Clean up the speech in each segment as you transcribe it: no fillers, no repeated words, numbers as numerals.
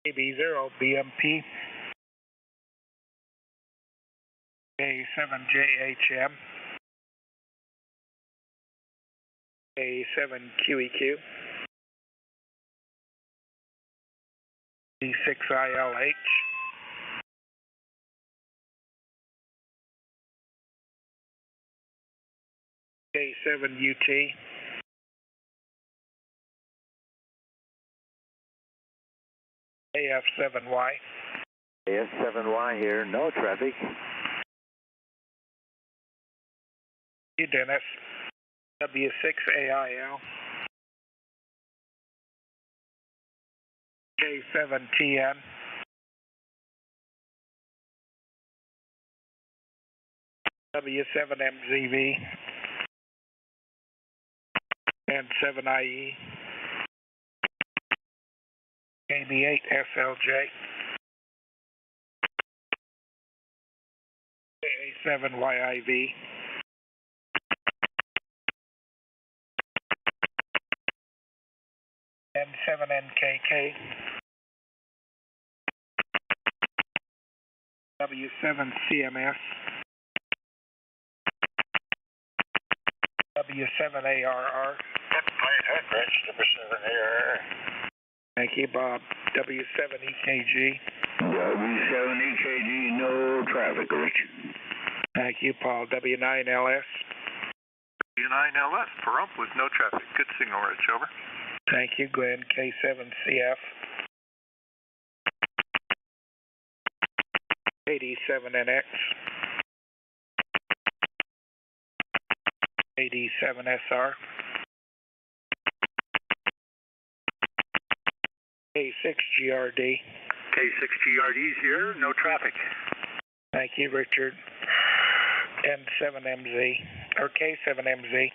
KB0 BMP, K7JHM, K7QEQ, D6ILH, K7UT, AF7Y. AF7Y here, no traffic. You, Dennis. W6AIL, K7TN, W7MZV, and 7IE, KB8SLJ, KA7YIV, N7NKK, W7CMS, W7ARR. Rich, W7ARR. Thank you, Bob. W7EKG. W7EKG, no traffic, Rich. Thank you, Paul. W9LS. W9LS, per ump with no traffic. Good signal, Rich, over. Thank you, Glenn. K7CF. 87NX. 87SR. K6GRD. K6GRD's here, no traffic. Thank you, Richard. N7MZ, or K7MZ.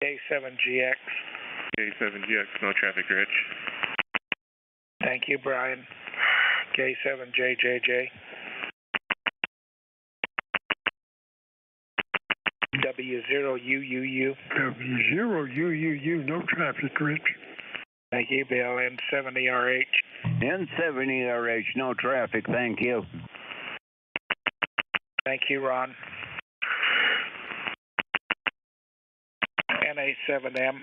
K7GX. K7GX, no traffic, Rich. Thank you, Brian. K7JJJ. W0UUU. W0UUU, no traffic, Rich. Thank you, Bill. N7ERH. N7ERH, no traffic, thank you. Thank you, Ron. NA7M.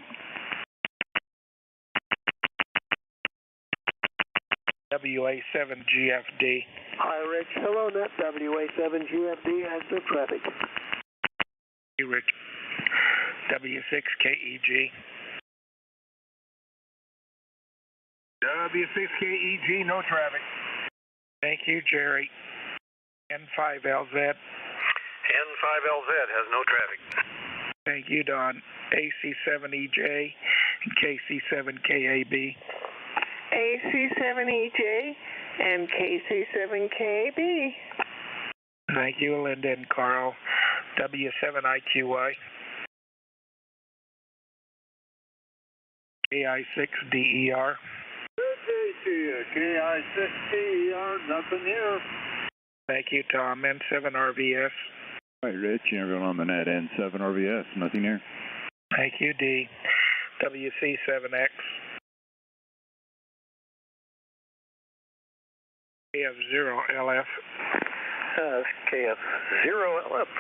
WA7GFD. Hi, Rich. Hello, net. WA7GFD has no traffic. Thank you, Rich. W6KEG. W6KEG, no traffic. Thank you, Jerry. N5LZ. N5LZ has no traffic. Thank you, Don. AC7EJ and KC7KAB. AC7EJ and KC7KB. Thank you, Linda and Carl. W7IQY. KI6DER. KI6DER, nothing here. Thank you, Tom. N7RVS. Hi, Rich. Everyone on the net, N7RVS, nothing here. Thank you, D. WC7X. KF0LF. KF0LF,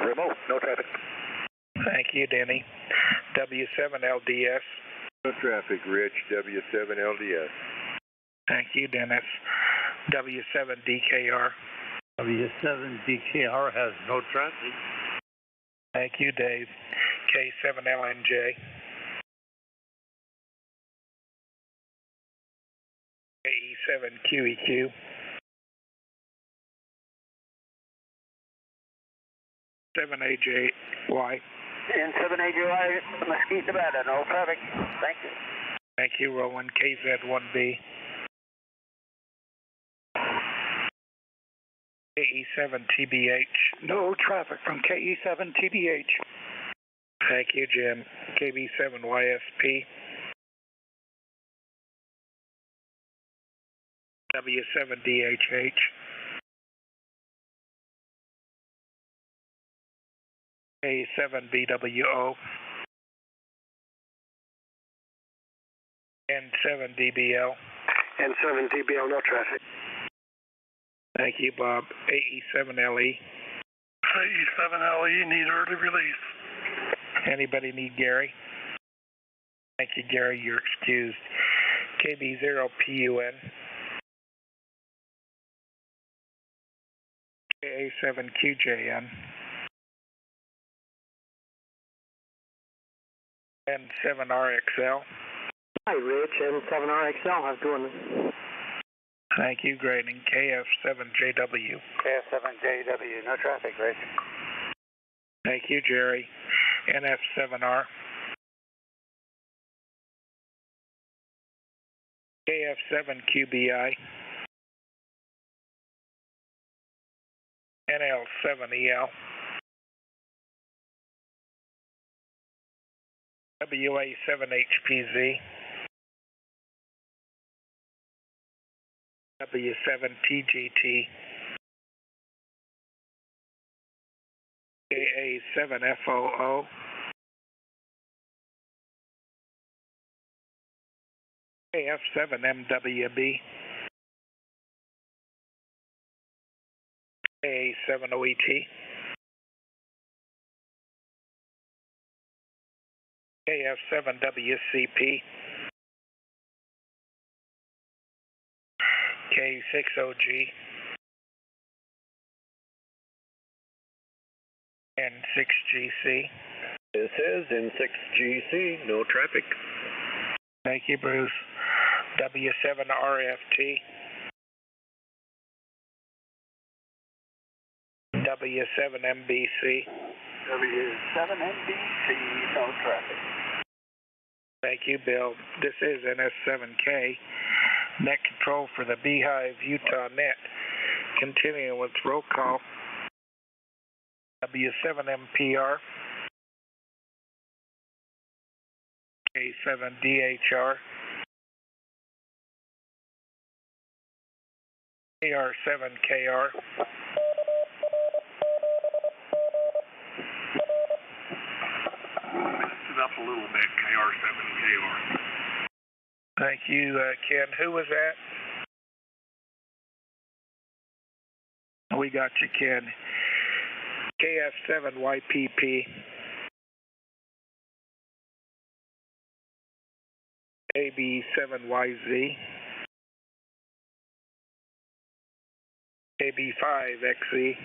remote, no traffic. Thank you, Denny. W7LDS. No traffic, Rich. W7LDS. Thank you, Dennis. W7DKR. W7DKR has no traffic. Thank you, Dave. K7LNJ. KE7QEQ. N7AJY. N7AJY, Mesquite, Nevada, no traffic. Thank you. Thank you, Rowan. KZ1B. KE7TBH. No traffic from KE7TBH. Thank you, Jim. KB7YSP. W7DHH. K7BWO. 7DBL. And 7 DBL, no traffic. Thank you, Bob. AE7LE. AE7LE, need early release. Anybody need Gary? Thank you, Gary. You're excused. KB0PUN. KA7QJN. N7RXL. Hi, Rich, N7RXL. How's it going? Thank you, grading. KF7JW. KF7JW, no traffic, Rich. Thank you, Jerry. NF7R. KF7QBI. NL7EL. WA7HPZ. W7TGT. KA7FOO. KF7MWB. KA7OET. KF7WCP. K6OG. N6GC. This is N6GC, no traffic. Thank you, Bruce. W7RFT. W7MBC. W7NBC, no traffic. Thank you, Bill. This is NS7K. Net control for the Beehive Utah net. Continuing with roll call. W7MPR. K7DHR. AR7KR. Mixed it up a little bit, KR7KR. Thank you, Ken. Who was that? We got you, Ken. KF7YPP. AB7YZ. AB5XE.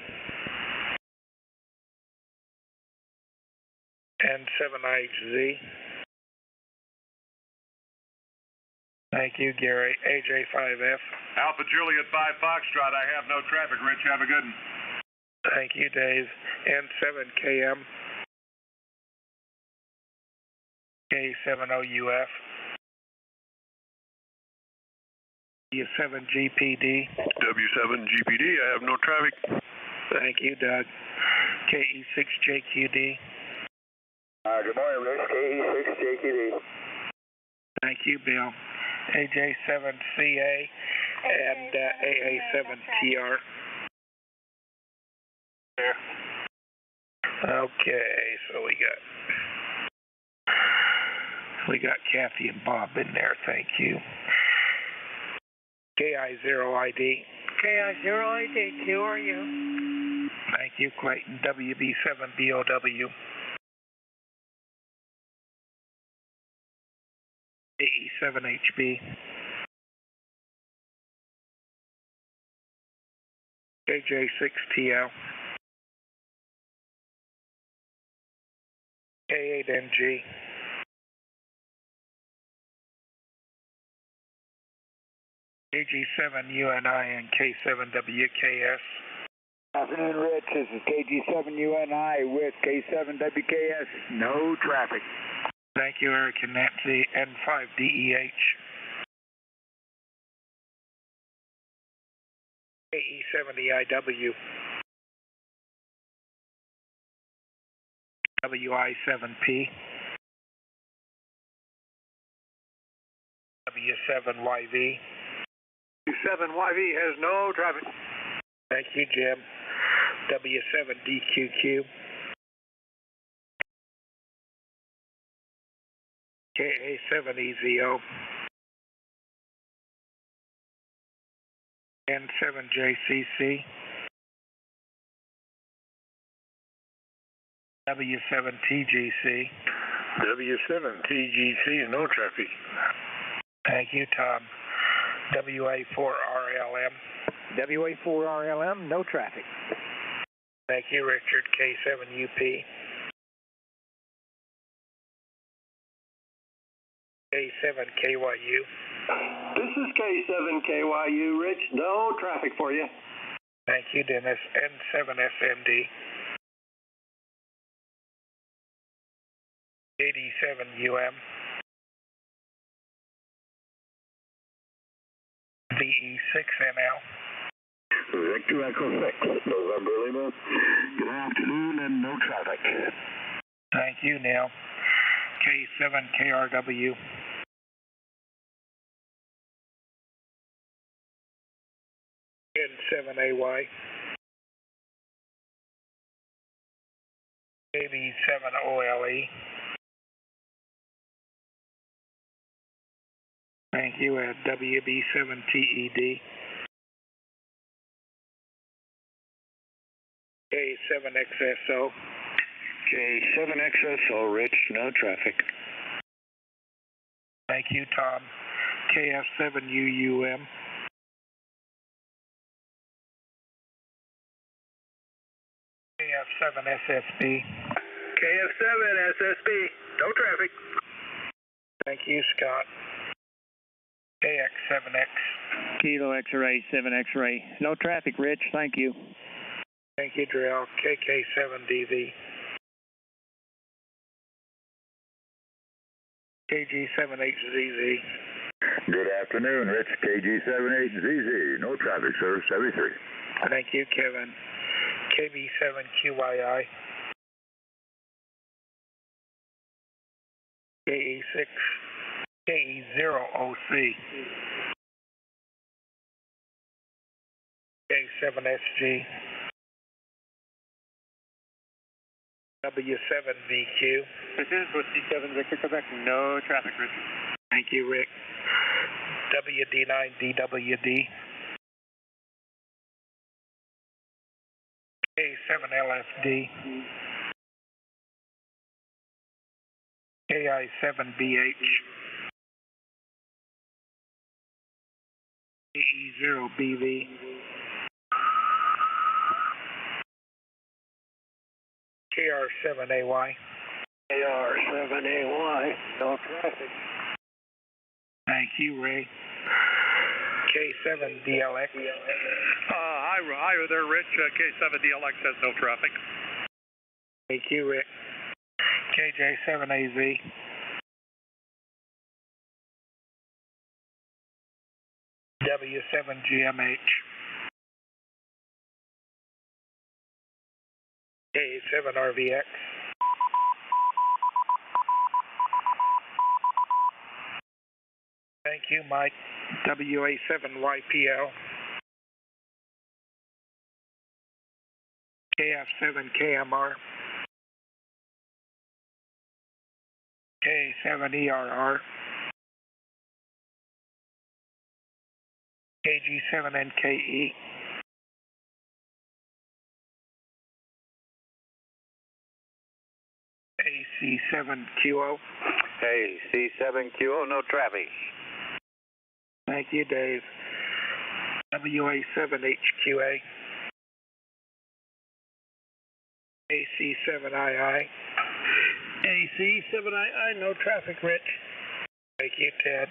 N7IHZ. Thank you, Gary. AJ5F. Alpha Juliet 5 Foxtrot, I have no traffic, Rich. Have a good one. Thank you, Dave. N7KM. K7OUF. W7GPD. W7GPD, I have no traffic. Thank you, Doug. KE6JQD. Good morning, Rich. KE6JQD. Thank you, Bill. AJ7CA and AA7TR. Okay, so we got Kathy and Bob in there. Thank you. KI0ID. KI0ID, Q are you? Thank you, Clayton. WB7BOW. AE7HB. KJ6TL. K8NG. KG7UNI and K7WKS. Afternoon, Rich. This is KG7UNI with K7WKS. No traffic. Thank you, Eric and Nancy. N5DEH. KE70IW. WI7P. W7YV. W7YV has no traffic. Thank you, Jim. W7DQQ. KA7EZO. N7JCC, W7TGC. W7TGC, no traffic. Thank you, Tom. WA4RLM. WA4RLM, no traffic. Thank you, Richard. K7UP. K7KYU. This is K7KYU, Rich. No traffic for you. Thank you, Dennis. N7SMD. 87UM. VE6NL. Victor Echo 6, November Lima. Good afternoon and no traffic. Thank you, Neil. K7KRW. N7AY. KB7OLE. Thank you, at WB7TED. K7XSO. K7XSO, Rich. No traffic. Thank you, Tom. KF7UUM. KF7SSB. KF7SSB, no traffic. Thank you, Scott. KX7X. Kilo X-ray, 7 X-ray. No traffic, Rich. Thank you. Thank you, Drill. KK7DV. KG78ZZ. Good afternoon, Rich. KG78ZZ. No traffic, sir. 73. Thank you, Kevin. KB7QYI. KE0OC. K7SG. W7VQ. This is with C7 Victor Quebec. No traffic, Rich. Thank you, Rick. WD9DWD. K7LFD. KI7BH. KE0BV. KR7AY. KR7AY, no traffic. Thank you, Ray. K7DLX. Hi there, Rich. K7DLX has no traffic. Thank you, Rick. KJ7AZ. W7GMH. K7RVX. Thank you, Mike. WA7YPL. KF7KMR. K7ERR. KG7NKE. AC7QO. Hey, C7QO, no traffic. Thank you, Dave. WA7HQA. AC7II. AC7II, no traffic, Rich. Thank you, Ted.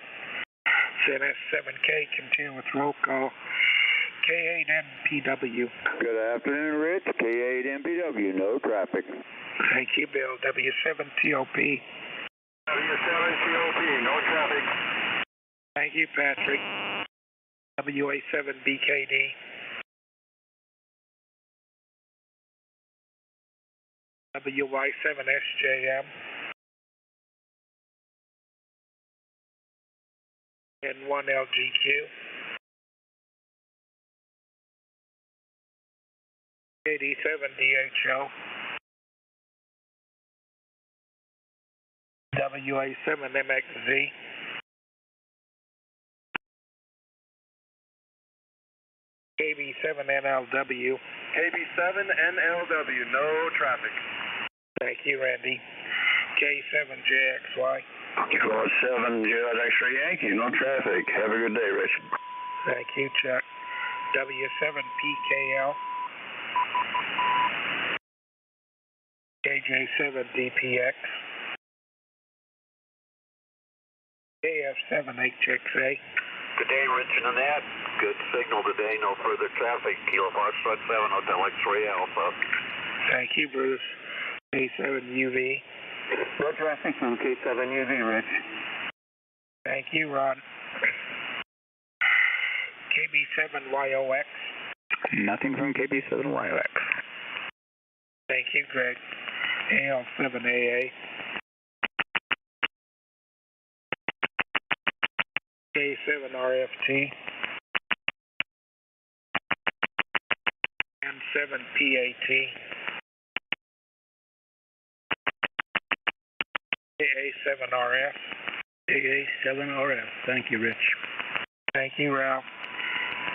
CNS7K, continue with roll call. K8MPW. Good afternoon, Rich. K8MPW. No traffic. Thank you, Bill. W7TOP. W7TOP. No traffic. Thank you, Patrick. WA7BKD. WY7SJM. N1LGQ. KD7DHL. WA7MXZ. KB7NLW. KB7NLW, no traffic. Thank you, Randy. K7JXY. Clause 7, Juliet X-ray Yankee, no traffic. Have a good day, Rich. Thank you, Chuck. W7PKL. KJ7DPX. KF7HXA. Good day, Rich and Annette. Good signal today, no further traffic. Kilo Foxtrot 7, Hotel X-ray Alpha. Thank you, Bruce. K7UV. No traffic from K7UV, Rich. Thank you, Ron. KB7YOX. Nothing from KB7YOX. Thank you, Greg. AL7AA. K7RFT. M7PAT. AA7RF. AA7RF. Thank you, Rich. Thank you, Ralph.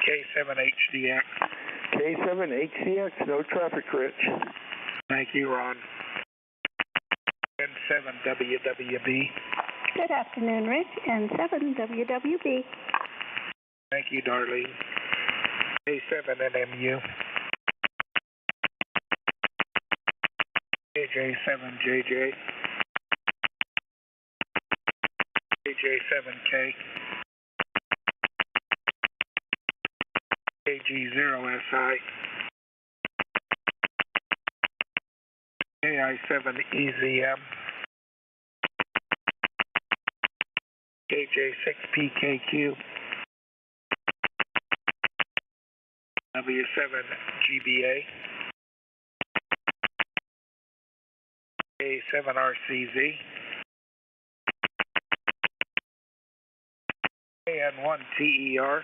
K7HDX. K7HCX, no traffic, Rich. Thank you, Ron. N7WWB. Good afternoon, Rich. N7WWB. Thank you, Darlene. K7NMU. KJ7JJ. KJ7K. KG0SI. KI7EZM. KJ6PKQ. W7GBA. K7RCZ. KN1TER.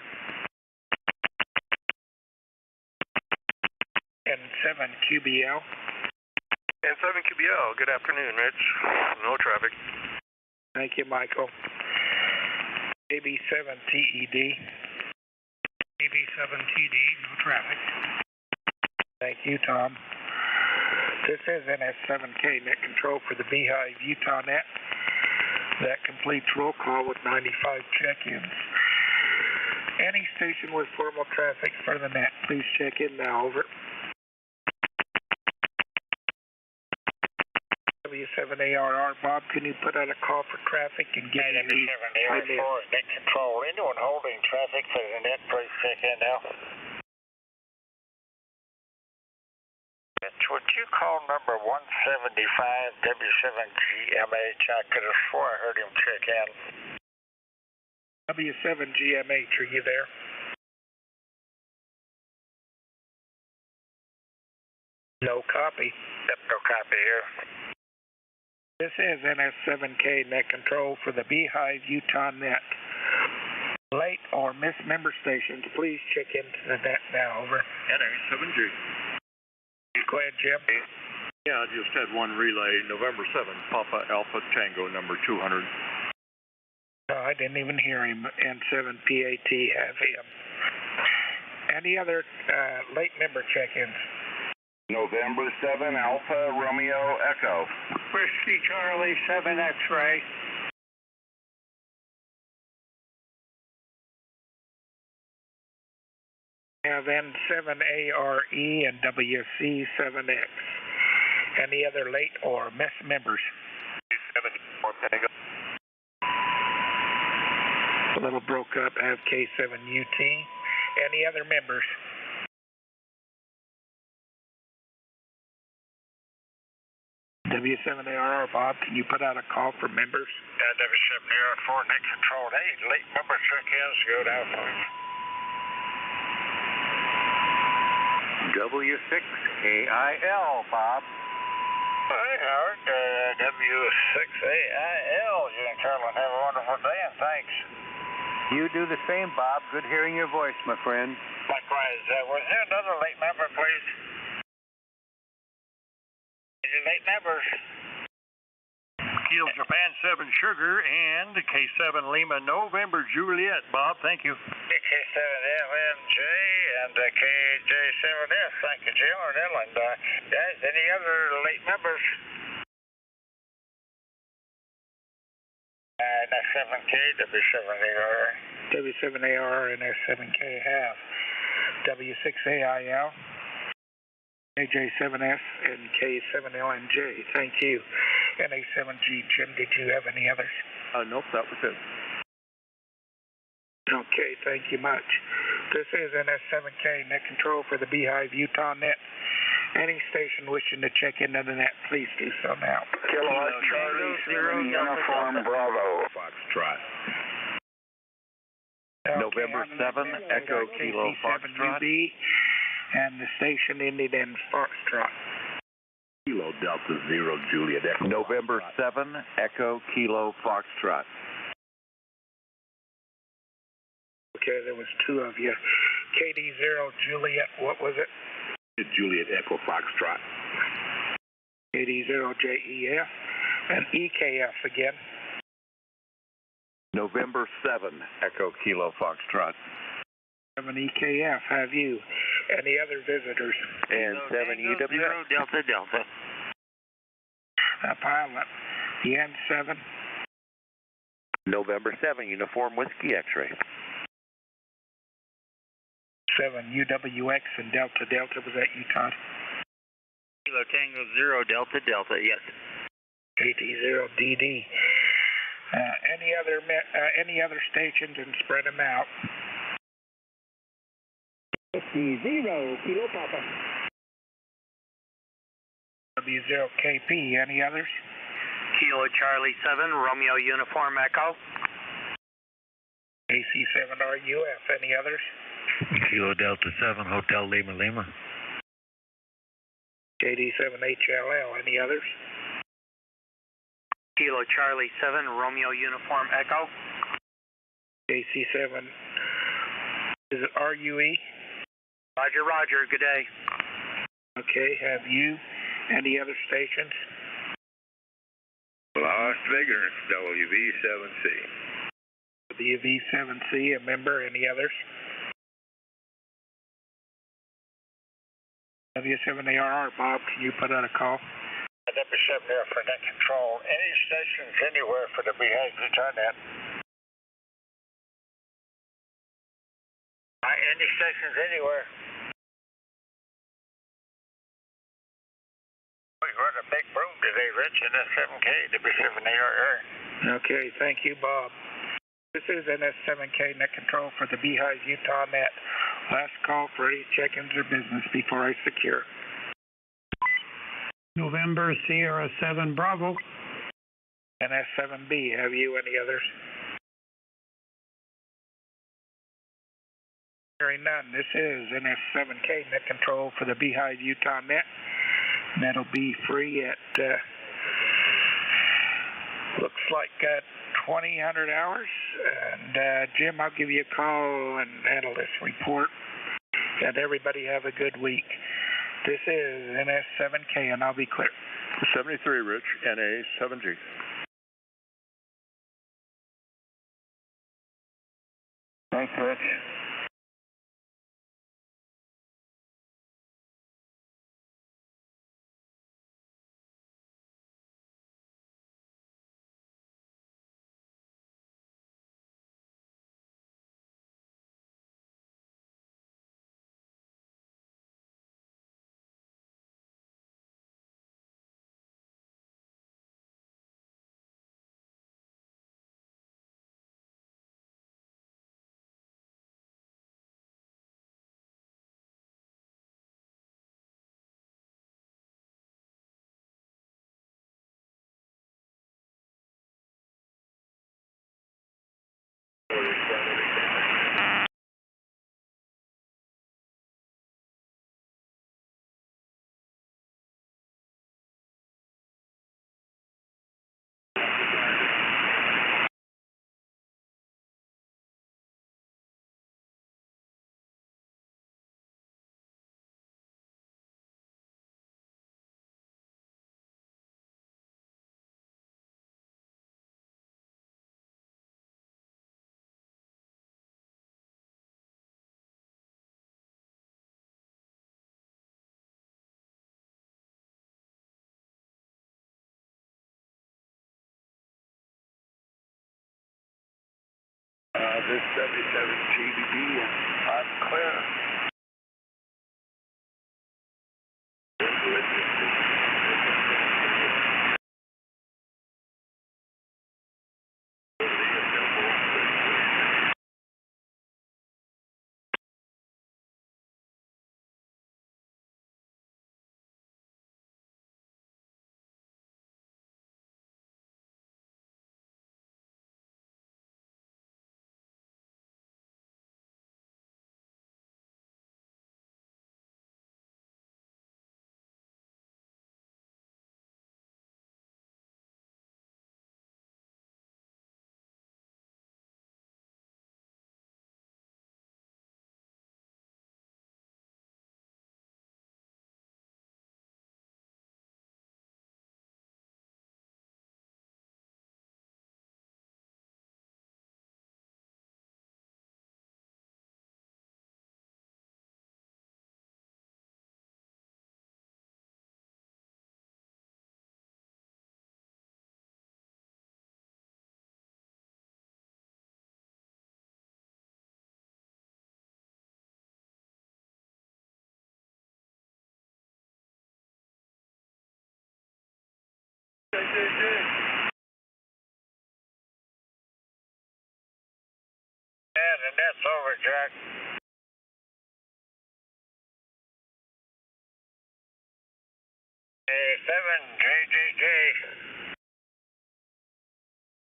N7QBL. N7QBL, good afternoon, Rich. No traffic. Thank you, Michael. AB7TED. AB7TD, no traffic. Thank you, Tom. This is NS7K net control for the Beehive Utah net. That completes roll call with 95 check-ins. Any station with formal traffic for the net, please check in now, over. W7ARR, Bob, can you put out a call for traffic and get me W7AR4, net control. Anyone holding traffic for the net, please check in now. Would you call number 175 W7GMH? I could have swore I heard him check in. W7GMH, are you there? No copy. Yep, no copy here. This is NS7K net control for the Beehive Utah net. Late or missed member stations, please check into the net now, over. NA7G. Go ahead, Jim. Yeah, I just had one relay, November 7, Papa Alpha Tango, number 200. No, I didn't even hear him. N7PAT have him. Any other late member check-ins? November 7, Alpha Romeo Echo. Whiskey Charlie 7 X-ray. Have N7ARE and WC7X. Any other late or missed members? 74 Tango. A little broke up. Have K7UT. Any other members? W7ARR, Bob, can you put out a call for members? W7AR4, net control. Hey, late member check-ins, go down for W6AIL, Bob. Hey, Howard. W6AIL. You and Carolyn have a wonderful day, and thanks. You do the same, Bob. Good hearing your voice, my friend. Likewise. Was there another late member, please? Late members. Kilo Japan 7 Sugar and K7 Lima November Juliet. Bob, thank you. K7 LNJ and And KJ7S, thank you, Jim. And guys, any other late members? S7K, W7AR. W7AR and S7K have. W6AIL, AJ7S, and K7LNJ. Thank you. NA7G, Jim, did you have any others? Nope, that was it. Okay, thank you much. This is NS7K, net control for the Beehive Utah net. Any station wishing to check into the net, please do so now. Kilowatt Charlie 0 Uniform Bravo. Foxtrot. Okay, November 7, Echo Kilo Foxtrot. UB, and the station ended in Foxtrot. Kilo Delta 0 Juliet Echo. November 7, Echo Kilo Foxtrot. Okay, there was two of you. KD0 Juliet, what was it? Juliet Echo Foxtrot. KD0 JEF, and EKF again. November 7, Echo Kilo Foxtrot. 7 EKF, have you? Any other visitors? And 7 UWF. Delta Delta. Pilot, the N7. November 7, Uniform Whiskey X-Ray. 7 UWX and Delta Delta, was that you, Todd? Kilo Tango 0 Delta Delta, yes. KT0 DD. Any other stations, and spread them out. SD0 Kilo Papa. W0KP, any others? Kilo Charlie 7 Romeo Uniform Echo. AC7RUF, any others? Kilo Delta 7 Hotel Lima Lima. KD7HLL, any others? Kilo Charlie 7 Romeo Uniform Echo. AC7, is it RUE? Roger, roger, good day. Okay, have you? Any other stations? Las Vegas, WV7C. WV7C, a member, any others? W7ARR, Bob, can you put out a call? W7AR for net control. Any stations anywhere for the Beehive Utah net? Any stations anywhere? We run a big broom today, Rich, in S7K, W7ARR. Okay, thank you, Bob. This is NS7K net control for the Beehive Utah net. Last call for any check-ins or business before I secure. November Sierra 7 Bravo. NS7B, have you any others? Hearing none, this is NS7K net control for the Beehive Utah net. And that'll be free at, looks like 2000 hours. And Jim, I'll give you a call and handle this report. And everybody have a good week. This is NS7K, and I'll be clear. 73, Rich, NA7G. Thanks, Rich. This 77 GBB, I'm clear. And that's over, Jack. A7 JJJ.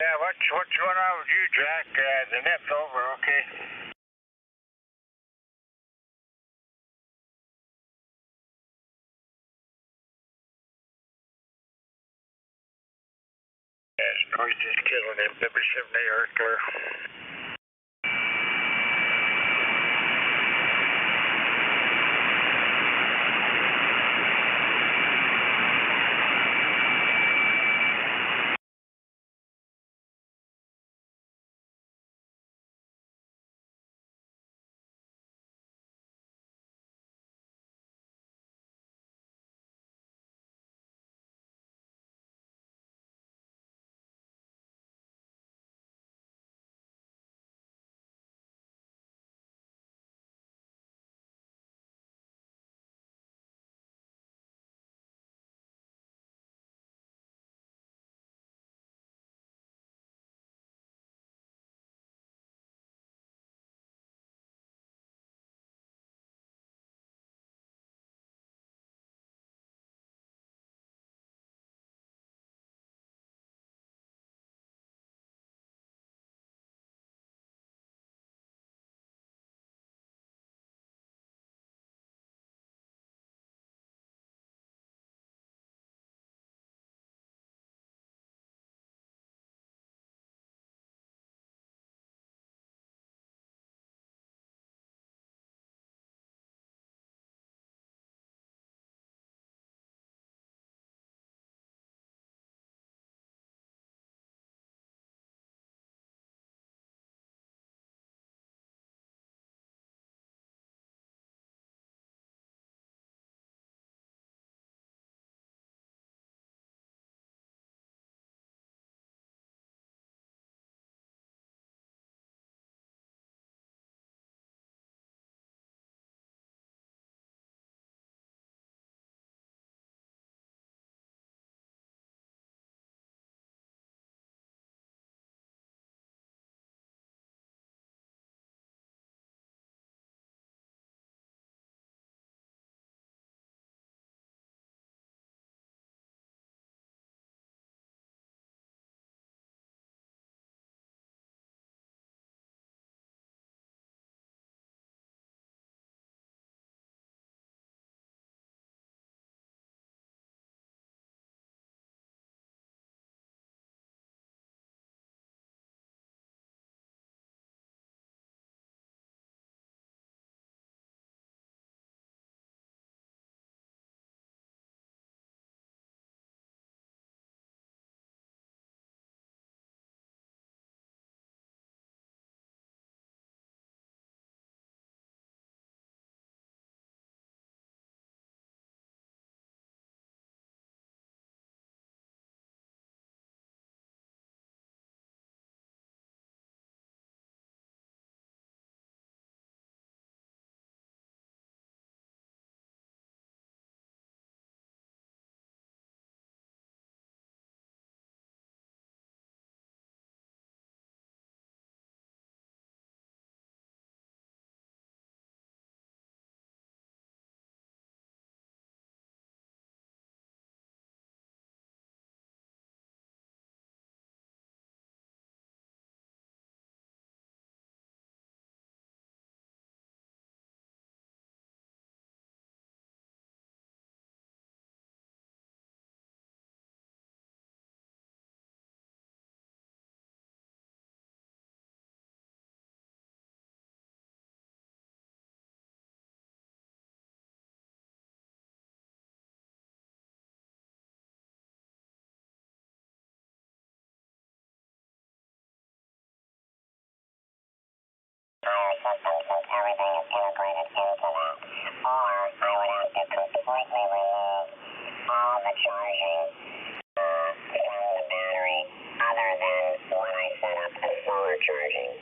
Yeah, what's going on with you, Jack? The net's over, okay? Yes, noise is killing him. W7A Arthur.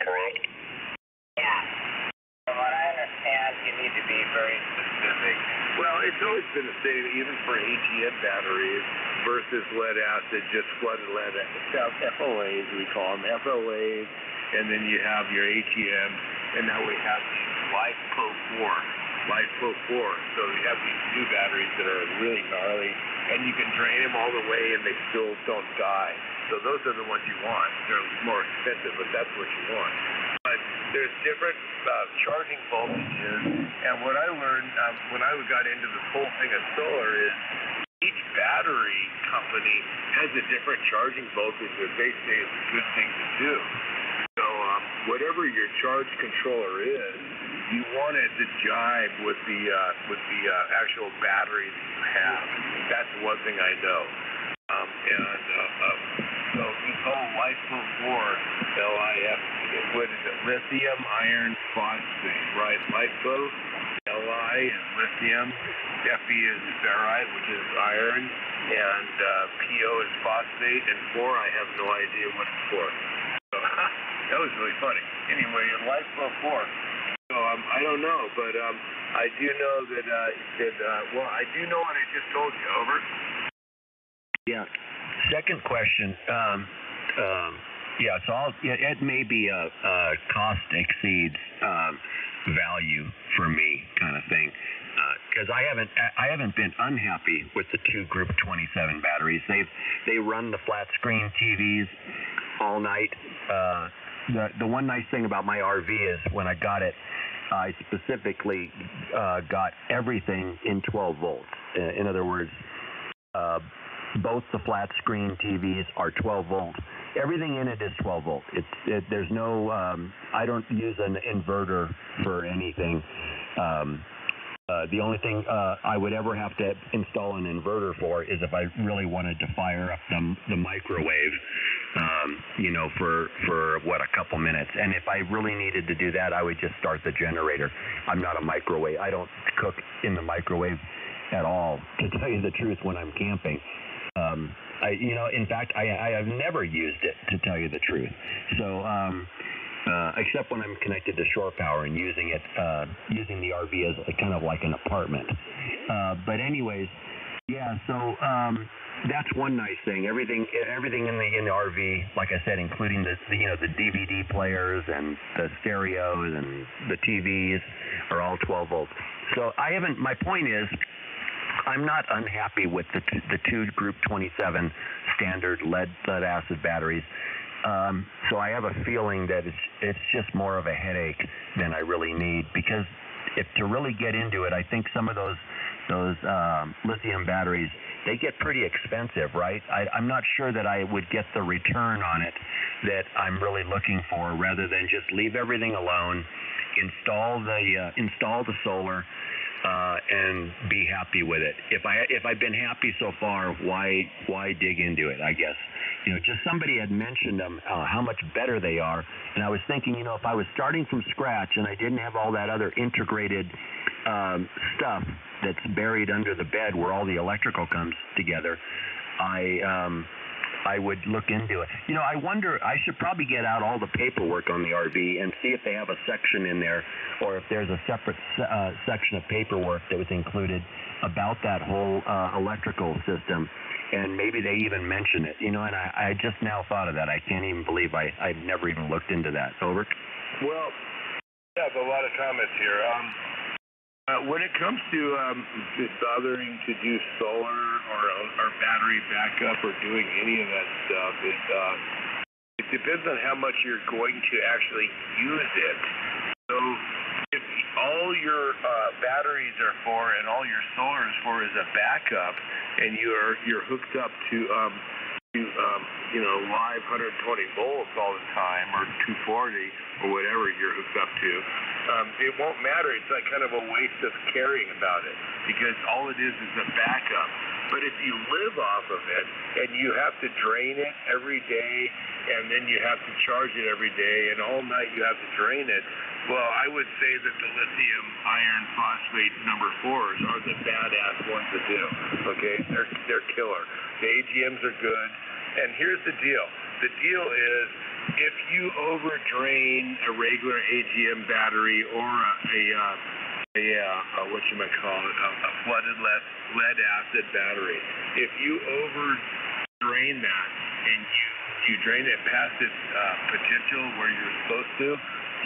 Correct? Yeah. From what I understand, you need to be very specific. Well, it's always been the same, even for AGN batteries versus lead acid, just flooded lead acid, FOAs we call them, FOAs, and then you have your AGMs, and now we have these LiFePO4. So we have these new batteries that are really gnarly, and you can drain them all the way and they still don't die. So those are the ones you want. They're more expensive, but that's what you want. But there's different charging voltages, and what I learned when I got into this whole thing of solar is each battery company has a different charging voltage that they say is a good thing to do. So whatever your charge controller is, you want it to jibe with the actual battery that you have. That's one thing I know. So this whole LiFePO4, LIF, what is it? Lithium iron phosphate, right? LiFePO, Li is lithium, Fe is ferrite, which is iron, and PO is phosphate, and 4 I have no idea what it's for. So that was really funny. Anyway, LiFePO4. So I don't know, but I do know that well, I do know what I just told you. Over. Yeah. Second question. Yeah, so it may be a cost exceeds value for me kind of thing, because I haven't been unhappy with the two Group 27 batteries. They run the flat screen TVs all night. The one nice thing about my RV is when I got it, I specifically got everything in 12 volts. In other words, both the flat screen TVs are 12 volts. Everything in it is 12 volt. There's no, I don't use an inverter for anything. The only thing I would ever have to install an inverter for is if I really wanted to fire up the microwave, for what, a couple minutes. And if I really needed to do that, I would just start the generator. I'm not a microwave. I don't cook in the microwave at all, to tell you the truth, when I'm camping. In fact, I have never used it, to tell you the truth. So, except when I'm connected to shore power and using the RV as kind of like an apartment. But anyways, yeah. So that's one nice thing. Everything in the RV, like I said, including the DVD players and the stereos and the TVs, are all 12 volts. So my point is, I'm not unhappy with the two Group 27 standard lead acid batteries. So I have a feeling that it's just more of a headache than I really need, because to really get into it, I think some of those lithium batteries, they get pretty expensive, right? I'm not sure that I would get the return on it that I'm really looking for, rather than just leave everything alone, install the solar, and be happy with it. If I've been happy so far, why dig into it? I guess just somebody had mentioned them, how much better they are, and I was thinking, if I was starting from scratch and I didn't have all that other integrated stuff that's buried under the bed where all the electrical comes together, I would look into it. I wonder, I should probably get out all the paperwork on the RV and see if they have a section in there, or if there's a separate section of paperwork that was included about that whole electrical system, and maybe they even mention it. And I just now thought of that. I can't even believe I've never even looked into that. Over. Well, I have a lot of comments here. When it comes to bothering to do solar or battery backup or doing any of that stuff, it depends on how much you're going to actually use it. So if all your batteries are for and all your solar is for is a backup, and you're hooked up to live 120 volts all the time, or 240 or whatever you're hooked up to, it won't matter. It's like kind of a waste of caring about it, because all it is a backup. But if you live off of it and you have to drain it every day and then you have to charge it every day and all night you have to drain it, well, I would say that the lithium iron phosphate number 4s are the badass ones to do. Okay, they're killer. The AGMs are good, and here's the deal. The deal is, if you overdrain a regular AGM battery or a flooded lead acid battery, if you overdrain that and you drain it past its potential where you're supposed to,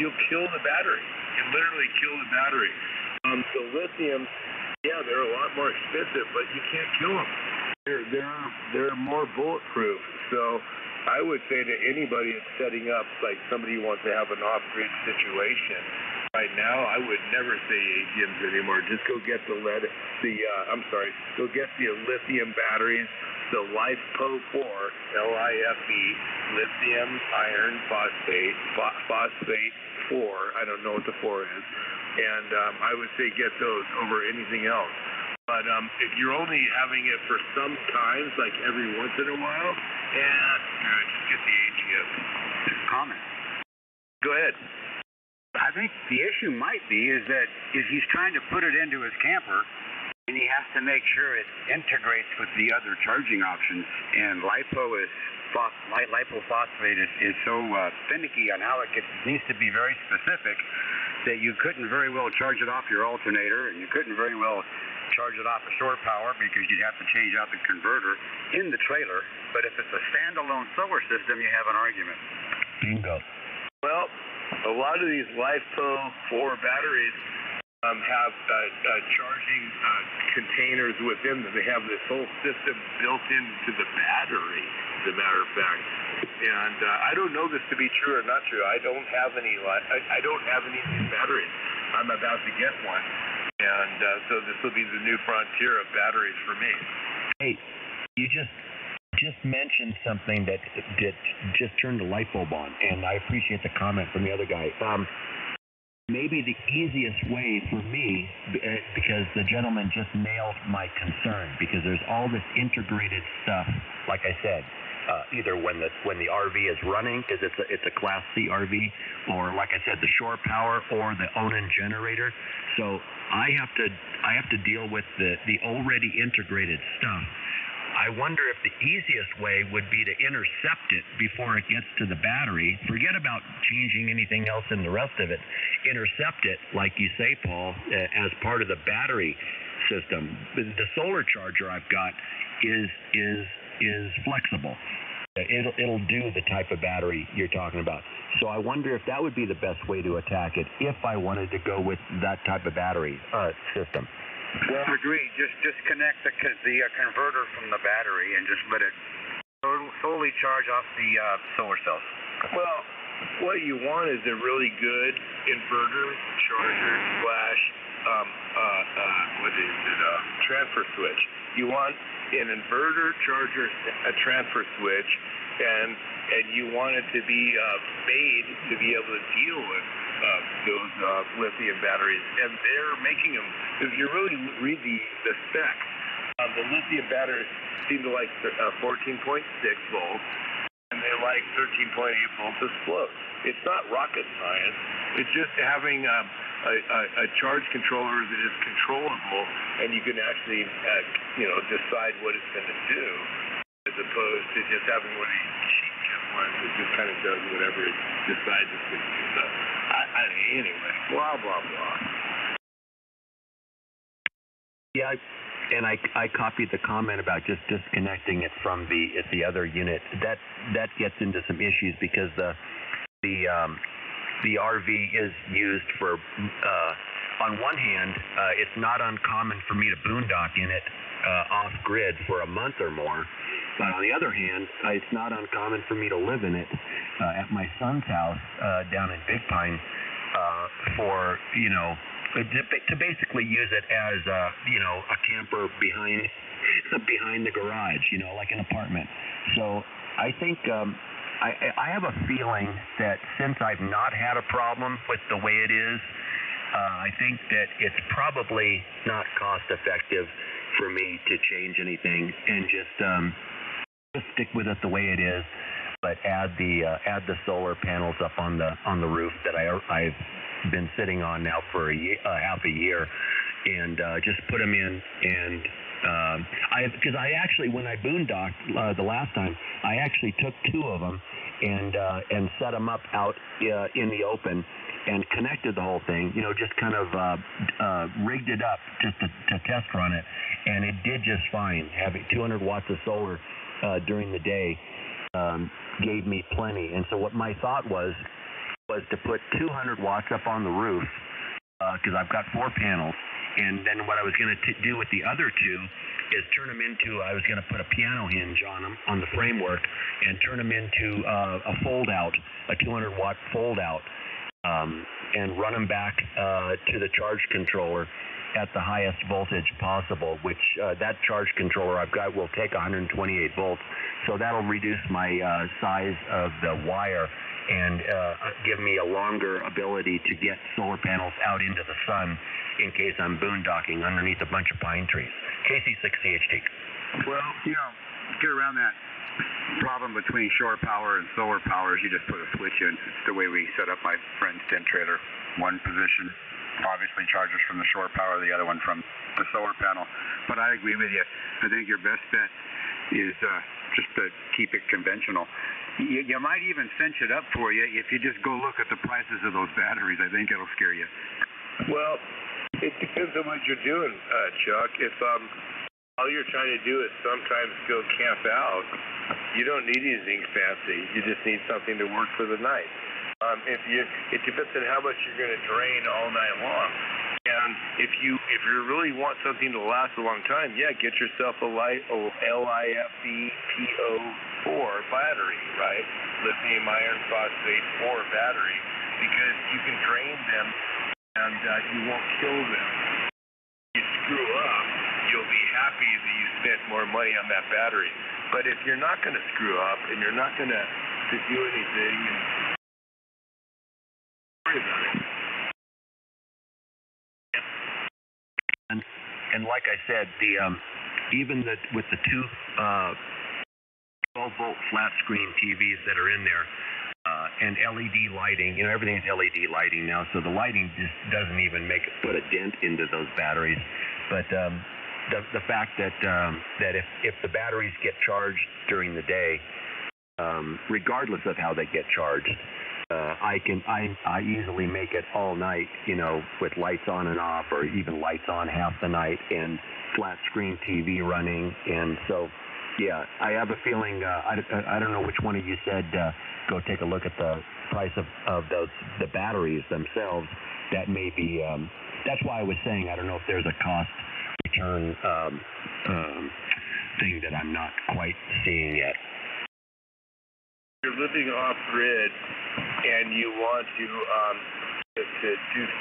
you'll kill the battery. You literally kill the battery. So lithium, yeah, they're a lot more expensive, but you can't kill them. They're more bulletproof. So I would say to anybody that's setting up, like somebody who wants to have an off-grid situation, right now I would never say AGMs anymore. Just go get go get the lithium batteries, the LiFePO 4, L-I-F-E, lithium iron phosphate 4. I don't know what the 4 is. And I would say get those over anything else. But if you're only having it for some times, like every once in a while, just get the AGM. Comment. Go ahead. I think the issue might be is that if he's trying to put it into his camper, and he has to make sure it integrates with the other charging options, and lipophosphate is so finicky on how it needs to be very specific that you couldn't very well charge it off your alternator, and you couldn't very well charge it off a shore power because you'd have to change out the converter in the trailer. But if it's a standalone solar system, you have an argument. Bingo. Well, a lot of these LiFePO 4 batteries have charging containers within them. They have this whole system built into the battery, as a matter of fact. And I don't know this to be true or not true. I don't have any of these batteries. I'm about to get one. And so this will be the new frontier of batteries for me. Hey, you just mentioned something that just turned the light bulb on, and I appreciate the comment from the other guy. Maybe the easiest way for me, because the gentleman just nailed my concern, because there's all this integrated stuff, like I said, either when the RV is running, because it's a Class C RV, or like I said, the shore power or the Onan generator. So I have to deal with the already integrated stuff. I wonder if the easiest way would be to intercept it before it gets to the battery. Forget about changing anything else in the rest of it. Intercept it, like you say, Paul, as part of the battery system. The solar charger I've got is flexible. It'll do the type of battery you're talking about. So I wonder if that would be the best way to attack it if I wanted to go with that type of battery system. Well, agreed. Just disconnect the converter from the battery and just let it solely charge off the solar cells. Well, what you want is a really good inverter, charger, transfer switch. You want an inverter, charger, a transfer switch, and you want it to be made to be able to deal with those lithium batteries, and they're making them. If you really read the specs, the lithium batteries seem to like 14.6 volts, and they like 13.8 volts as float. It's not rocket science. It's just having a charge controller that is controllable, and you can actually decide what it's going to do, as opposed to just having one of these cheap kit ones that just kind of does whatever it decides it's going to do. So, anyway, blah, blah, blah. Yeah, and I copied the comment about just disconnecting it from the other unit. That gets into some issues because the RV is used for, on one hand, it's not uncommon for me to boondock in it off-grid for a month or more. But on the other hand, it's not uncommon for me to live in it at my son's house down in Big Pine for, to basically use it as, a camper behind the garage, like an apartment. So I think I have a feeling that since I've not had a problem with the way it is, I think that it's probably not cost effective for me to change anything and just stick with it the way it is, but add the solar panels up on the roof that I've been sitting on now for half a year, and just put them in. And because I actually, when I boondocked the last time, I actually took 2 of them and set them up out in the open and connected the whole thing, just kind of rigged it up just to test run it, and it did just fine. Having 200 watts of solar during the day gave me plenty. And so what my thought was to put 200 watts up on the roof, because I've got 4 panels, and then what I was going to do with the other 2 is turn them into, I was going to put a piano hinge on them, on the framework, and turn them into a fold-out, a 200-watt fold-out, and run them back to the charge controller at the highest voltage possible, which that charge controller I've got will take 128 volts, so that'll reduce my size of the wire and give me a longer ability to get solar panels out into the sun in case I'm boondocking underneath a bunch of pine trees. KC6CHT. Well, get around that problem between shore power and solar power is you just put a switch in. It's the way we set up my friend's tent trailer. One position obviously charges from the shore power, the other one from the solar panel. But I agree with you. I think your best bet is just to keep it conventional. You might even cinch it up for you if you just go look at the prices of those batteries. I think it'll scare you. Well, it depends on what you're doing, Chuck. If all you're trying to do is sometimes go camp out, you don't need anything fancy. You just need something to work for the night. It depends on how much you're going to drain all night long. And if you really want something to last a long time, get yourself a LiFePO4 battery, right? Lithium iron phosphate 4 battery, because you can drain them and you won't kill them. If you screw up, you'll be happy that you spent more money on that battery. But if you're not going to screw up and you're not going to do anything, worry about it. And like I said, even with the 2 12-volt flat screen TVs that are in there, and LED lighting, everything's LED lighting now, so the lighting just doesn't even put a dent into those batteries. But the fact that if the batteries get charged during the day, regardless of how they get charged, I easily make it all night, with lights on and off, or even lights on half the night, and flat screen TV running. And so, I have a feeling, I don't know which one of you said go take a look at the price of the batteries themselves. That may be, that's why I was saying I don't know if there's a cost return thing that I'm not quite seeing yet. You're living off grid and you want to do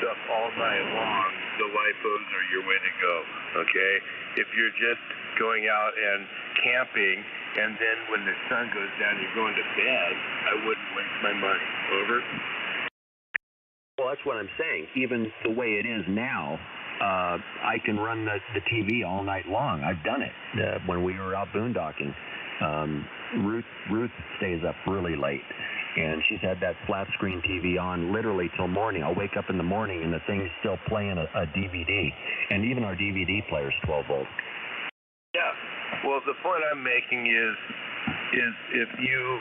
stuff all night long, the LiFos are your way to go, okay? If you're just going out and camping and then when the sun goes down you're going to bed, I wouldn't waste my money. Over? Well, that's what I'm saying. Even the way it is now, I can run the TV all night long. I've done it when we were out boondocking. Ruth stays up really late, and she's had that flat screen TV on literally till morning. I'll wake up in the morning and the thing's still playing a DVD, and even our DVD player's 12 volts. Yeah. Well, the point I'm making is if you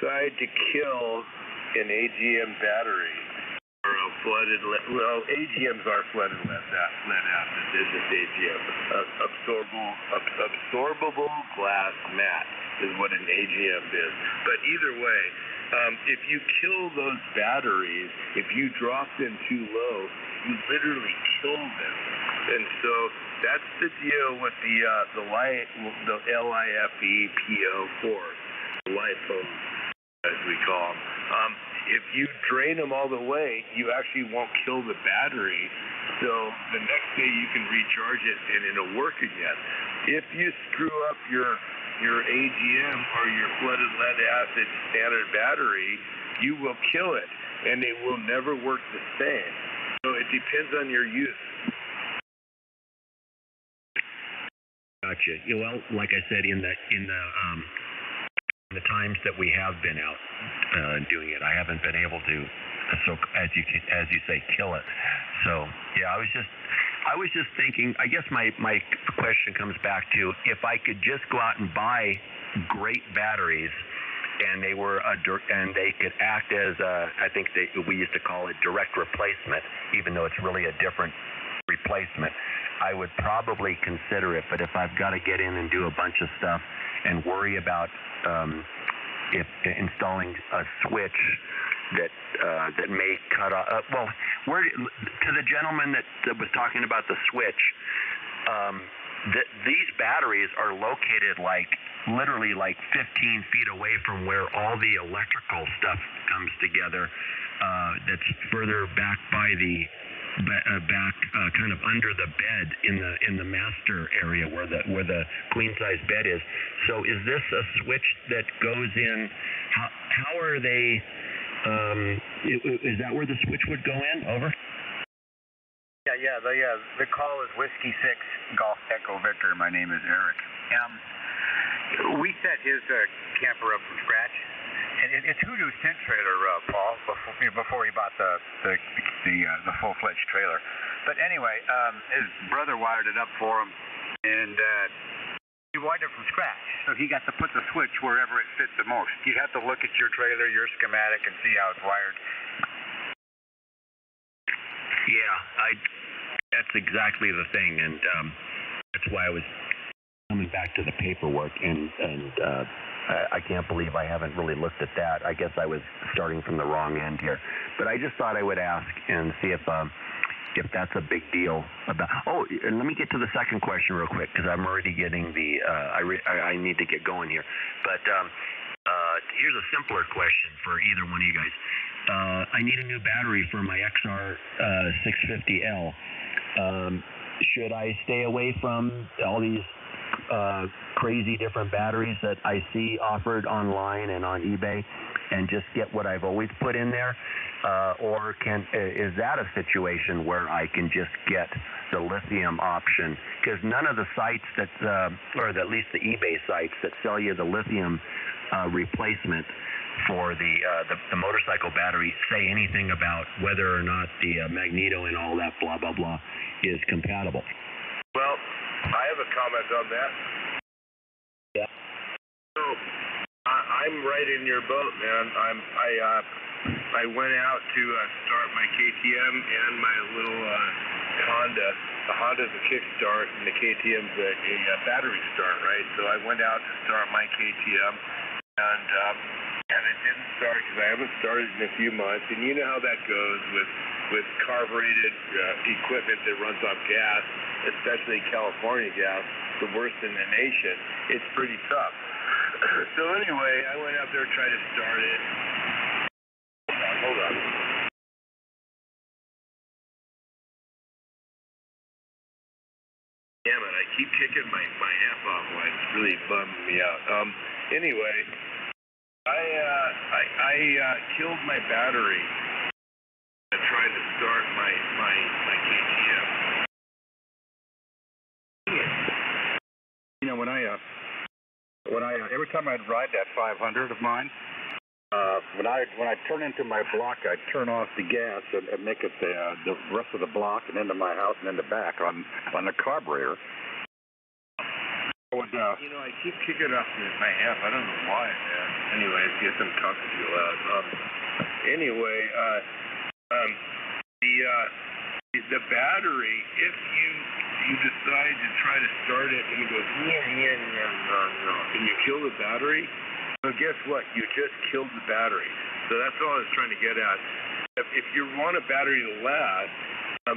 decide to kill an AGM battery or a flooded AGMs are flooded lead acid. It's just AGM. Absorbable glass mat is what an AGM is. But either way, if you kill those batteries, if you drop them too low, you literally kill them. And so that's the deal with the LiFePO4, LiFo, as we call them. If you drain them all the way, you actually won't kill the battery. So the next day you can recharge it and it'll work again. If you screw up your AGM or your flooded lead acid standard battery, you will kill it and it will never work the same. So it depends on your use. Gotcha. Well, like I said, in the times that we have been out doing it, I haven't been able to, so as you say, kill it. So yeah, I was just thinking. I guess my question comes back to if I could just go out and buy great batteries, and they were and they could act as I think we used to call it direct replacement, even though it's really a different replacement. I would probably consider it, but if I've got to get in and do a bunch of stuff and worry about if installing a switch that may cut off. Well, to the gentleman that was talking about the switch, these batteries are located literally 15 feet away from where all the electrical stuff comes together. That's further back by the kind of under the bed in the master area where the queen size bed is. So is this a switch that goes in? How are they? Is that where the switch would go in? Over. Yeah. The call is Whiskey 6 Golf Echo Victor. My name is Eric. We set his camper up from scratch. And it's Hoodoo's tent trailer, Paul, before he bought the full-fledged trailer. But anyway, his brother wired it up for him, and he wired it from scratch. So he got to put the switch wherever it fit the most. You'd have to look at your trailer, your schematic, and see how it's wired. Yeah, that's exactly the thing, and that's why I was coming back to the paperwork, and I can't believe I haven't really looked at that. I guess I was starting from the wrong end here, but I just thought I would ask and see if that's a big deal. And let me get to the second question real quick because I'm already getting the. I need to get going here, but here's a simpler question for either one of you guys. I need a new battery for my XR 650L. Should I stay away from all these crazy different batteries that I see offered online and on eBay and just get what I've always put in there? Or is that a situation where I can just get the lithium option? Because none of the sites or at least the eBay sites that sell you the lithium replacement for the motorcycle battery say anything about whether or not the magneto and all that blah, blah, blah is compatible. Well, I have a comment on that. Yeah. So, I'm right in your boat, man. I went out to start my KTM and my little Honda. The Honda's a kickstart and the KTM's a battery start, right? So I went out to start my KTM and it didn't start because I haven't started in a few months. And you know how that goes with carbureted equipment that runs off gas, especially California gas, the worst in the nation. It's pretty tough. So anyway, I went out there trying to start it. Hold on. Damn it, I keep kicking my amp off while it's really bumming me out. Anyway, I killed my battery trying to start my KTM. You know, when I every time I'd ride that 500 of mine, when I turn into my block, I'd turn off the gas and make it the rest of the block and into my house and in the back on the carburetor. You know, I keep kicking off my amp. I don't know why, man. Anyway, I guess I'm talking too loud. Anyway, the battery, if you decide to try to start it and it goes and you kill the battery, well, guess what? You just killed the battery. So that's all I was trying to get at. If you want a battery to last,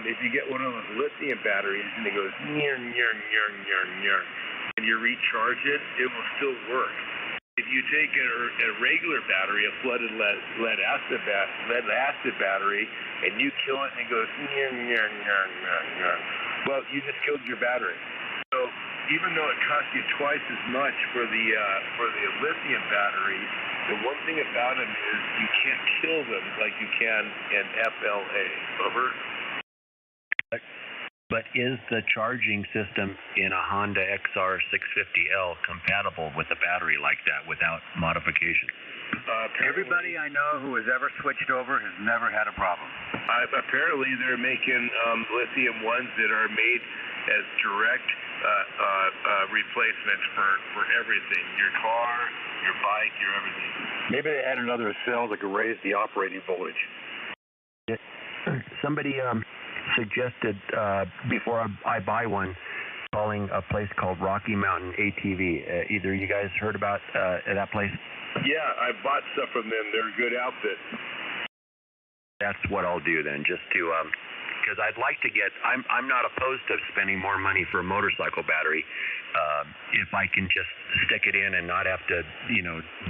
if you get one of those lithium batteries and it goes and you recharge it, it will still work. If you take a regular battery, a flooded lead acid battery, and you kill it and it goes well, you just killed your battery. So even though it costs you twice as much for the lithium batteries, the one thing about them is you can't kill them like you can in FLA. Over. But is the charging system in a Honda XR 650L compatible with a battery like that without modification? Everybody I know who has ever switched over has never had a problem. Apparently, they're making lithium ones that are made as direct replacements for everything. Your car, your bike, your everything. Maybe they add another cell that could raise the operating voltage. Somebody suggested before I buy one, calling a place called Rocky Mountain ATV. Either you guys heard about that place? Yeah, I bought stuff from them. They're a good outfit. That's what I'll do then, just to because I'd like to get. I'm not opposed to spending more money for a motorcycle battery if I can just stick it in and not have to,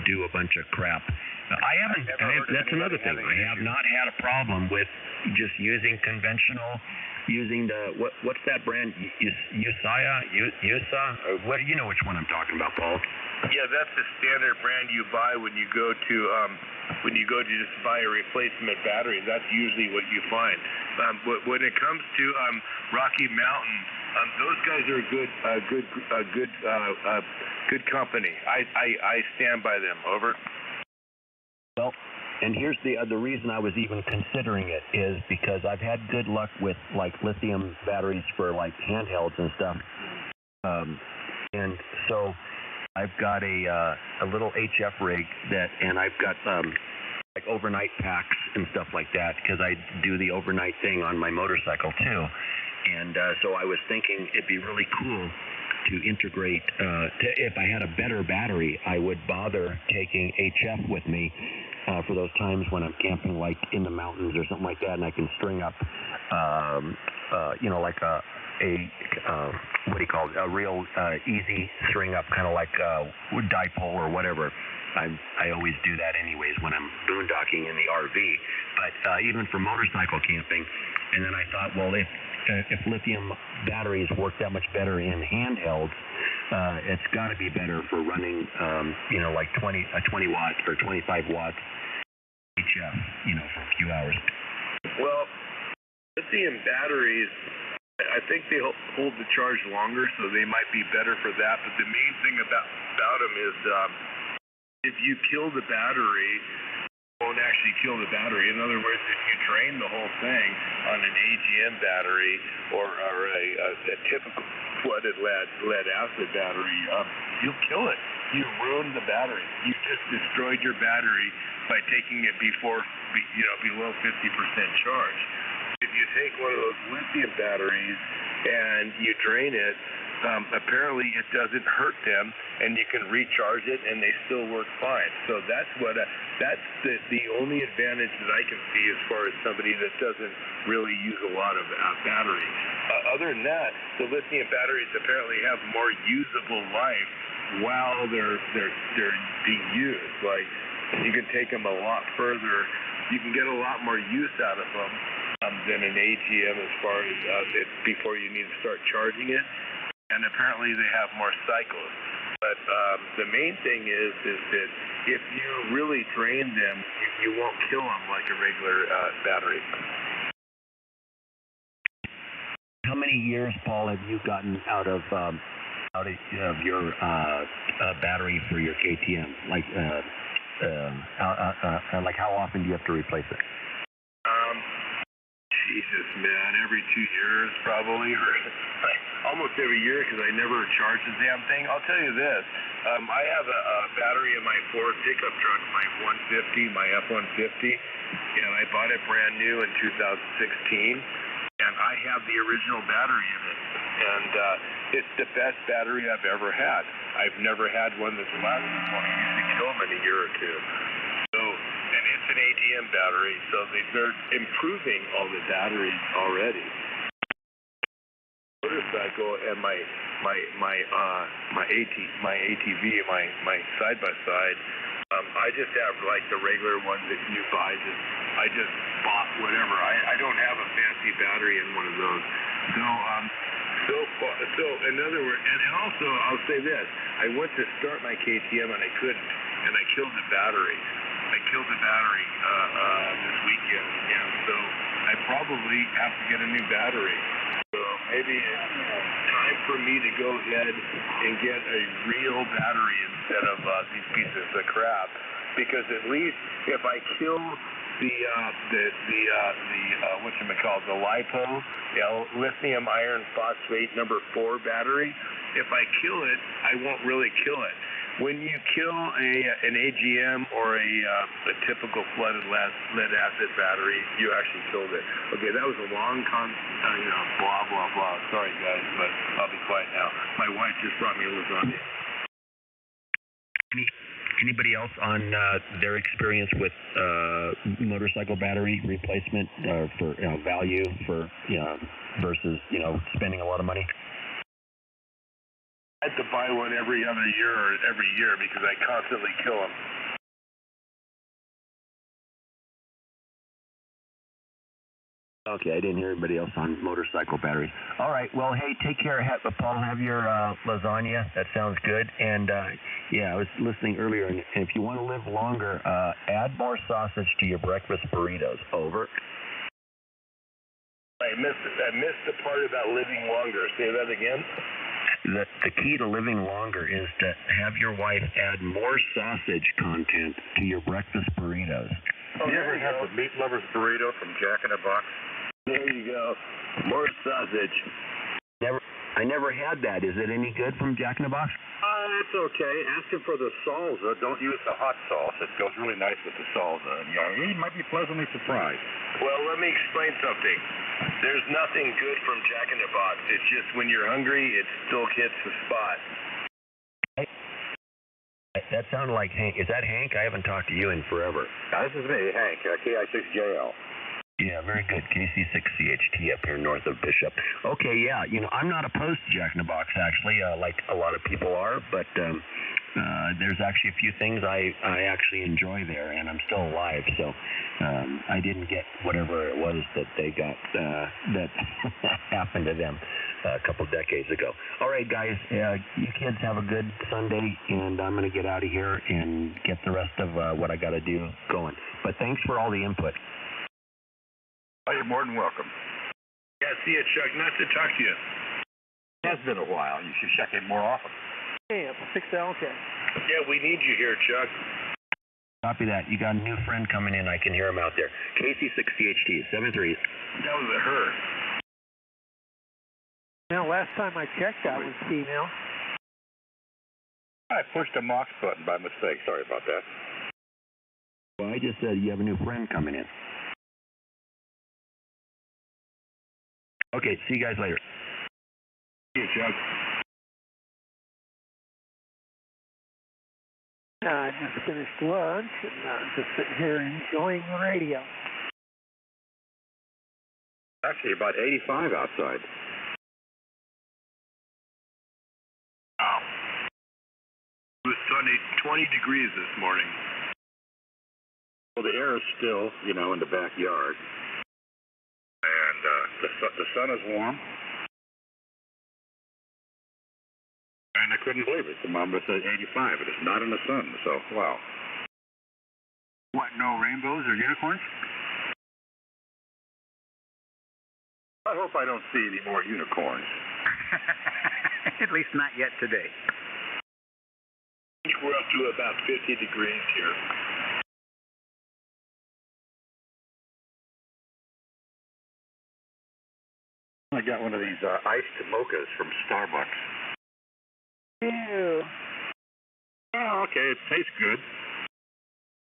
do a bunch of crap. That's another thing. I have not had a problem with just using conventional, using the what's that brand? USA? What you know which one I'm talking about, Paul? Yeah, that's the standard brand you buy when you go to just buy a replacement battery. That's usually what you find. When it comes to Rocky Mountain, those guys are a good company. I stand by them. Over. Well, and here's the reason I was even considering it is because I've had good luck with like lithium batteries for like handhelds and stuff, and so I've got a little HF rig and I've got like overnight packs and stuff like that because I do the overnight thing on my motorcycle too, and so I was thinking it'd be really cool to integrate. If I had a better battery, I would bother taking HF with me for those times when I'm camping, like in the mountains or something like that, and I can string up, like a what do you call it? A real easy string up, kind of like a dipole or whatever. I always do that anyways when I'm boondocking in the RV, but even for motorcycle camping. And then I thought, well, if lithium batteries work that much better in handhelds, it's got to be better for running, like 20 watts or 25 watts HF, for a few hours. Well, lithium batteries, I think they hold the charge longer, so they might be better for that. But the main thing about them is if you kill the battery, it won't actually kill the battery. In other words, if you drain the whole thing on an AGM battery or a typical flooded lead acid battery, you'll kill it. You ruined the battery. You just destroyed your battery by taking it below 50% charge. If you take one of those lithium batteries and you drain it, apparently it doesn't hurt them, and you can recharge it, and they still work fine. So that's the only advantage that I can see as far as somebody that doesn't really use a lot of battery. Other than that, the lithium batteries apparently have more usable life while they're being used. Like you can take them a lot further. You can get a lot more use out of them than an AGM as far as before you need to start charging it. And apparently they have more cycles. But the main thing is that if you really drain them, you won't kill them like a regular battery. How many years, Paul, have you gotten out of your battery for your KTM? Like how often do you have to replace it? Jesus, man, every 2 years probably, or almost every year because I never charge the damn thing. I'll tell you this, I have a battery in my Ford pickup truck, my 150, my F-150, and I bought it brand new in 2016, and I have the original battery in it, and it's the best battery I've ever had. I've never had one that's lasted as long as I used to kill them in a year or two. So, and it's an AGM battery, so they're improving all the batteries already. Motorcycle and my ATV, my side by side. I just have like the regular one that you buy. I just bought whatever. I don't have a fancy battery in one of those. So in other words, and also I'll say this: I went to start my KTM and I couldn't, and I killed the battery. This weekend, and so I probably have to get a new battery. So, maybe it's time for me to go ahead and get a real battery instead of these pieces of crap. Because at least if I kill the the LiPo, lithium iron phosphate number 4 battery, if I kill it, I won't really kill it. When you kill an AGM or a typical flooded lead acid battery, you actually killed it. Okay, that was a long blah blah blah. Sorry guys, but I'll be quiet now. My wife just brought me a lasagna. Anybody else on their experience with motorcycle battery replacement for value for versus spending a lot of money? I had to buy one every other year or every year because I constantly kill them. Okay, I didn't hear anybody else on motorcycle batteries. All right, well, hey, take care. Paul, have your lasagna. That sounds good. And, I was listening earlier, and if you want to live longer, add more sausage to your breakfast burritos. Over. I missed the part about living longer. Say that again. The key to living longer is to have your wife add more sausage content to your breakfast burritos. Oh, you ever have the meat lover's burrito from Jack in the Box? There you go. More sausage. I never had that. Is it any good from Jack in the Box? It's okay. Ask him for the salsa. Don't use the hot sauce. It goes really nice with the salsa. And he might be pleasantly surprised. Well, let me explain something. There's nothing good from Jack in the Box. It's just when you're hungry, it still hits the spot. That sounded like Hank. Is that Hank? I haven't talked to you in forever. This is me, Hank, KI6JL. Yeah, very good. KC6CHT up here north of Bishop. Okay, yeah, I'm not opposed to Jack in the Box, actually, like a lot of people are, but there's actually a few things I actually enjoy there, and I'm still alive, so I didn't get whatever it was that they got that happened to them a couple decades ago. All right, guys, you kids have a good Sunday, and I'm going to get out of here and get the rest of what I got to do going. But thanks for all the input. Oh, you're more than welcome. Yeah, see you, Chuck. Nice to talk to you. It has been a while. You should check in more often. Hey, 6LK. Yeah, we need you here, Chuck. Copy that. You got a new friend coming in. I can hear him out there. KC6CHT, 73. That was a her. Now, last time I checked, that was female. I pushed the MOX button by mistake. Sorry about that. Well, I just said you have a new friend coming in. Okay, see you guys later. See you, Chuck. I just finished lunch and just sitting here enjoying the radio. Actually, about 85 outside. Wow. It was 20 degrees this morning. Well, the air is still, in the backyard. And the sun is warm. And I couldn't believe it. The mama said 85. It is not in the sun, so wow. What, no rainbows or unicorns? I hope I don't see any more unicorns. At least not yet today. I think we're up to about 50 degrees here. I got one of these iced mochas from Starbucks. Ew. Oh, okay, it tastes good.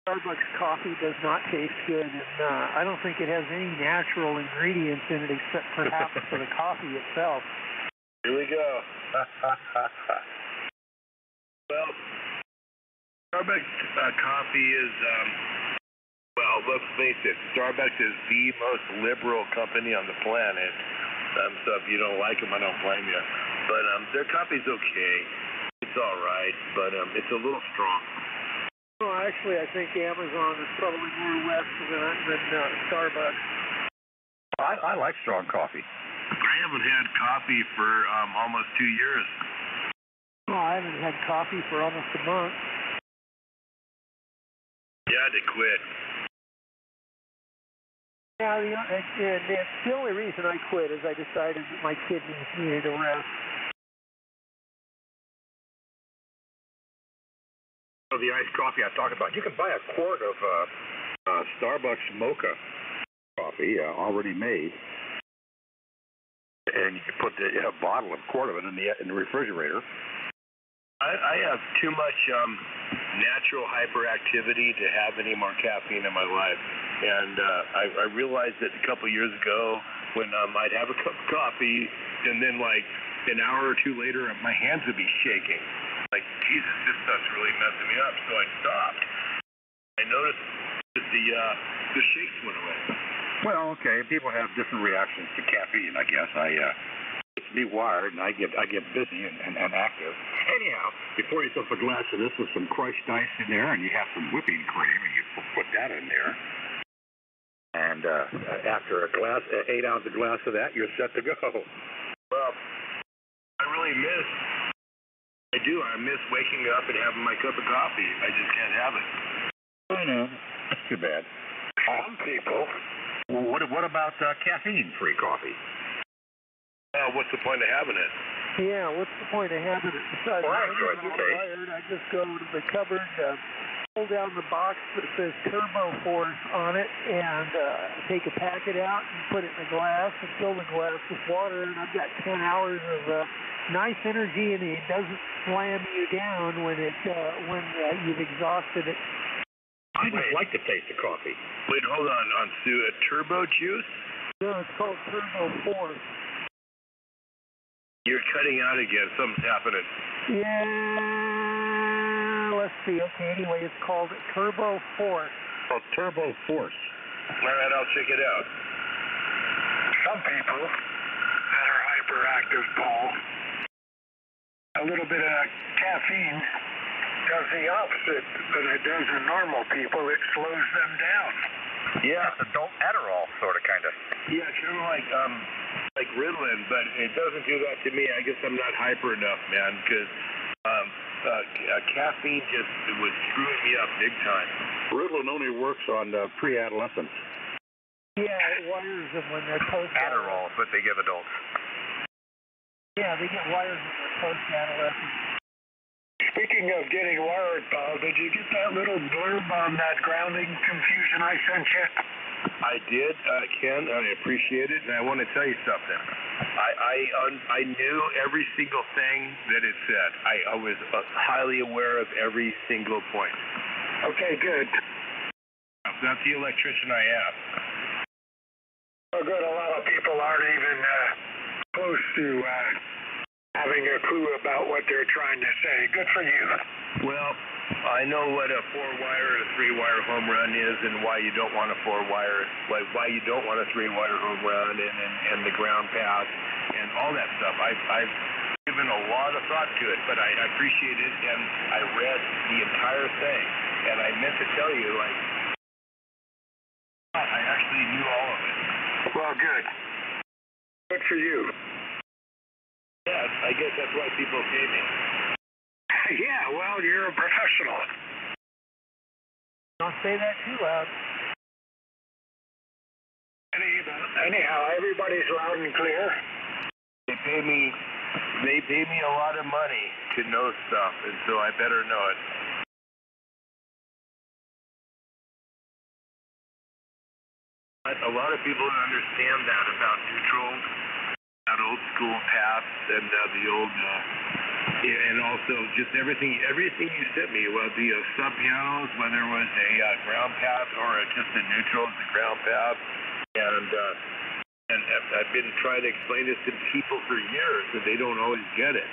Starbucks coffee does not taste good, and I don't think it has any natural ingredients in it except perhaps for the coffee itself. Here we go. Well, Starbucks coffee is, well, let's face it, Starbucks is the most liberal company on the planet. So if you don't like them, I don't blame you. But their coffee's okay. It's all right, but it's a little strong. Well, actually, I think Amazon is probably more west than Starbucks. I like strong coffee. I haven't had coffee for almost 2 years. Well, I haven't had coffee for almost a month. Yeah, I had to quit. Yeah, the only reason I quit is I decided that my kidneys needed a rest. The iced coffee I talked about, you can buy a quart of Starbucks mocha coffee already made, and you can put a quart of it in the refrigerator. I have too much natural hyperactivity to have any more caffeine in my life. And I realized that a couple years ago when I'd have a cup of coffee and then like an hour or two later my hands would be shaking. Like, Jesus, this stuff's really messing me up. So I stopped. I noticed that the shakes went away. Well, okay, people have different reactions to caffeine, I guess. It's me wired, and I get busy and active. Anyhow, you pour yourself a glass of this with some crushed ice in there, and you have some whipping cream, and you put that in there. And after an 8-ounce glass of that, you're set to go. Well, I miss waking up and having my cup of coffee. I just can't have it. I know. That's too bad. Some people. What about caffeine-free coffee? What's the point of having it? Yeah, what's the point of having it? Besides, I just go to the cupboard, pull down the box that says Turbo Force on it, and take a packet out and put it in a glass and fill the glass with water, and I've got 10 hours of nice energy, and it doesn't slam you down when you've exhausted it. I just like the taste of coffee. Wait, hold on, Sue. A turbo juice? No, it's called Turbo Force. You're cutting out again. Something's happening. Yeah, let's see. Okay, anyway, it's called Turbo Force. Oh, Turbo Force. All right, I'll check it out. Some people that are hyperactive, Paul, a little bit of caffeine does the opposite than it does in normal people. It slows them down. Yeah, adult Adderall, sort of, kind of. Yeah, kind of like Ritalin, but it doesn't do that to me. I guess I'm not hyper enough, man, because caffeine just was screwing me up big time. Ritalin only works on pre-adolescents. Yeah, it wires them when they're post-adolescent. Adderall is what they give adults. Yeah, they get wires when they're post-adolescent. Speaking of getting wired, Paul, did you get that little blurb on that grounding confusion I sent you? I did, Ken. I appreciate it, and I want to tell you something. I knew every single thing that it said. I was highly aware of every single point. Okay, good. That's the electrician I am. Well, good. A lot of people aren't even close to having a clue about what they're trying to say. Good for you. Well, I know what a 4-wire and a 3-wire home run is, and why you don't want a 4-wire, why you don't want a 3-wire home run, and the ground path, and all that stuff. I've given a lot of thought to it, but I appreciate it, and I read the entire thing, and I meant to tell you, I actually knew all of it. Well, good. Good for you. Yeah, I guess that's why people pay me. Yeah, well, you're a professional. Don't say that too loud. Anyhow, everybody's loud and clear. They pay me a lot of money to know stuff, and so I better know it. A lot of people don't understand that about neutral, that old school paths, and the old, and also just everything you sent me, whether the sub panels, whether it was a ground path or just a neutral as a ground path, and I've been trying to explain this to people for years, and they don't always get it.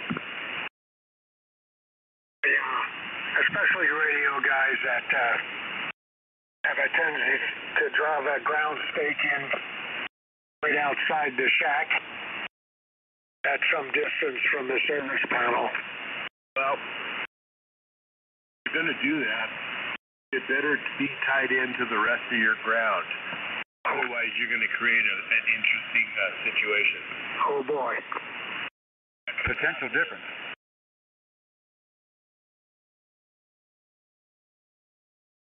Yeah, especially radio guys that have a tendency to draw that ground stake in right outside the shack at some distance from the service panel. Well, if you're going to do that, it better be tied into the rest of your ground. Otherwise, you're going to create an interesting situation. Oh, boy. Potential difference.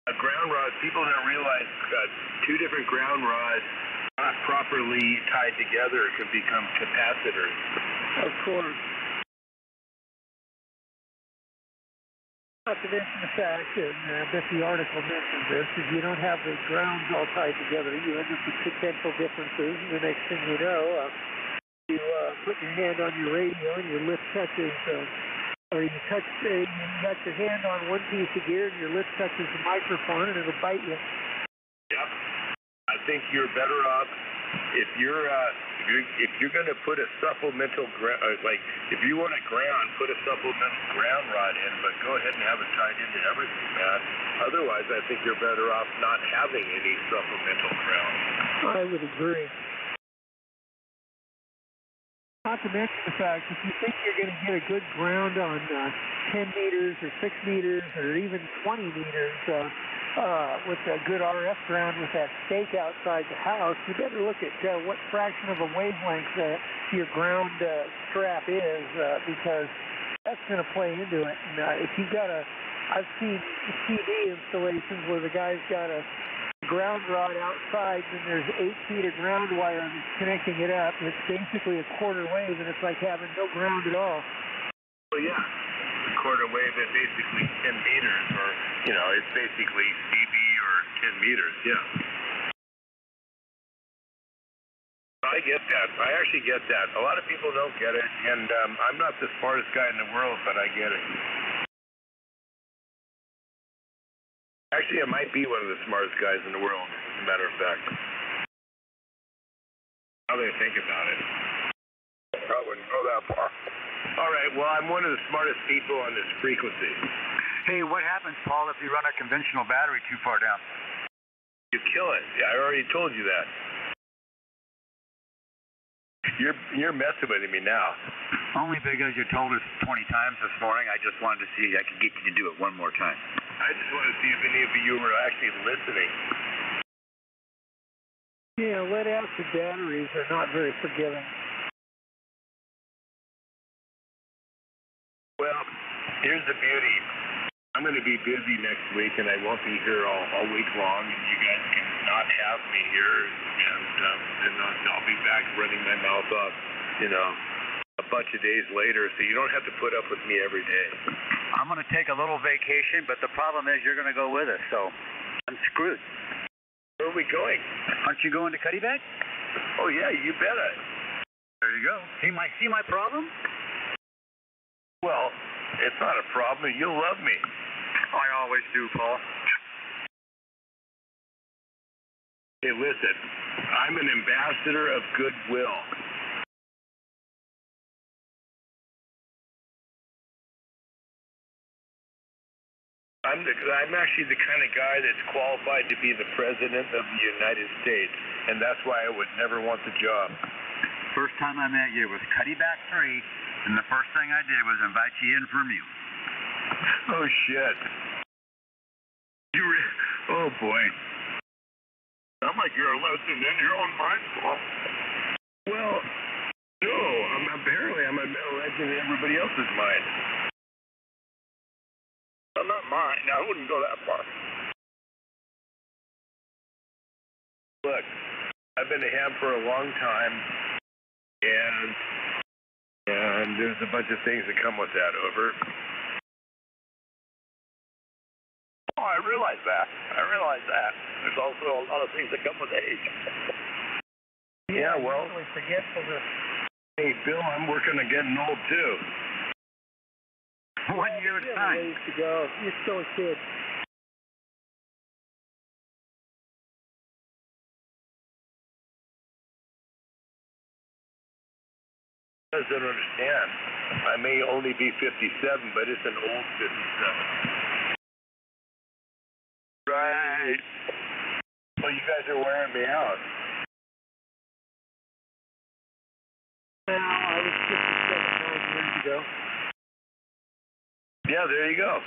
A ground ground rods, people don't realize two different ground rods not properly tied together can become capacitors. Of course. Not to mention the fact, and I bet the article mentions this, if you don't have the grounds all tied together, you end up with potential differences, and the next thing you know, you put your hand on your radio and your lip touches, or you got your hand on one piece of gear and your lip touches the microphone and it'll bite you. Yep. I think you're better off if you're going to put a supplemental if you want a ground, put a supplemental ground rod in, but go ahead and have it tied into everything, man. Otherwise, I think you're better off not having any supplemental ground. I would agree. Not to mention the fact, if you think you're going to get a good ground on 10 meters or 6 meters or even 20 meters with a good RF ground with that stake outside the house, you better look at what fraction of a wavelength your ground strap is because that's going to play into it. And if you've got I've seen TV installations where the guy's got a ground rod outside and there's 8 feet of ground wire connecting it up. It's basically a quarter wave and it's like having no ground at all. Well, yeah, a quarter wave at basically 10 meters or, it's basically CB or 10 meters, yeah. I get that. I actually get that. A lot of people don't get it, and I'm not the smartest guy in the world, but I get it. Actually, I might be one of the smartest guys in the world, as a matter of fact. Now that I think about it. I wouldn't go that far. All right, well, I'm one of the smartest people on this frequency. Hey, what happens, Paul, if you run a conventional battery too far down? You kill it. Yeah, I already told you that. You're messing with me now. Only because you told us 20 times this morning. I just wanted to see if I could get you to do it one more time. I just wanted to see if any of you were actually listening. Yeah, lead-acid batteries are not very forgiving. Well, here's the beauty. I'm going to be busy next week, and I won't be here all week long, and you guys can not have me here, and I'll be back running my mouth off, a bunch of days later, so you don't have to put up with me every day. I'm going to take a little vacation, but the problem is you're going to go with us, so I'm screwed. Where are we going? Aren't you going to Cuddyback? Oh, yeah, you bet. There you go. See my problem? Well, it's not a problem. You'll love me. I always do, Paul. Hey, listen, I'm an ambassador of goodwill. I'm actually the kind of guy that's qualified to be the President of the United States, and that's why I would never want the job. First time I met you was Cuddyback 3, and the first thing I did was invite you in for a meal. Oh, shit. Oh, boy. Sound like you're a legend in your own mind, Paul. Well, no, I'm a legend in everybody else's mind. Well, not mine. I wouldn't go that far. Look, I've been a ham for a long time, and there's a bunch of things that come with that, over. Oh, I realize that. There's also a lot of things that come with age. Yeah, well. Forgetfulness. Hey, Bill, I'm working on getting old, too. 1 year at a time. Ways to go. You're still a kid. I don't understand. I may only be 57, but it's an old 57. Right. Well, you guys are wearing me out. Well, I was 57 9 years ago. Yeah, there you go.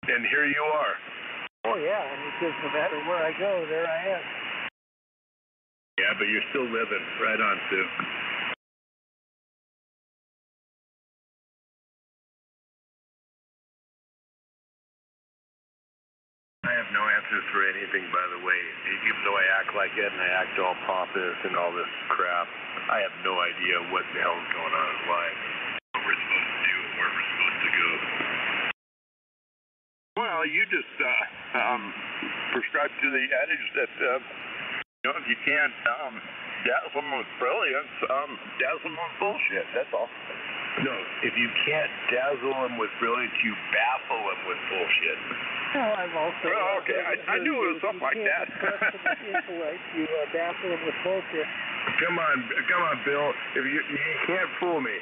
And here you are. Oh, yeah, and because no matter where I go, there I am. Yeah, but you're still living. Right on, Sue. for anything, by the way. Even though I act like it and I act all pompous and all this crap, I have no idea what the hell is going on in life. What we're supposed to do and where we're supposed to go. Well, you just prescribe to the adage that if you can't dazzle them with brilliance, dazzle them with bullshit. That's all. No, if you can't dazzle them with brilliance, you baffle them with bullshit. No, I've also. Well, okay, I knew it was something like that. You baffle them with bullshit. Come on, Bill. If you can't fool me.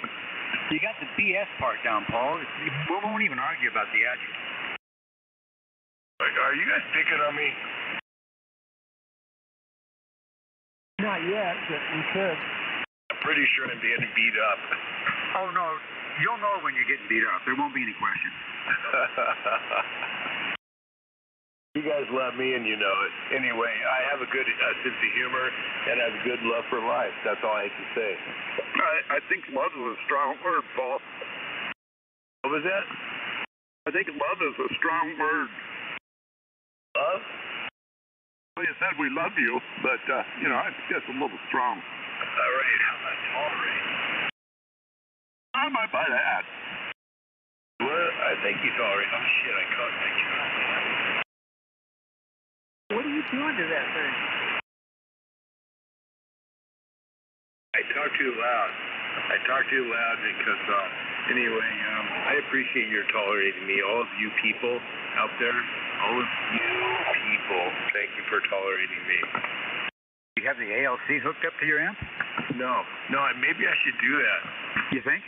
You got the BS part down, Paul. We won't even argue about the adjective. Are you guys picking on me? Not yet, but we could. I'm pretty sure I'm getting beat up. Oh, no. You'll know when you're getting beat up. There won't be any question. You guys love me and you know it. Anyway, I have a good sense of humor and I have a good love for life. That's all I can say. I think love is a strong word, Paul. What was that? I think love is a strong word. Love? Well, you said we love you, but, I think that's a little strong. All right, how about tolerate? I might buy that. Well, I think you tolerate. Oh, shit, I caught a picture. What are you doing to that thing? I talk too loud. Because, anyway, I appreciate your tolerating me. All of you people out there, thank you for tolerating me. You have the ALC hooked up to your amp? No, maybe I should do that. You think?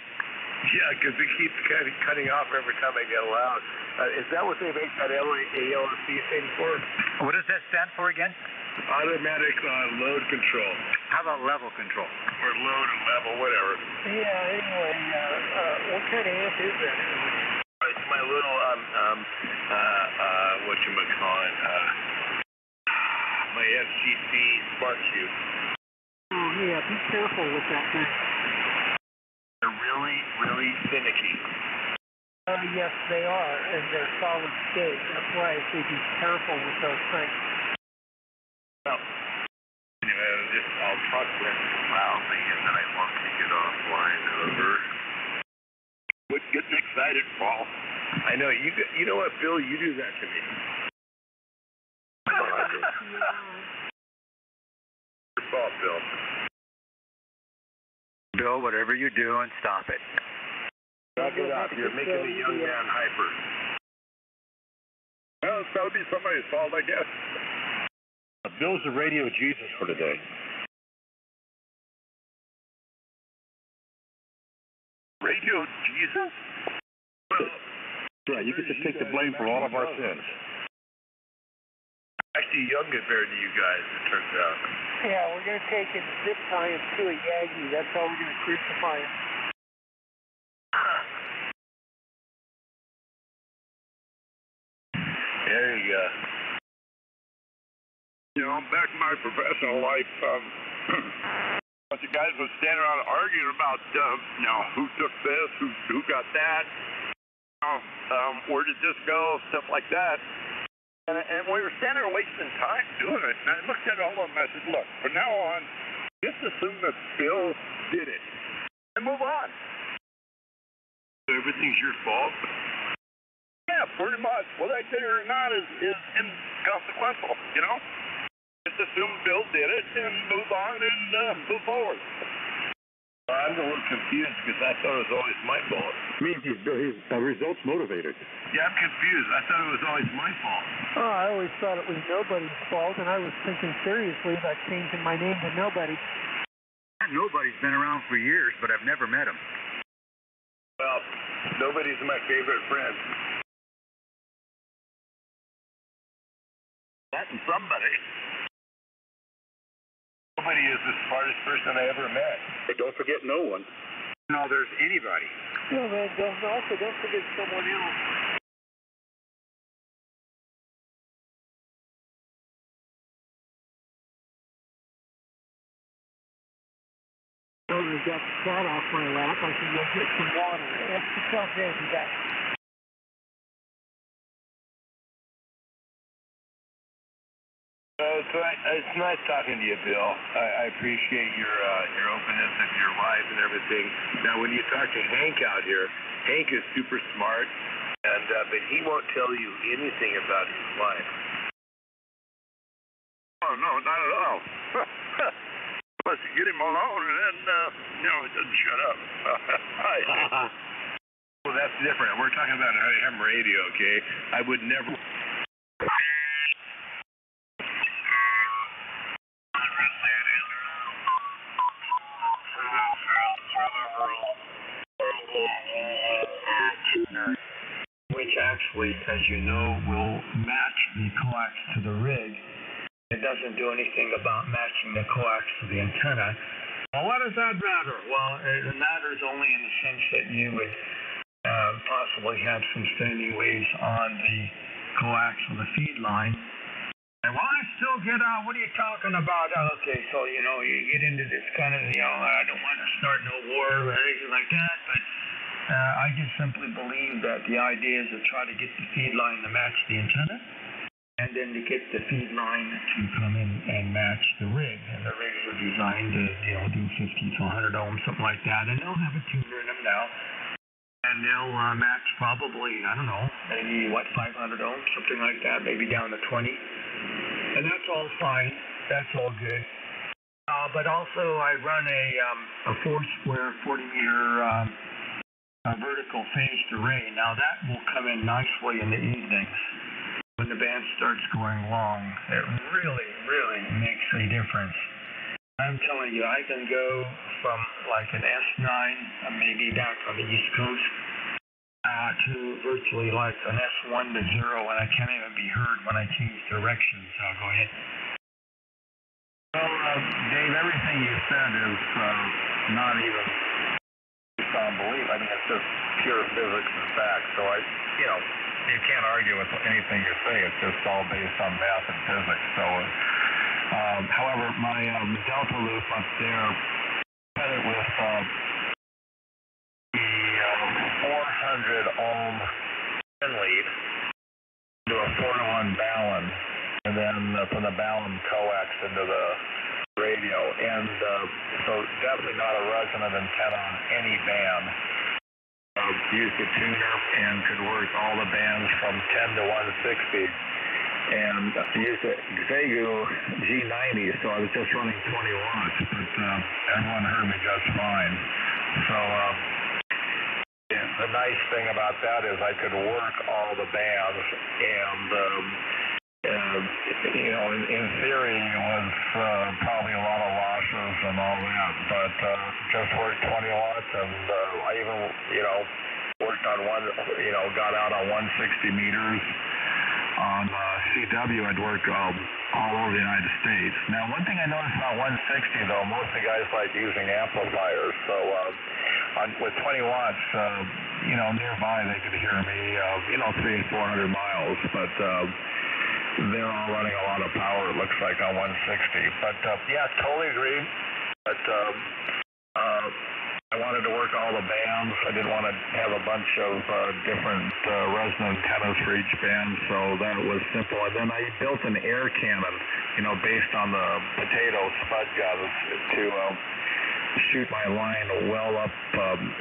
Yeah, because it keeps cutting off every time I get loud. Is that what they make that ALC thing for? What does that stand for again? Automatic load control. How about level control? Or load and level, whatever. Yeah, anyway, what kind of amp is that? It's my little, whatchamacallit, my FCC Smart Cube. Oh, yeah, be careful with that thing. They're really, really finicky. Yes, they are, and they're solid state. That's why I say be careful with those things. Well, anyway, I'll talk loudly and then I won't take it offline. Over. Quit getting excited, Paul. I know, you know what, Bill? You do that to me. Your fault, Bill. Bill, whatever you're doing, stop it. Knock it off. You're making a young man hyper. Well, it's got to be somebody's fault, I guess. Bill's the radio Jesus for today. Radio Jesus? Well, right, you get to take the blame for all of our sins. Actually young compared to you guys, it turns out. Yeah, we're going to take and zip tie him to a Yagi. That's how we're going to crucify him. There you go. Back in my professional life, a bunch of guys would stand around arguing about, who took this, who got that, where did this go, stuff like that. And we were standing there wasting time doing it. And I looked at all of them and I said, look, from now on, just assume that Bill did it. And move on. Everything's your fault? Yeah, pretty much. Whether I did it or not is inconsequential, Just assume Bill did it and move on and move forward. I'm a little confused because I thought it was always my fault. Means he's results motivated. Yeah, I'm confused. I thought it was always my fault. Oh, I always thought it was nobody's fault, and I was thinking seriously about changing my name to Nobody. Nobody's been around for years, but I've never met him. Well, Nobody's my favorite friend. That's somebody. Nobody is the smartest person I ever met. But don't forget no one. No, there's anybody. No, man, don't forget someone else. Oh, I got the cat off my lap. I can go get some water. Ask yourself there if you got It's nice talking to you, Bill. I appreciate your openness of your life and everything. Now, when you talk to Hank out here, Hank is super smart, and but he won't tell you anything about his life. Oh, no, not at all. Unless you get him alone, and then, he doesn't shut up. Hi. Well, that's different. We're talking about ham radio, okay? I would never... Which actually, as you know, will match the coax to the rig. It doesn't do anything about matching the coax to the antenna. Well, what does that matter? Well, it matters only in the sense that you would possibly have some standing waves on the coax or the feed line. And well, I still get out, what are you talking about? Okay, so, you get into this kind of, I don't want to start no war or anything like that, but I just simply believe that the idea is to try to get the feed line to match the antenna, and then to get the feed line to come in and match the rig. And the rigs are designed to, do 50 to 100 ohms, something like that, and they'll have a tuner in them now. And they'll match probably, I don't know, maybe 500 ohms, something like that, maybe down to 20. And that's all fine. That's all good. But also I run a 4-square, 40-meter vertical phased array. Now that will come in nicely in the evenings when the band starts going long. It really, really makes a difference. I'm telling you, I can go from like an S9, maybe back on the East Coast, to virtually like an S1 to 0, and I can't even be heard when I change directions. Go ahead. Well, Dave, everything you said is not even based on belief. I mean, it's just pure physics and fact. So you can't argue with anything you say. It's just all based on math and physics. So. However, my delta loop up there, had it with the 400 ohm pin lead to a 4-to-1 balun, and then from the balun coax into the radio. And so definitely not a resonant antenna on any band. Used a tuner and could work all the bands from 10 to 160. And I used a Xegu G90, so I was just running 20 watts, but everyone heard me just fine. So the nice thing about that is I could work all the bands, and in theory it was probably a lot of losses and all that, but just worked 20 watts, and I even worked on got out on 160 meters. On CW, I'd work all over the United States. Now, one thing I noticed about 160, though, most of the guys like using amplifiers. So with 20 watts, nearby they could hear me, 300 and 400 miles. But they're all running a lot of power, it looks like, on 160. But, yeah, totally agree. But I wanted to work all the bands. I didn't want to have a bunch of different resonant antennas for each band, so that was simple. And then I built an air cannon, based on the potato spud guns to shoot my line well up.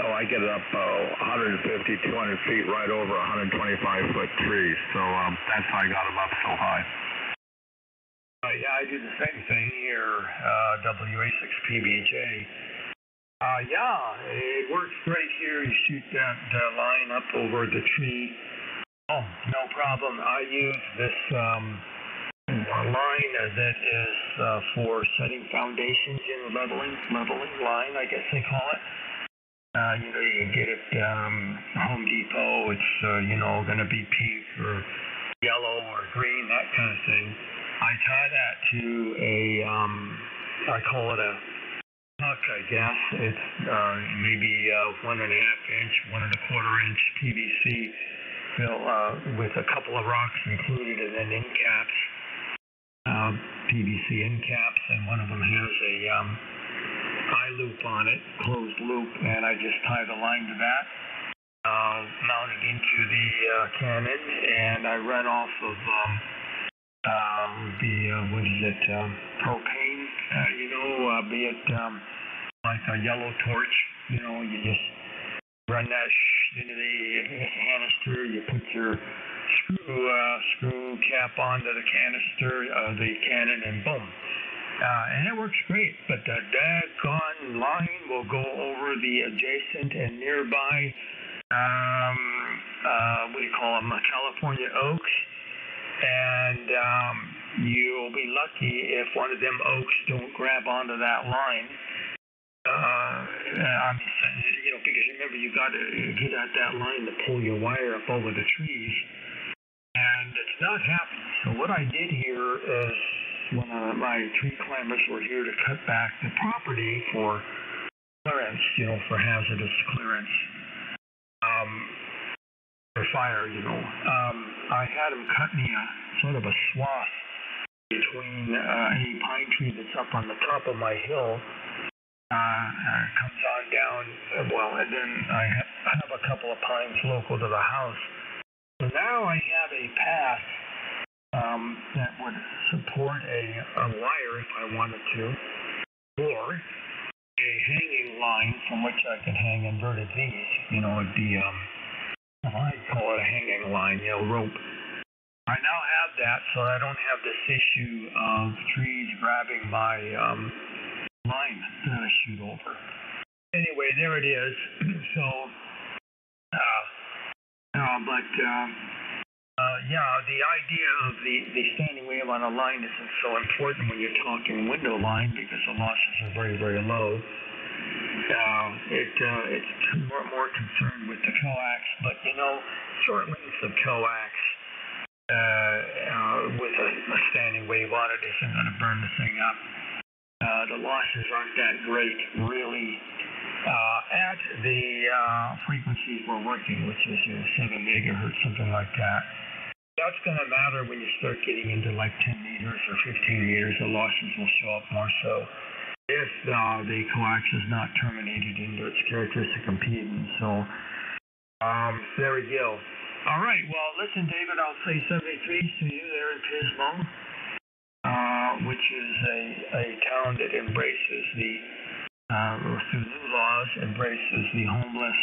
I get it up 150, 200 feet right over a 125-foot tree. So that's how I got them up so high. Yeah, I do the same thing here, WA6PBJ. It works great here. You shoot that line up over the tree. Oh, no problem. I use this line that is for setting foundations in leveling line, I guess they call it. You can get it Home Depot. It's going to be pink or yellow or green, that kind of thing. I tie that to I call it a hook, I guess. It's maybe 1.5 inch, 1.25 inch PVC with a couple of rocks included, and then end caps, PVC end caps, and one of them has a eye loop on it, closed loop, and I just tie the line to that, mount it into the cannon, and I run off of what is it, propane, be it like a yellow torch, you just run that into the canister, you put your screw cap onto the canister, the cannon, and boom. And it works great, but the daggone line will go over the adjacent and nearby, what do you call them, California oaks, and you'll be lucky if one of them oaks don't grab onto that line. Because remember, you got to get at that line to pull your wire up over the trees, and it's not happening. So what I did here is, when my tree climbers were here to cut back the property for clearance, for hazardous clearance, for fire, I had them cut me a sort of a swath between any pine tree that's up on the top of my hill. Comes on down, and then I have a couple of pines local to the house. So now I have a path that would support a wire if I wanted to, or a hanging line from which I could hang inverted V's. It'd be, I'd call it a hanging line, rope. I now have that, so I don't have this issue of trees grabbing my line that I shoot over. Anyway, there it is. So, the idea of the standing wave on a line isn't so important when you're talking window line because the losses are very, very low. It's more concerned with the coax, but short lengths of coax with a standing wave on it isn't going to burn the thing up. The losses aren't that great, really, at the frequencies we're working, which is 7 megahertz, something like that. That's going to matter when you start getting into like 10 meters or 15 meters. The losses will show up more so if the coax is not terminated into its characteristic impedance. So there we go. All right. Well, listen, David, I'll say 73 to you there in Pismo, which is a town that embraces through new laws, embraces the homeless.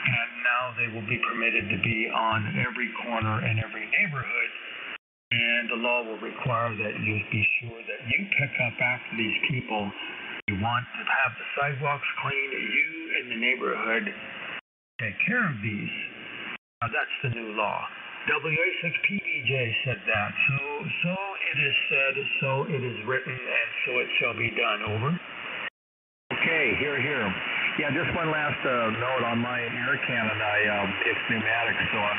And now they will be permitted to be on every corner in every neighborhood. And the law will require that you be sure that you pick up after these people. You want to have the sidewalks clean. You in the neighborhood take care of these. That's the new law. WA6PBJ said that. So it is said, so it is written, and so it shall be done. Over. Okay, here. Yeah, just one last note on my air cannon. It's pneumatic, so I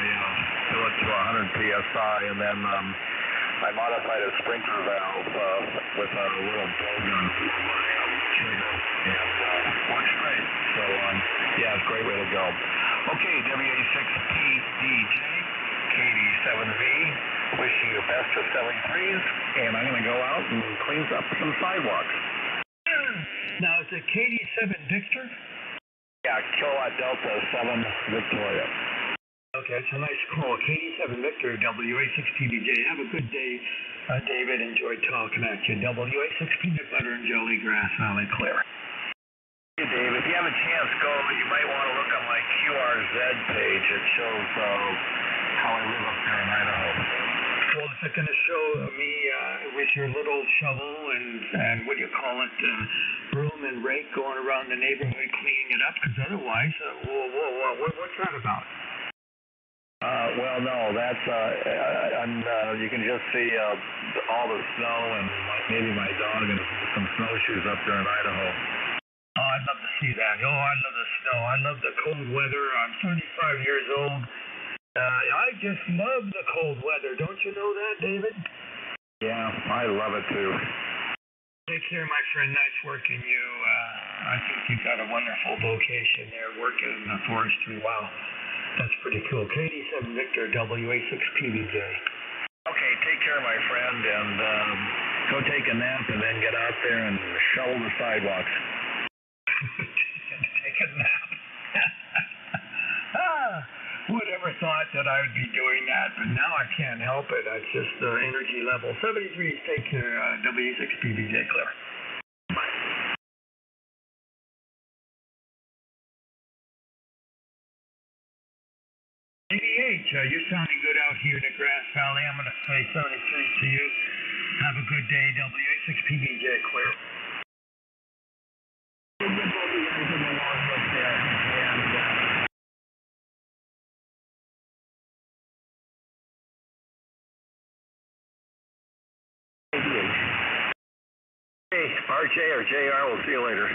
fill it to 100 psi, and then I modified a sprinkler valve with a little blowgun for my trigger, and works great. So yeah, it's a great way to go. Okay, WA6PDJ, KD7V, wishing you best of 73s, and I'm going to go out and clean up some sidewalks. Now, is it KD7 Victor? Yeah, Kilowatt Delta 7 Victoria. Okay, it's a nice call. KD7 Victor, WA6PBJ. Have a good day, David. Enjoyed talking at you. WA6 Peanut Butter and Jelly, Grass Valley, Clear. Hey, Dave, if you have a chance, you might want to look on my QRZ page. It shows how I live up there in Idaho. Well, is it going to show me with your little shovel and what do you call it, broom and rake going around the neighborhood cleaning it up? Because otherwise, what's that about? Well, no, that's you can just see all the snow and maybe my dog and some snowshoes up there in Idaho. Oh, I'd love to see that. Oh, I love the snow. I love the cold weather. I'm 35 years old. I just love the cold weather. Don't you know that, David? Yeah, I love it too. Take care, my friend. Nice working you. I think you've got a wonderful vocation there working in the forestry. Wow, that's pretty cool. KD7 Victor, WA6PBJ. Okay, take care, my friend, and go take a nap and then get out there and shovel the sidewalks. Take a nap. Whatever. thought that I would be doing that, but now I can't help it. It's just the energy level. 73, take care, W6PBJ clear. ABH, you're sounding good out here in the Grass Valley. I'm going to say 73 to you. Have a good day, W6PBJ clear. Hey, RJ or JR, we'll see you later.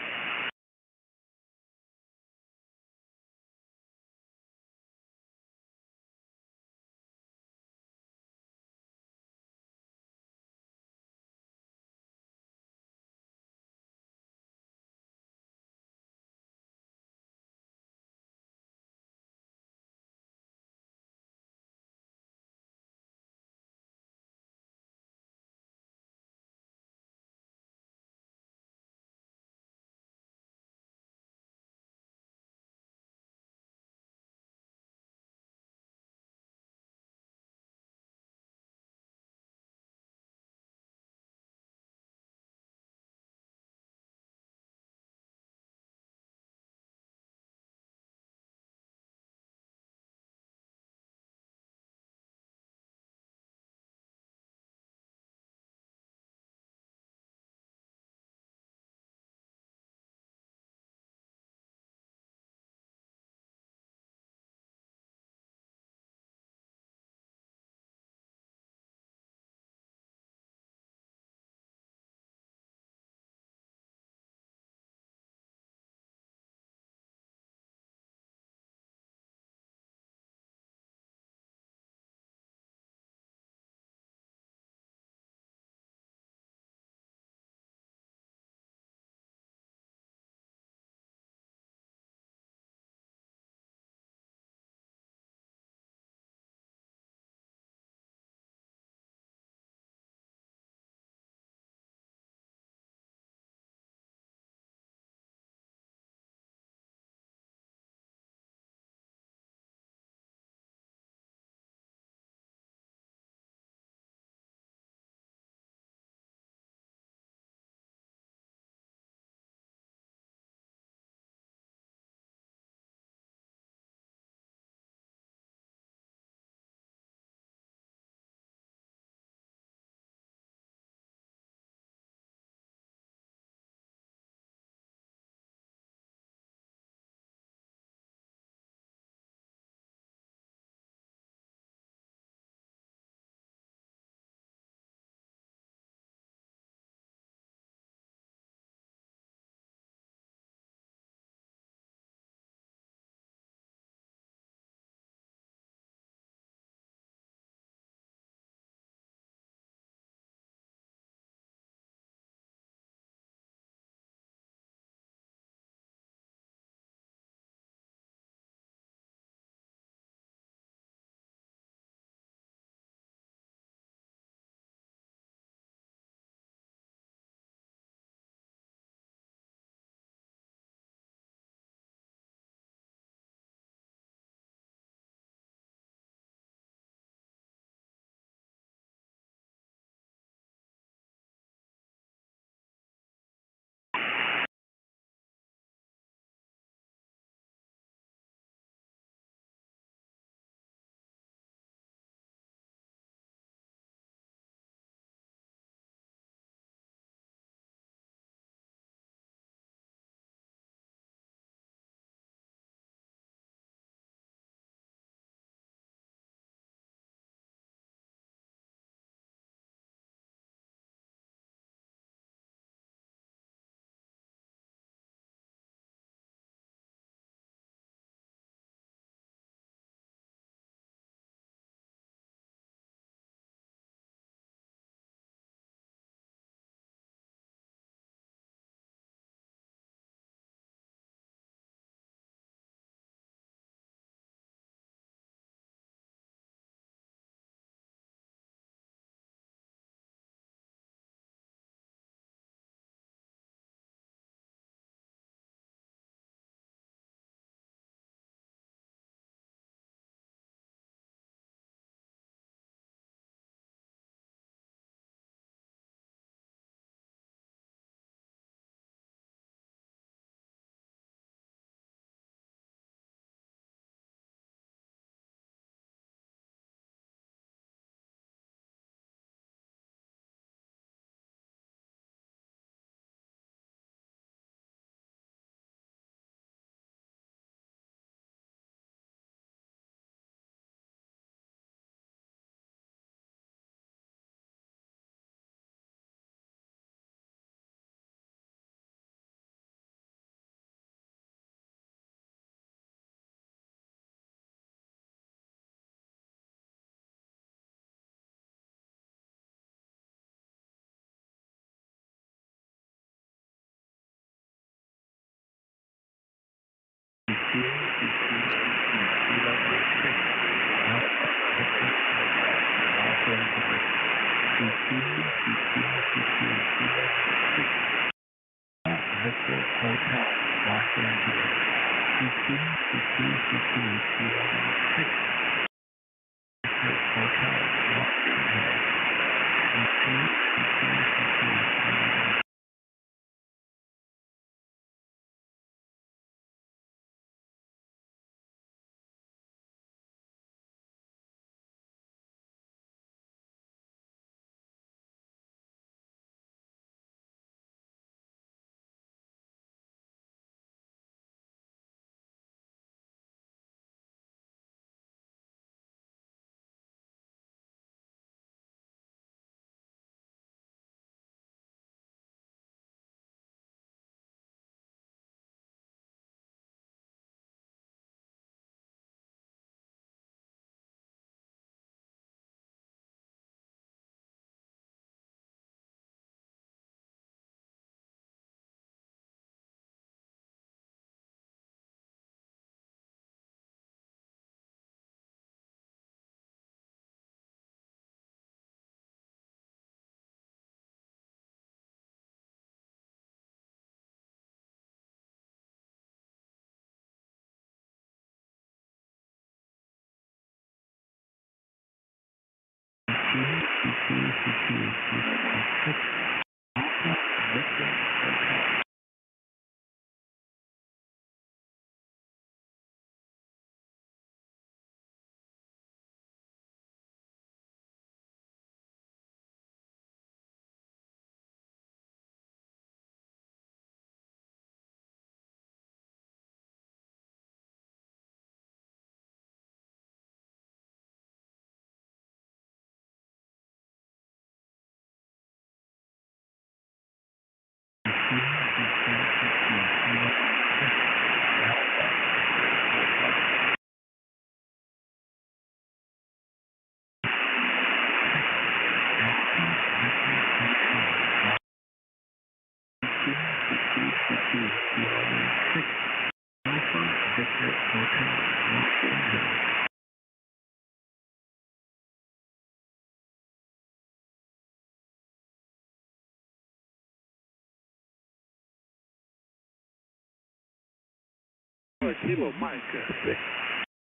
Kilo Mike 6.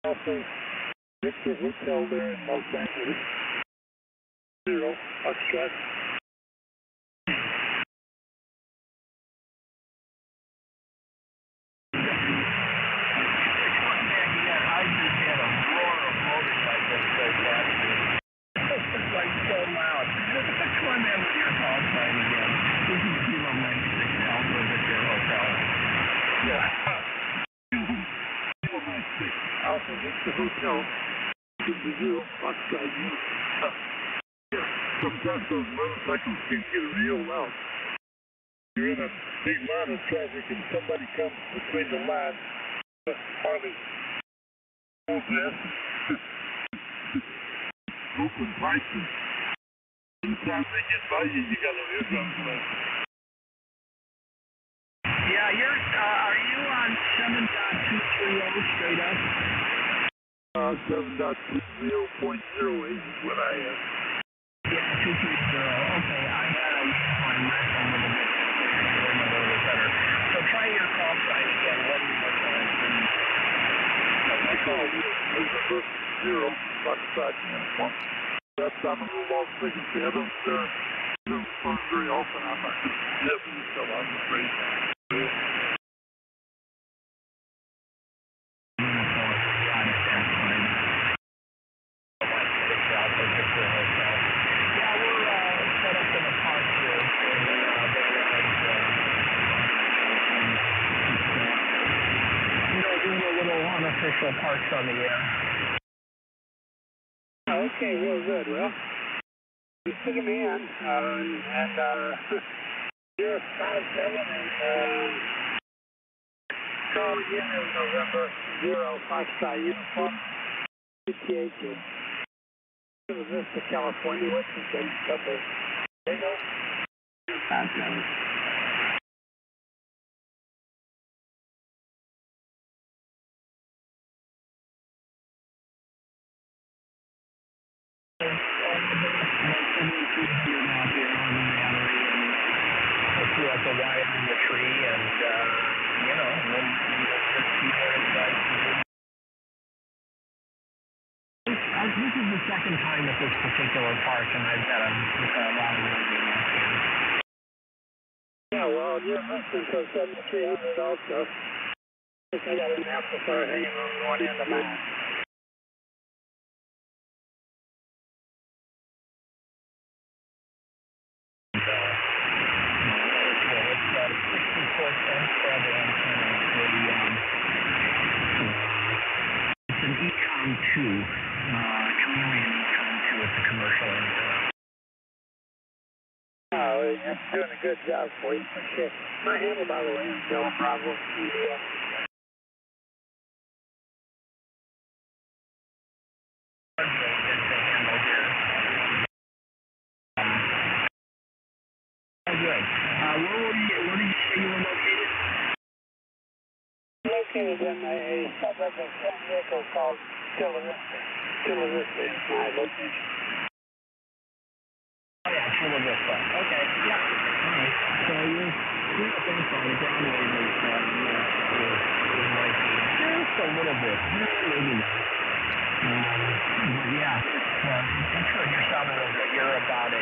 Alpha Victor Hotel there in Los Angeles. 0, Foxtrot. Alpha Victor Hotel, 0, Foxtrot. Sometimes those motorcycles can get real loud. You're in a big line of traffic and somebody comes between the lines, hardly hold that. Open prices. Anytime they get by you, you got no eardrums left. Yeah, are you on 7.230 straight up? 7.230.08 is what I am. Yeah, 230. Okay, I had a on my phone a little bit better. So try your call sign again one more time, please. I call you number 0, Foxtrot uniform. That's on the low frequency. I don't phone very often. I'm not definitely still on the street. Unofficial parts on the air. Okay, real good. Well, you took him in, and 057 and call again in November 0 Foxtrot uniform. PTH is Vista, California. What's the date number? There you go. the wire in the tree, and you know, we'll just see what it does. This is the second time at this particular park, and I've had a lot of really good luck here. Yeah, well, you're listening to 7300 also. I got an amplifier hanging on one end of my house. It's 60-foot end-fed antenna. It's an Ecom 2, Chameleon Ecom 2. It's a commercial antenna. Oh, you're doing a good job for you. Okay. My handle, by the way, is Bill Bravo. Good. Where did you say you were located? Located in a suburb of San Diego called Chula Vista. Chula Vista is my location. Oh yeah, Chula Vista. Okay, yeah. All right. So you're up on the ground wave is like just a little bit, maybe not. But yeah, it's good. You're sounding real good. You're about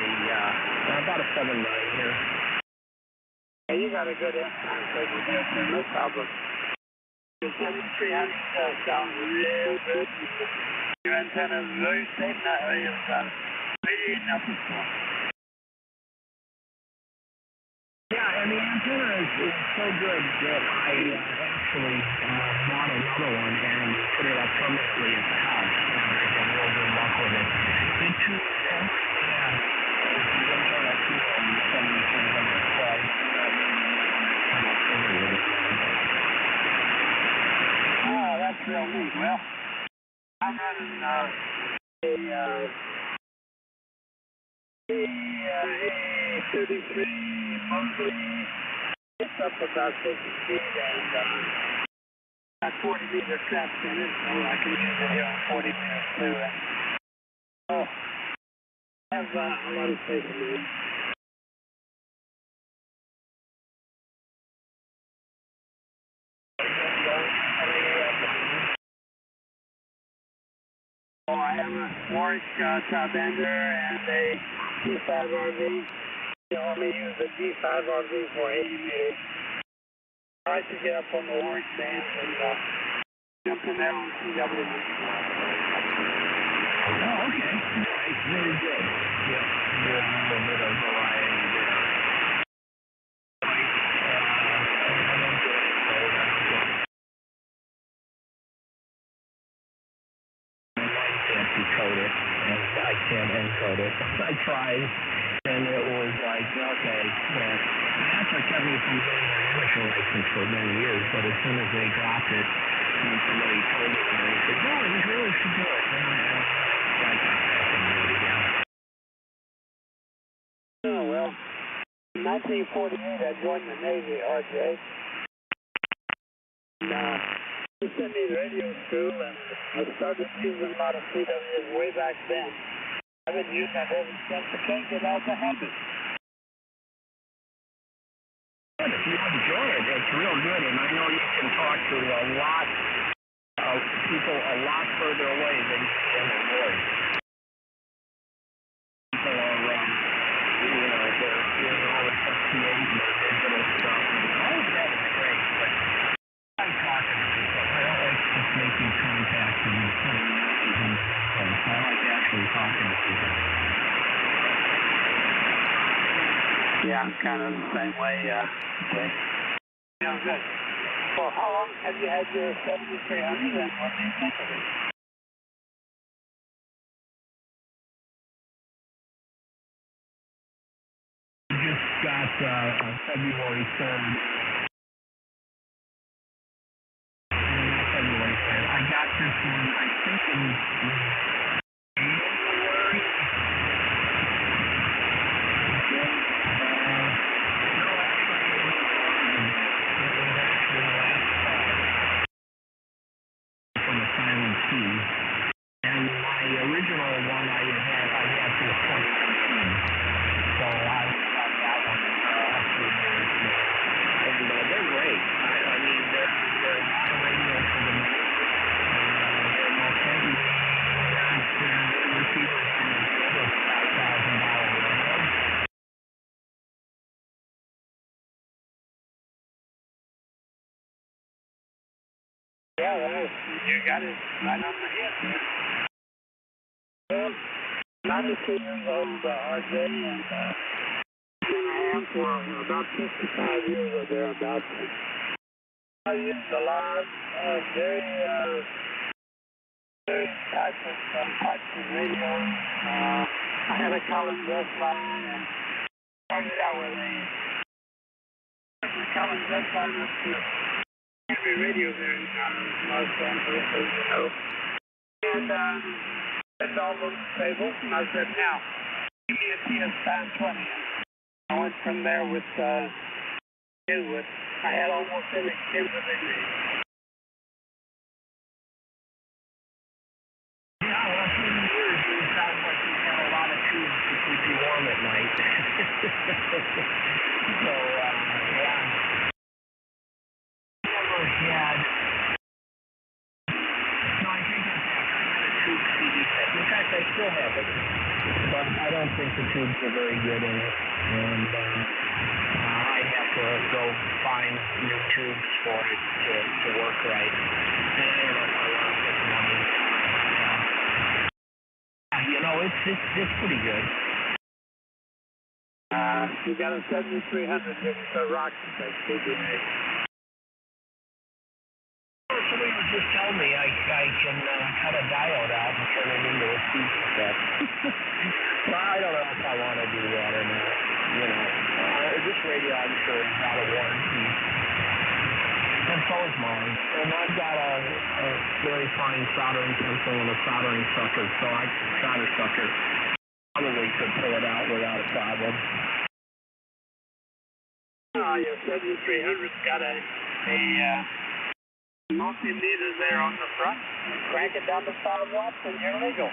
a 7.9 here. Yeah, you got a good time signal there, no problem. The 7300 sounds real good. Your antenna is very safe, not radiating out the storm. Yeah, and the antenna is so good that I actually bought another one and put it up permanently at the house, and I've had real good luck with it. It tunes everything with the internal tune on the 7300, so I do not need to come up over with it. Oh, that's real neat. Well, I'm running A33 mostly. It's up about 50 feet and got 40 meter traps in it, so I can use it here on 40 meters too. Oh, I have a lot of space in it. Oh, I have a Warwick top ender and a D5 RV. You only use a D5 RV for 80 meters. I like to get up on the Warwick band and jump in there on CW. Oh, okay. Nice. Very good. Yep. Good. A little bit of variety there. Decode it, and I can't encode it. I tried, and it was like, okay, yeah. That's what kept me from getting an amateur license for many years, but as soon as they dropped it, and somebody told me, and I said, no, you really should do it. And I got back and did it again. Oh, well, in 1948, I joined the Navy, RJ. And, he sent me to radio school, and I started using a lot of CWs way back then. I've been using it ever since. I can't get out the habit. If you enjoy it, it's real good, and I know you can talk to a lot of people a lot further away than you can in voice. People are, they're doing all this FTA and digital stuff, and all of that is great, but I'm talking to people. I don't like just making contacts and putting messages in the phone. I like actually talking to people. Yeah, I'm kind of the same way, okay. Yeah, good. Well, how long have you had your 7300 and what do you think of it? Just got February 3rd. February 3rd. I got this one, I think, in January. From a silent C. And my original one I had since 2019. So I got that one a few years ago. Yeah, well, you got it right on the head there. Well, 92 years old, RJ, and been around for about 55 years or thereabouts. I used a lot of very types of radios. I had a Collins S-Line and started out with a Collins S-Line up to every radio there in Los Angeles, as you know. And it's all looked stable. And I said, now, give me a TS-20. I went from there with I had almost every capability. Yeah, well, through the years, it sounds like you had a lot of tubes to keep you warm at night. So, yeah. Never had. No, I take that back. I had a tube CD set. In fact, I still have it. But I don't think the tubes are very good in it. And I'd have to go find new tubes for it to work right. And I don't know if I want to put the money in. You know, it's pretty good. You got a 7300, it's a Rocky that CBA. Somebody was just telling me I can cut a diode out and turn it into a CD set. Well, I don't know if I want to do that or not. You know, this radio I'm sure is out of warranty. And so is mine. And I've got a very fine soldering pencil and a soldering sucker, so I solder sucker probably could pull it out without a problem. Your 7300's got a multimeter there on the front. You crank it down to 5 watts and you're legal.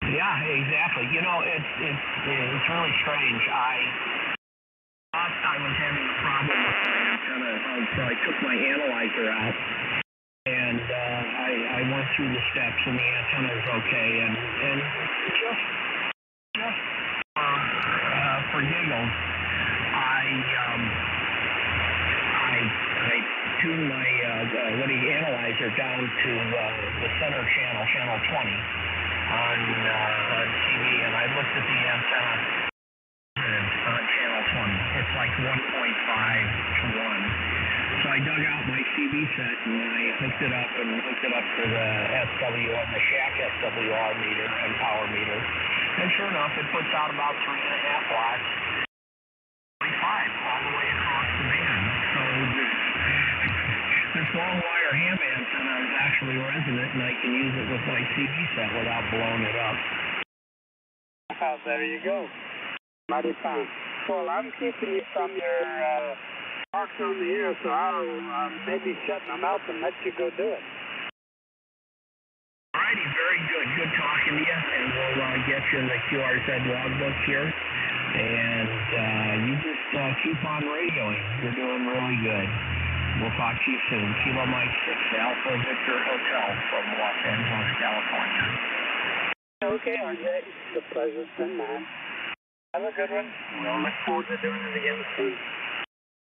Yeah, exactly. You know, it's really strange. I was having a problem with my antenna, so I took my analyzer out, and I went through the steps, and the antenna is okay, and just for giggles, I tuned my analyzer down to the center channel, channel 20, on TV, and I looked at the antenna on channel 20. It's like 1.5 to 1. So I dug out my CB set and I hooked it up to the SWR, the shack SWR meter and power meter. And sure enough, it puts out about 3.5 watts, 25 all the way across the band. So this long wire ham antenna is actually resonant, and I can use it with my CB set without blowing it up. There you go. Mighty fine. Well, I'm keeping you from your talks on the air, so I'll maybe shut my mouth and let you go do it. All righty, very good. Good talking to you, and we'll get you in the QRZ logbook here. And you just keep on radioing. You're doing really good. We'll talk to you soon. Kilo Mike 6, Alpha Victor Hotel from Los Angeles, California. Okay, RJ. The pleasure's been mine. Have a good one. We'll look forward to doing it again soon.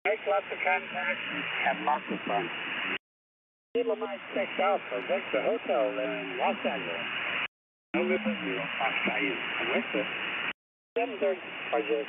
Make lots of contacts and have lots of fun. Kilo Mike 6 Alpha Victor Hotel there in Los Angeles. Over to 0 Foxtrot Union. I'm with you. 7:30, RJ.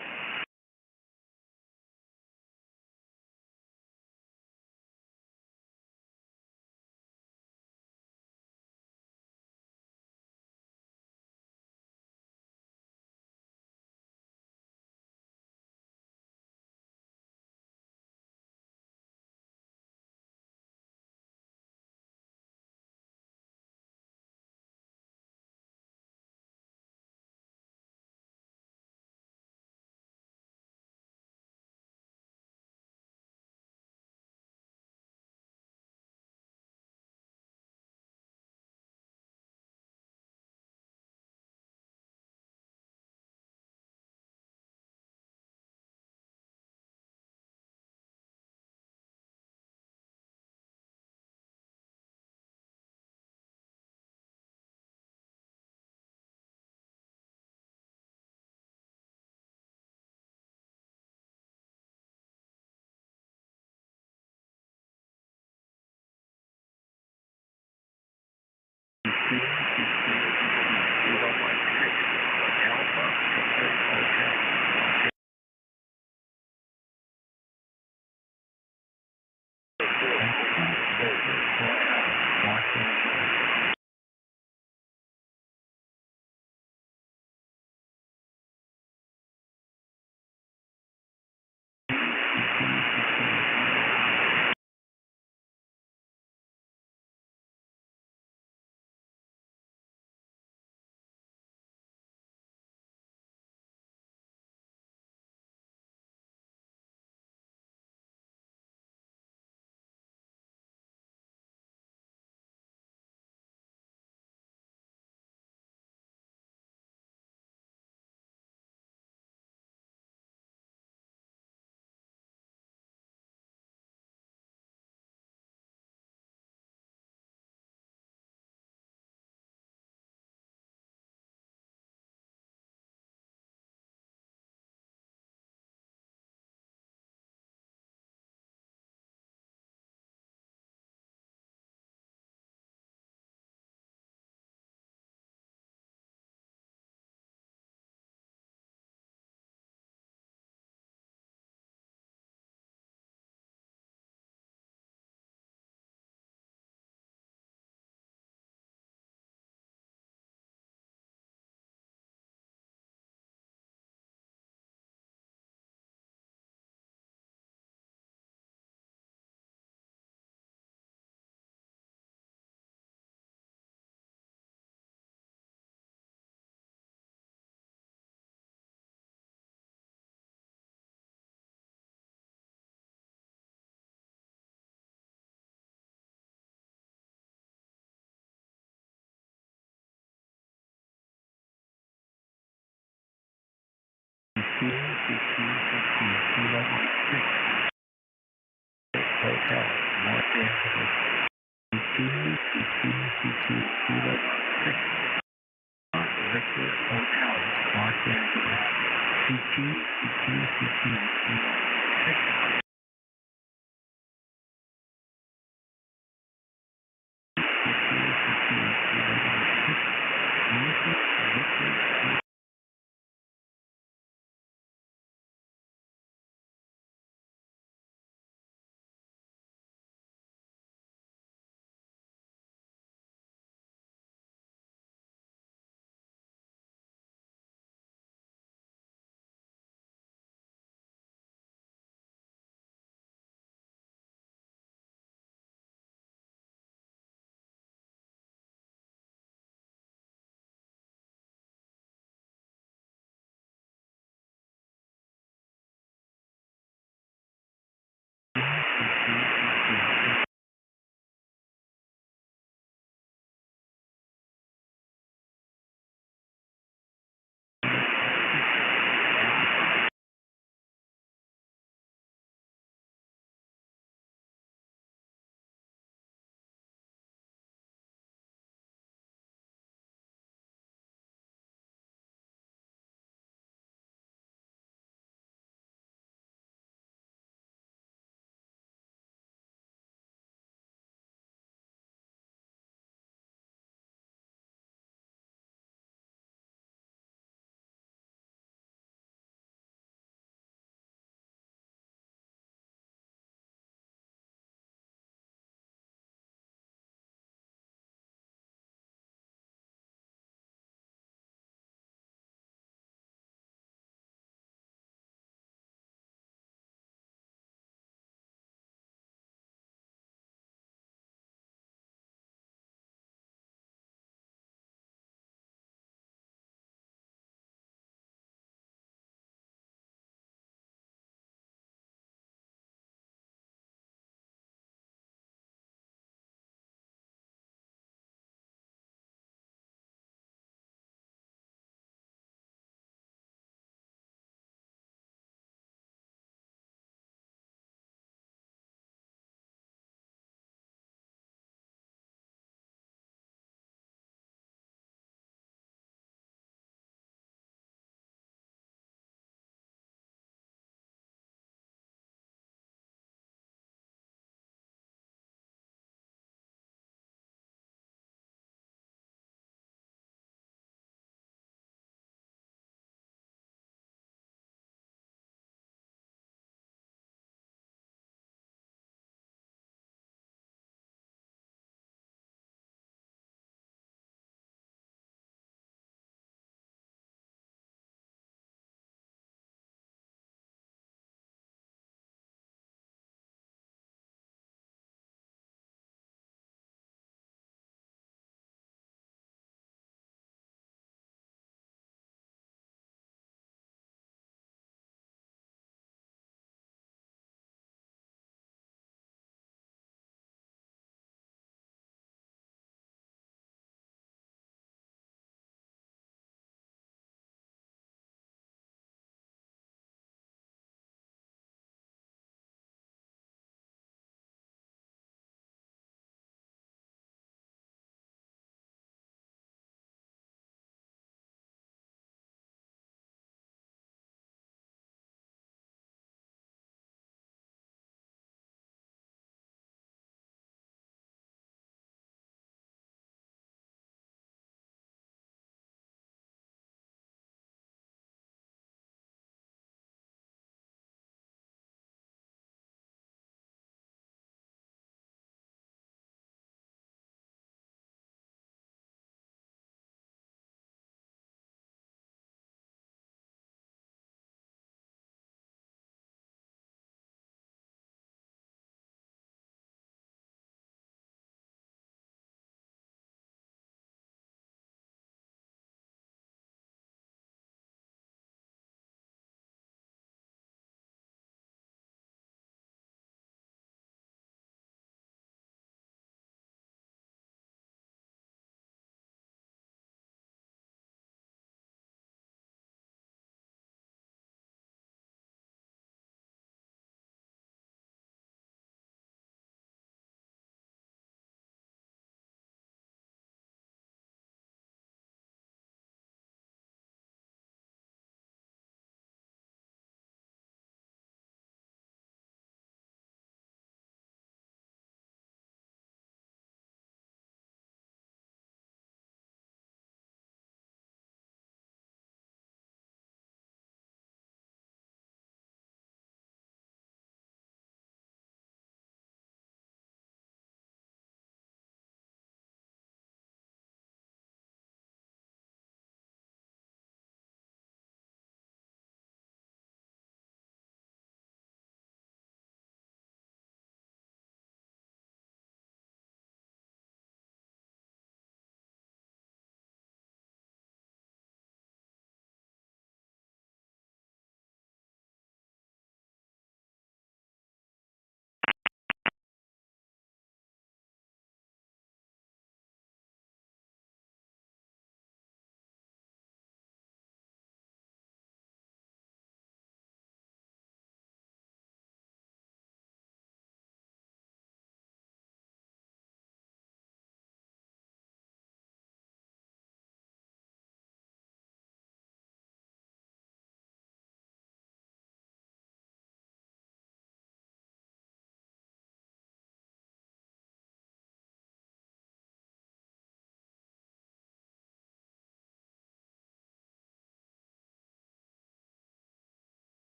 Hotel, Los Angeles. Victor Hotel, Los Angeles.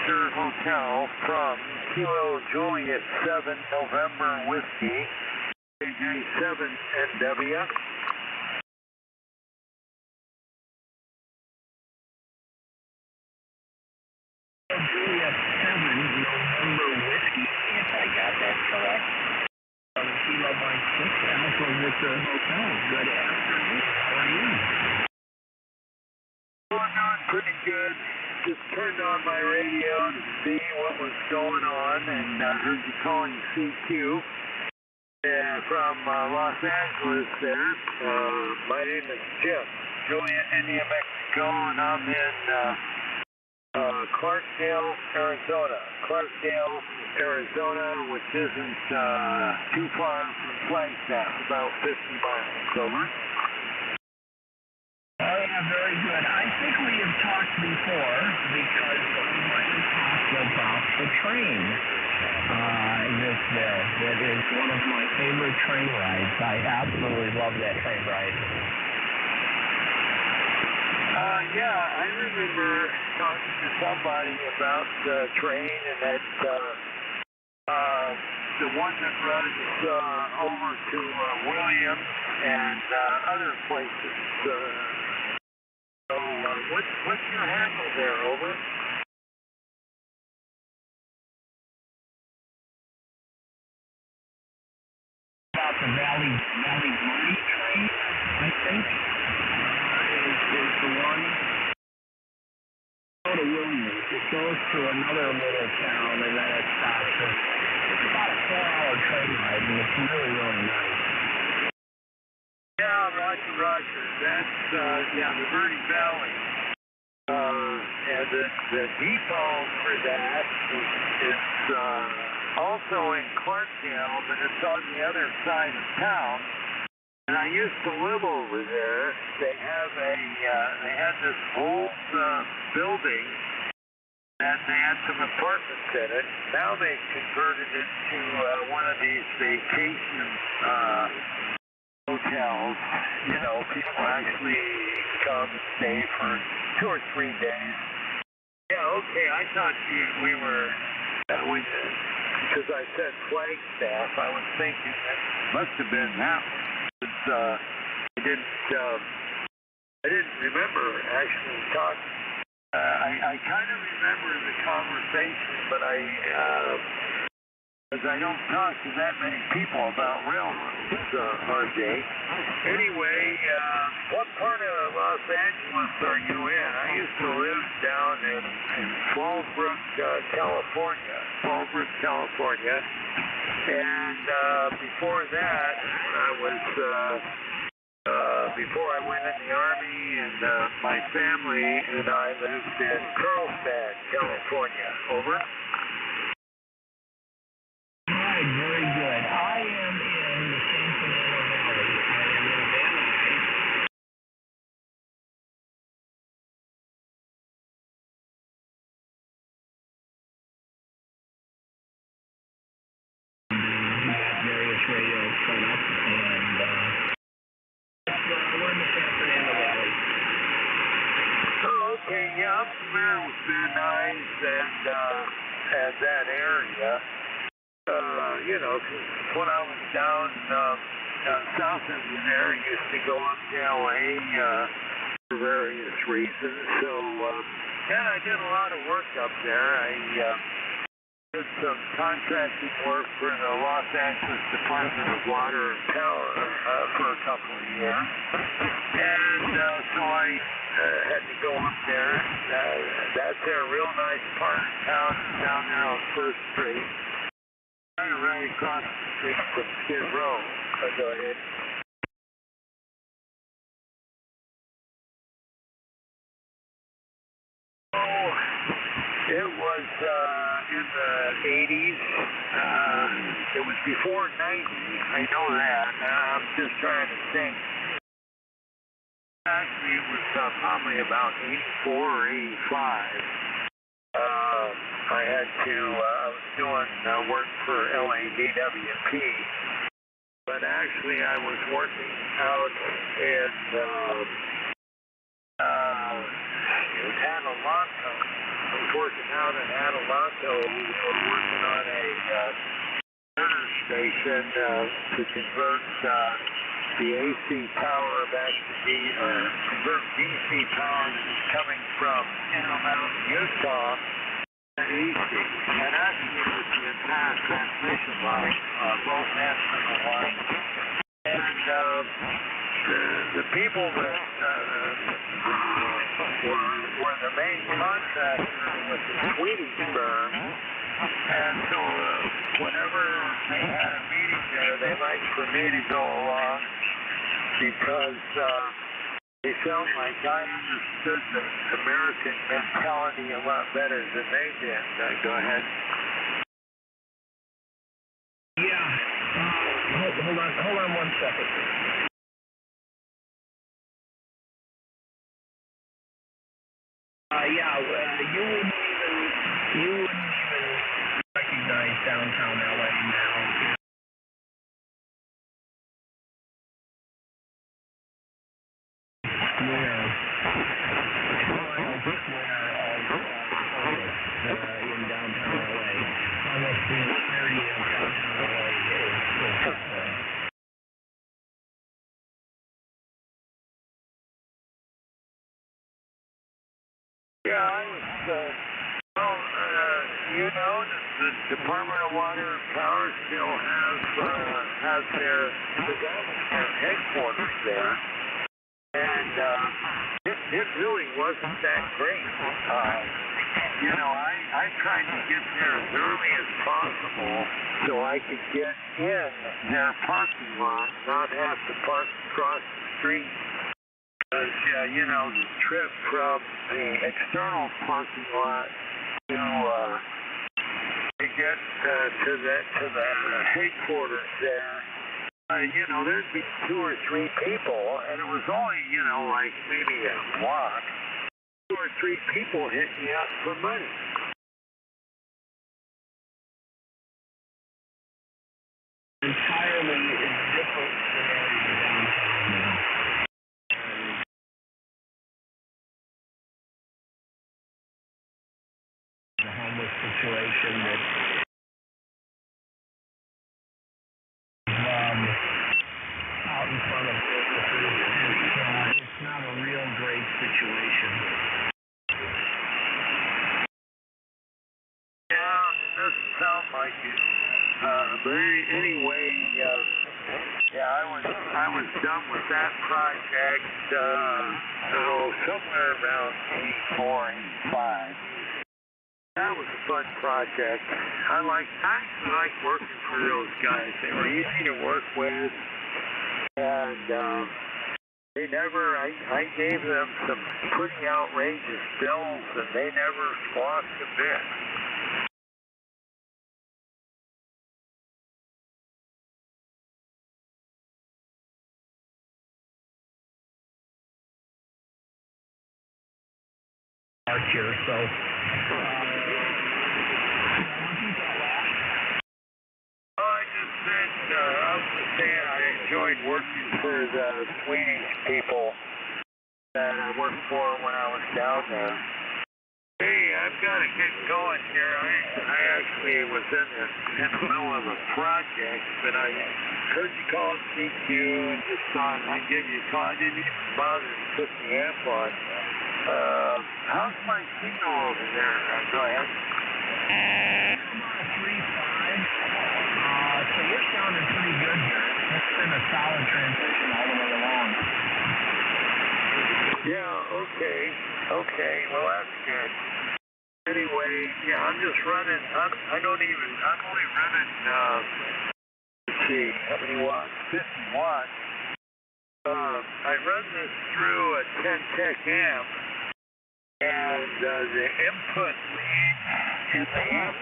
Victor Hotel from Kilo Juliet 7 November Whiskey, AJ 7 NW. Juliet 7 November Whiskey, if I got that correct. Kilo Mike 6 Alpha Victor Hotel. Good afternoon. How are you? Oh, I'm doing pretty good. Just turned on my radio to see what was going on, and heard you calling CQ from Los Angeles there. My name is Jim, Juliet, India, Mexico, and I'm in Clarkdale, Arizona, which isn't too far from Flagstaff, about 50 miles. Over. Oh, yeah, very good. I think we have talked before because we might have talked about the train that is one of my favorite train rides. I absolutely love that train ride. Yeah, I remember talking to somebody about the train and that the one that runs over to Williams and other places. So what's your handle there, over? About the Valley Money train, I think, is the one. Go to Williams. It goes to another little town and then it stops. It's about a 4-hour train ride and it's really, really nice. Yeah, Roger. That's, the Verde Valley. And the depot for that is also in Clarkdale, but it's on the other side of town. And I used to live over there. They had this old building, and they had some apartments in it. Now they've converted it to one of these vacation hotels. You know, people actually come and stay for 2 or 3 days. Yeah, okay, I thought we were, because I said Flagstaff, I was thinking that must have been that one. I didn't remember actually talking. I kind of remember the conversation, but because I don't talk to that many people about railroads, RJ. Anyway, what part of Los Angeles are you in? I used to live down in Fallbrook, California. And before that, before I went in the Army, and my family and I lived in Carlsbad, California. Over. Right, very good. I am in the Sentinel Valley. I am in Van Nuys. Various radios set up, and we're in the San Fernando Valley. Oh, okay, yeah, I'm familiar with Van Nuys and that area. You know, when I was down south of there, I used to go up to LA for various reasons. So, I did a lot of work up there. I did some contracting work for the Los Angeles Department of Water and Power for a couple of years. And so I had to go up there. That's a real nice part of town down there on First Street. Right across the street from Skid Row. Go ahead. Oh, it was in the 80s. It was before 90. I know that. I'm just trying to think. Actually, it was probably about 84 or 85. I was doing work for LADWP, but actually I was working out in Atalanta, working out in Adelanto. We were working on a center station to convert the AC power back to convert DC power that is coming from Kettle Mountain, Utah to AC. And actually with the entire transmission line, both ends of the line. And the people that were the main contractor with the Swedish firm, and so whenever they had a meeting there, they liked for me to go along because they felt like I understood the American mentality a lot better than they did. Go ahead. Yeah. Hold on 1 second. You wouldn't even recognize downtown LA now. In downtown LA, almost the entirety of downtown LA is Yeah, I was, you know, the Department of Water and Power still has their headquarters there, and it really wasn't that great. You know, I tried to get there as early as possible so I could get in their parking lot, not have to park across the street. Because, you know, the trip from the external parking lot to get to the headquarters there, you know, there'd be 2 or 3 people, and it was only, you know, like maybe a block. 2 or 3 people hit me up for money. Entirely different scenario downtown now. The homeless situation that out in front of businesses, it's not a real great situation. Yeah, it doesn't sound like it. But anyway, I was done with that project, somewhere around 84, 85. That was a fun project. I actually like working for those guys. They were easy to work with, and they never, I gave them some pretty outrageous bills, and they never squawked a bit. Here, so I was just saying I enjoyed working for the Swedish people that I worked for when I was down there. Hey, I've got to get going here. I actually was in the middle of a project, but I heard you call it CQ and just thought I'd give you a call. I didn't even bother to put the amp on. How's my signal over there? Go ahead. So you're sounding pretty good here. It's been a solid transition all the way along. Yeah, okay. Well, that's good. Anyway, yeah, I'm just running. I'm only running, let's see, how many watts? 50 watts. I run this through a 10-tech amp, and the input lead in the amp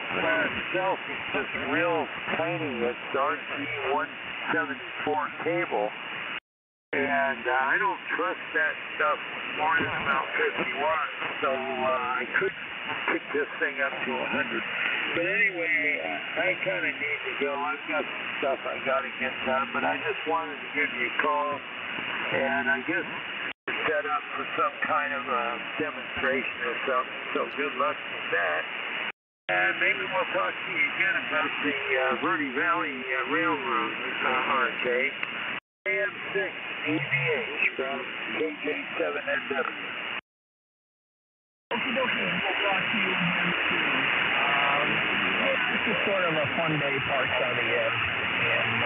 itself is just real tiny. It's RG174 cable, and I don't trust that stuff with more than about 50 watts, so I couldn't pick this thing up to 100. But anyway, I kind of need to go. I've got some stuff I got to get done, but I just wanted to give you a call, and I guess set up for some kind of a demonstration or something, so good luck with that. And maybe we'll talk to you again about the Verde Valley Railroad, RK. AM6 EVH from KJ7NW. Okie dokie, we'll talk to you again soon. This is sort of a fun day parked on the edge, and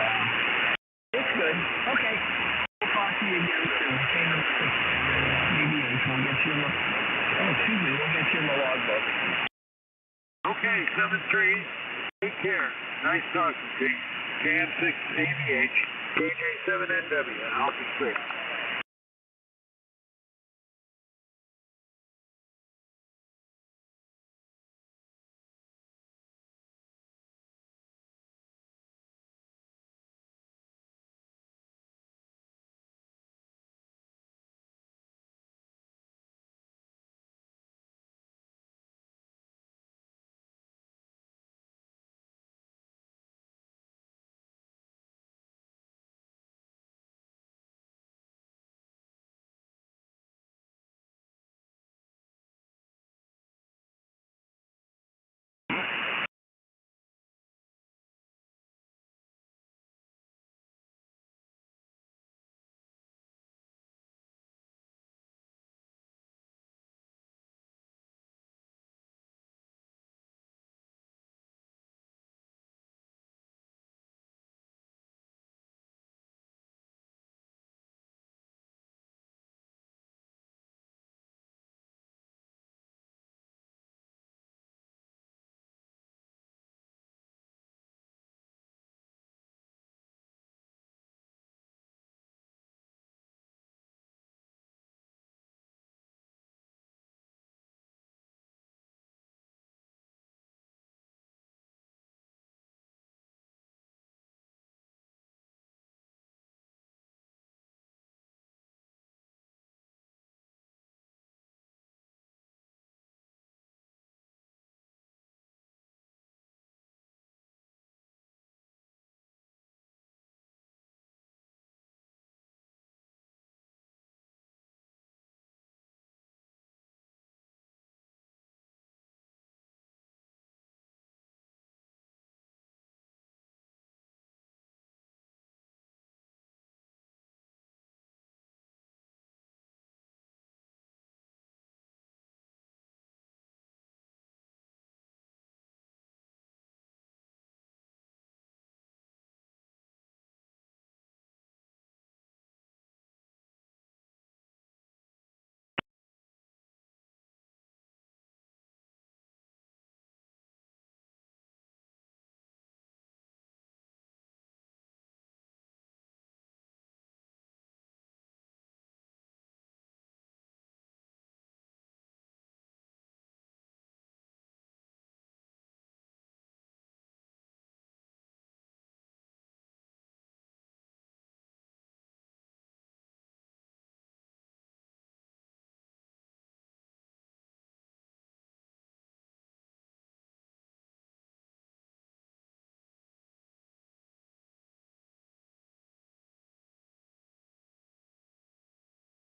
it's good. Okay, we'll talk to you again soon. KM6 EVH, we'll get you in the, we'll get you in the logbook. Okay, 7-3, take care. Nice talking to you. KM6 AVH, KJ7NW, Alpha 6.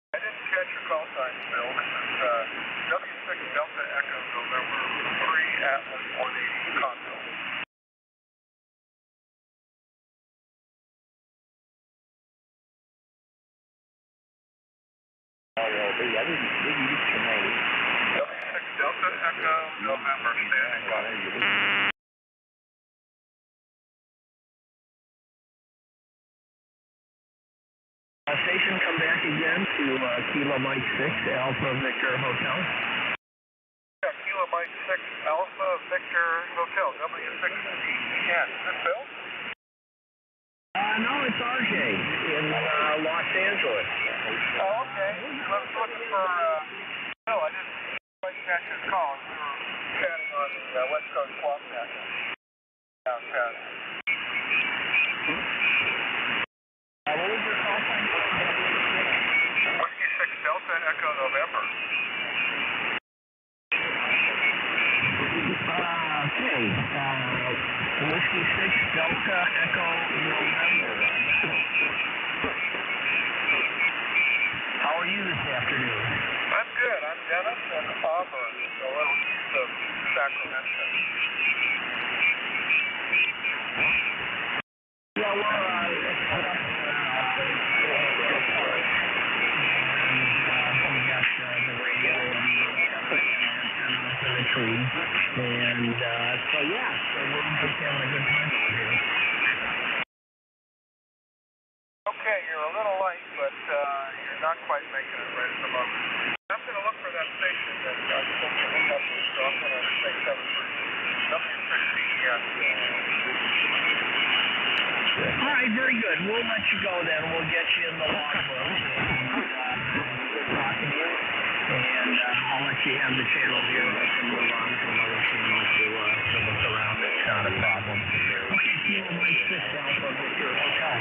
I didn't catch your call sign, Bill. This is W6 Delta Echo November 3 Atlas 180 console. I didn't use your name. W6 Delta Echo November standing by. Station, come back again to Kilo Mike 6 Alpha Victor Hotel. Yeah, Kilo Mike 6 Alpha Victor Hotel, W6. Yeah, is this Bill? No, it's RJ in Los Angeles. Oh, okay. I was looking for Bill. I didn't quite catch his call. We were chatting on the West Coast Swap Net. Downtown. What was your call sign? Whiskey 6 Delta Echo November. Okay. Whiskey 6 Delta Echo November. How are you this afternoon? Harbor, so a little east of Sacramento. Yeah, well, it's put up we got the radio and the antenna up in the tree. And so, yeah, so we're just having a good time out here. Okay, you're a little light, but you're not quite making it right at the moment. I'm going to look for that station that I'm supposed to hook up with, so I'm going to say 7 W6CES. All right, very good. We'll let you go then. We'll get you in the logbook. Good talking to you. And I'll let you have the channel here. I can move on to another channel to look around. It's not a problem. Okay, Kilo Mike 6 Alpha with your hotel.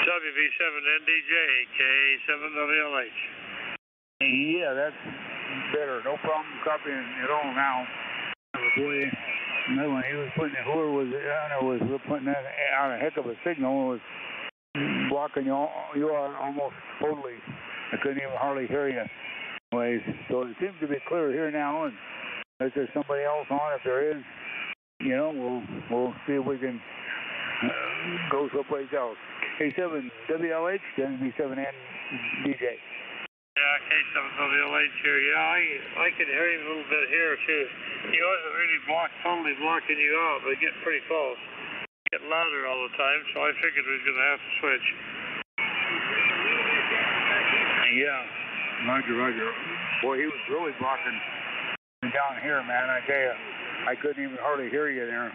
WV7NDJ, K7WLH. Yeah, that's better. No problem copying at all now. Boy, another one, he was putting, whoever was on there was putting that out a heck of a signal. It was blocking you out almost totally. I couldn't even hardly hear you. Anyways, so it seems to be clear here now, and if there's somebody else on, if there is, you know, we'll see if we can go someplace else. K7WLH, then B7NDJ. Yeah, K7WLH here. Yeah, I could hear him a little bit here too. He wasn't really totally blocking you out, but getting pretty close. Getting louder all the time, so I figured we was going to have to switch. Yeah, Roger. Boy, he was really blocking down here, man. I tell you, I couldn't even hardly hear you there.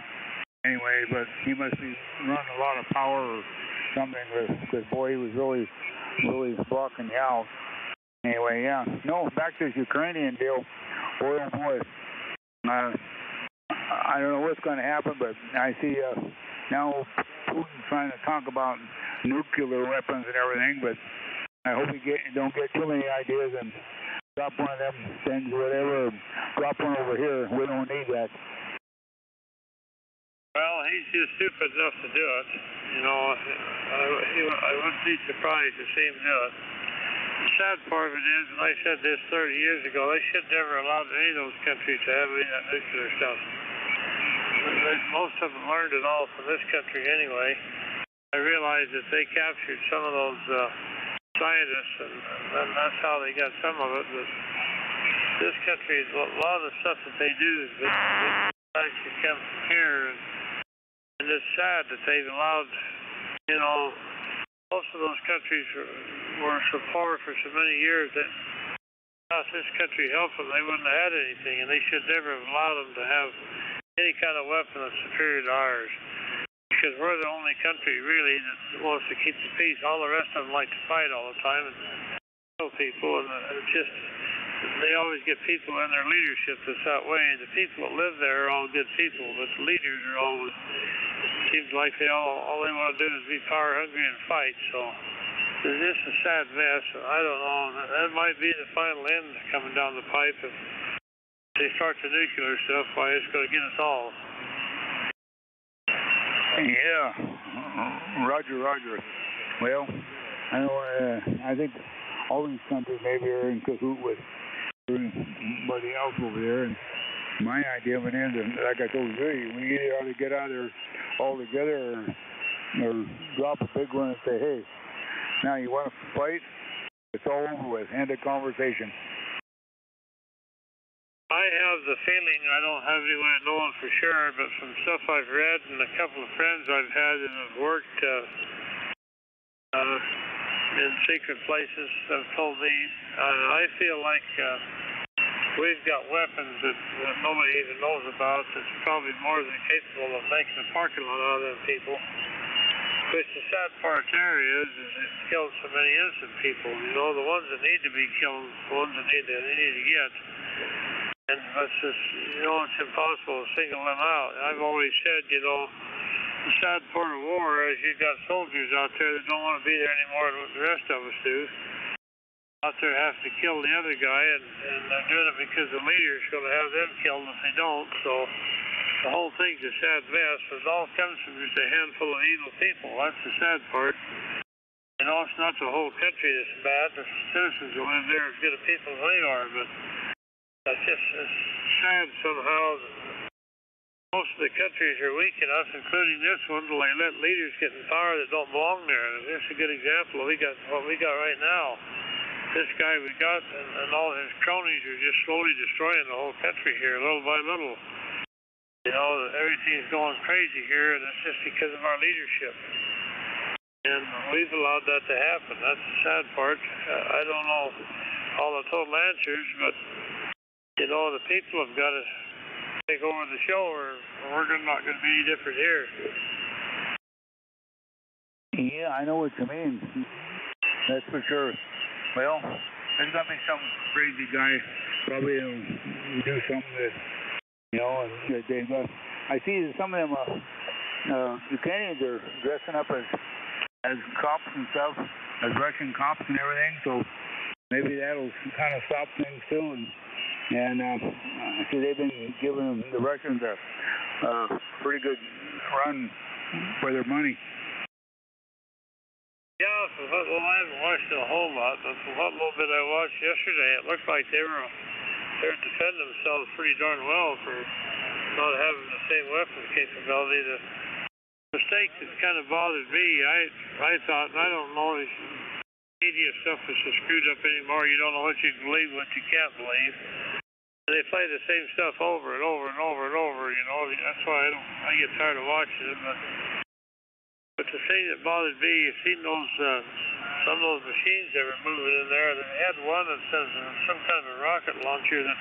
Anyway, but he must be running a lot of power or something, because boy, he was really blocking you out. Anyway, yeah. No, back to this Ukrainian deal. Boy, oh boy. I don't know what's going to happen, but I see now Putin trying to talk about nuclear weapons and everything, but I hope don't get too many ideas and drop one of them things, whatever, drop one over here. We don't need that. Well, he's just stupid enough to do it. You know, I wouldn't be surprised to see him do it. The sad part of it is, and I said this 30 years ago, they should never allow any of those countries to have any of that nuclear stuff. Most of them learned it all from this country anyway. I realized that they captured some of those scientists, and that's how they got some of it. But this country, a lot of the stuff that they do is actually come from here. And it's sad that they've allowed, you know, most of those countries were so poor for so many years that if this country helped them, they wouldn't have had anything, and they should never have allowed them to have any kind of weapon that's superior to ours. Because we're the only country, really, that wants to keep the peace. All the rest of them like to fight all the time and kill people, and they always get people in their leadership that's that way. The people that live there are all good people, but the leaders are always, it seems like all they want to do is be power hungry and fight. So it's just a sad mess. I don't know. That might be the final end coming down the pipe. If they start the nuclear stuff, why it's going to get us all. Yeah, Roger. Well, I think all these countries maybe are in cahoot with everybody else over there. And my idea of it is, and like I told you, we either ought to get out of there all together or drop a big one and say, hey, now you want to fight? It's all over with. End of conversation. I have the feeling, I don't have any way of knowing for sure, but from stuff I've read and a couple of friends I've had that have worked in secret places have told me, I feel like we've got weapons that nobody even knows about that's probably more than capable of making a parking lot out of them people. Which the sad part there is it kills so many innocent people. You know, the ones that need to be killed, the ones that they need to get. And that's just, you know, it's impossible to single them out. I've always said, you know, the sad part of war is you've got soldiers out there that don't want to be there anymore than what the rest of us do. Out there have to kill the other guy, and they're doing it because the leader's going to have them killed if they don't. So the whole thing's a sad mess. It all comes from just a handful of evil people. That's the sad part. You know, it's not the whole country that's bad. The citizens who live there are as good a people as they are, but it's just sad somehow that most of the countries are weak enough, including this one, to let leaders get in power that don't belong there. And this is a good example of what we got right now. This guy we got and all his cronies are just slowly destroying the whole country here, little by little. You know, everything's going crazy here, and it's just because of our leadership. And we've allowed that to happen. That's the sad part. I don't know all the total answers, but, you know, the people have got to take over the show, or we're not going to be any different here. Yeah, I know what you mean. That's for sure. Well, there's going to be some crazy guy probably do something that, you know, and they got. I see that some of them Ukrainians are dressing up as cops and stuff, as Russian cops and everything. So maybe that'll kind of stop things too. And I see they've been giving the Russians a pretty good run for their money. Yeah, well, I haven't watched it a whole lot, but from what little bit I watched yesterday, it looked like they were defending themselves pretty darn well for not having the same weapons capability. The mistake that kind of bothered me, I thought, and I don't know, media stuff is so screwed up anymore, you don't know what you can believe and what you can't believe. And they play the same stuff over and over and over and over, you know. That's why I get tired of watching it, But the thing that bothered me, you've seen those, some of those machines they were moving in there. They had one that says some kind of a rocket launcher that,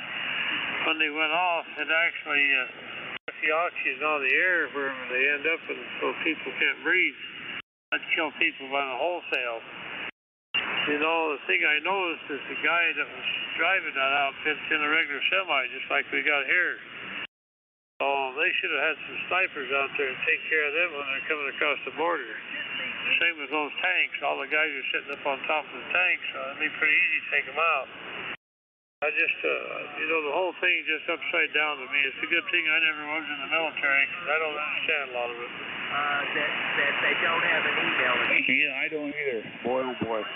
when they went off, it actually took the oxygen out of the air wherever they end up, and so people can't breathe. That'd kill people by the wholesale. You know, the thing I noticed is the guy that was driving that outfit's in a regular semi, just like we got here. Oh, they should have had some snipers out there to take care of them when they're coming across the border. Same with those tanks. All the guys are sitting up on top of the tanks, so it'd be pretty easy to take them out. I just, you know, the whole thing is just upside down to me. It's a good thing I never was in the military, because I don't understand a lot of it. That they don't have an email. Yeah, I don't either. Boy, oh boy.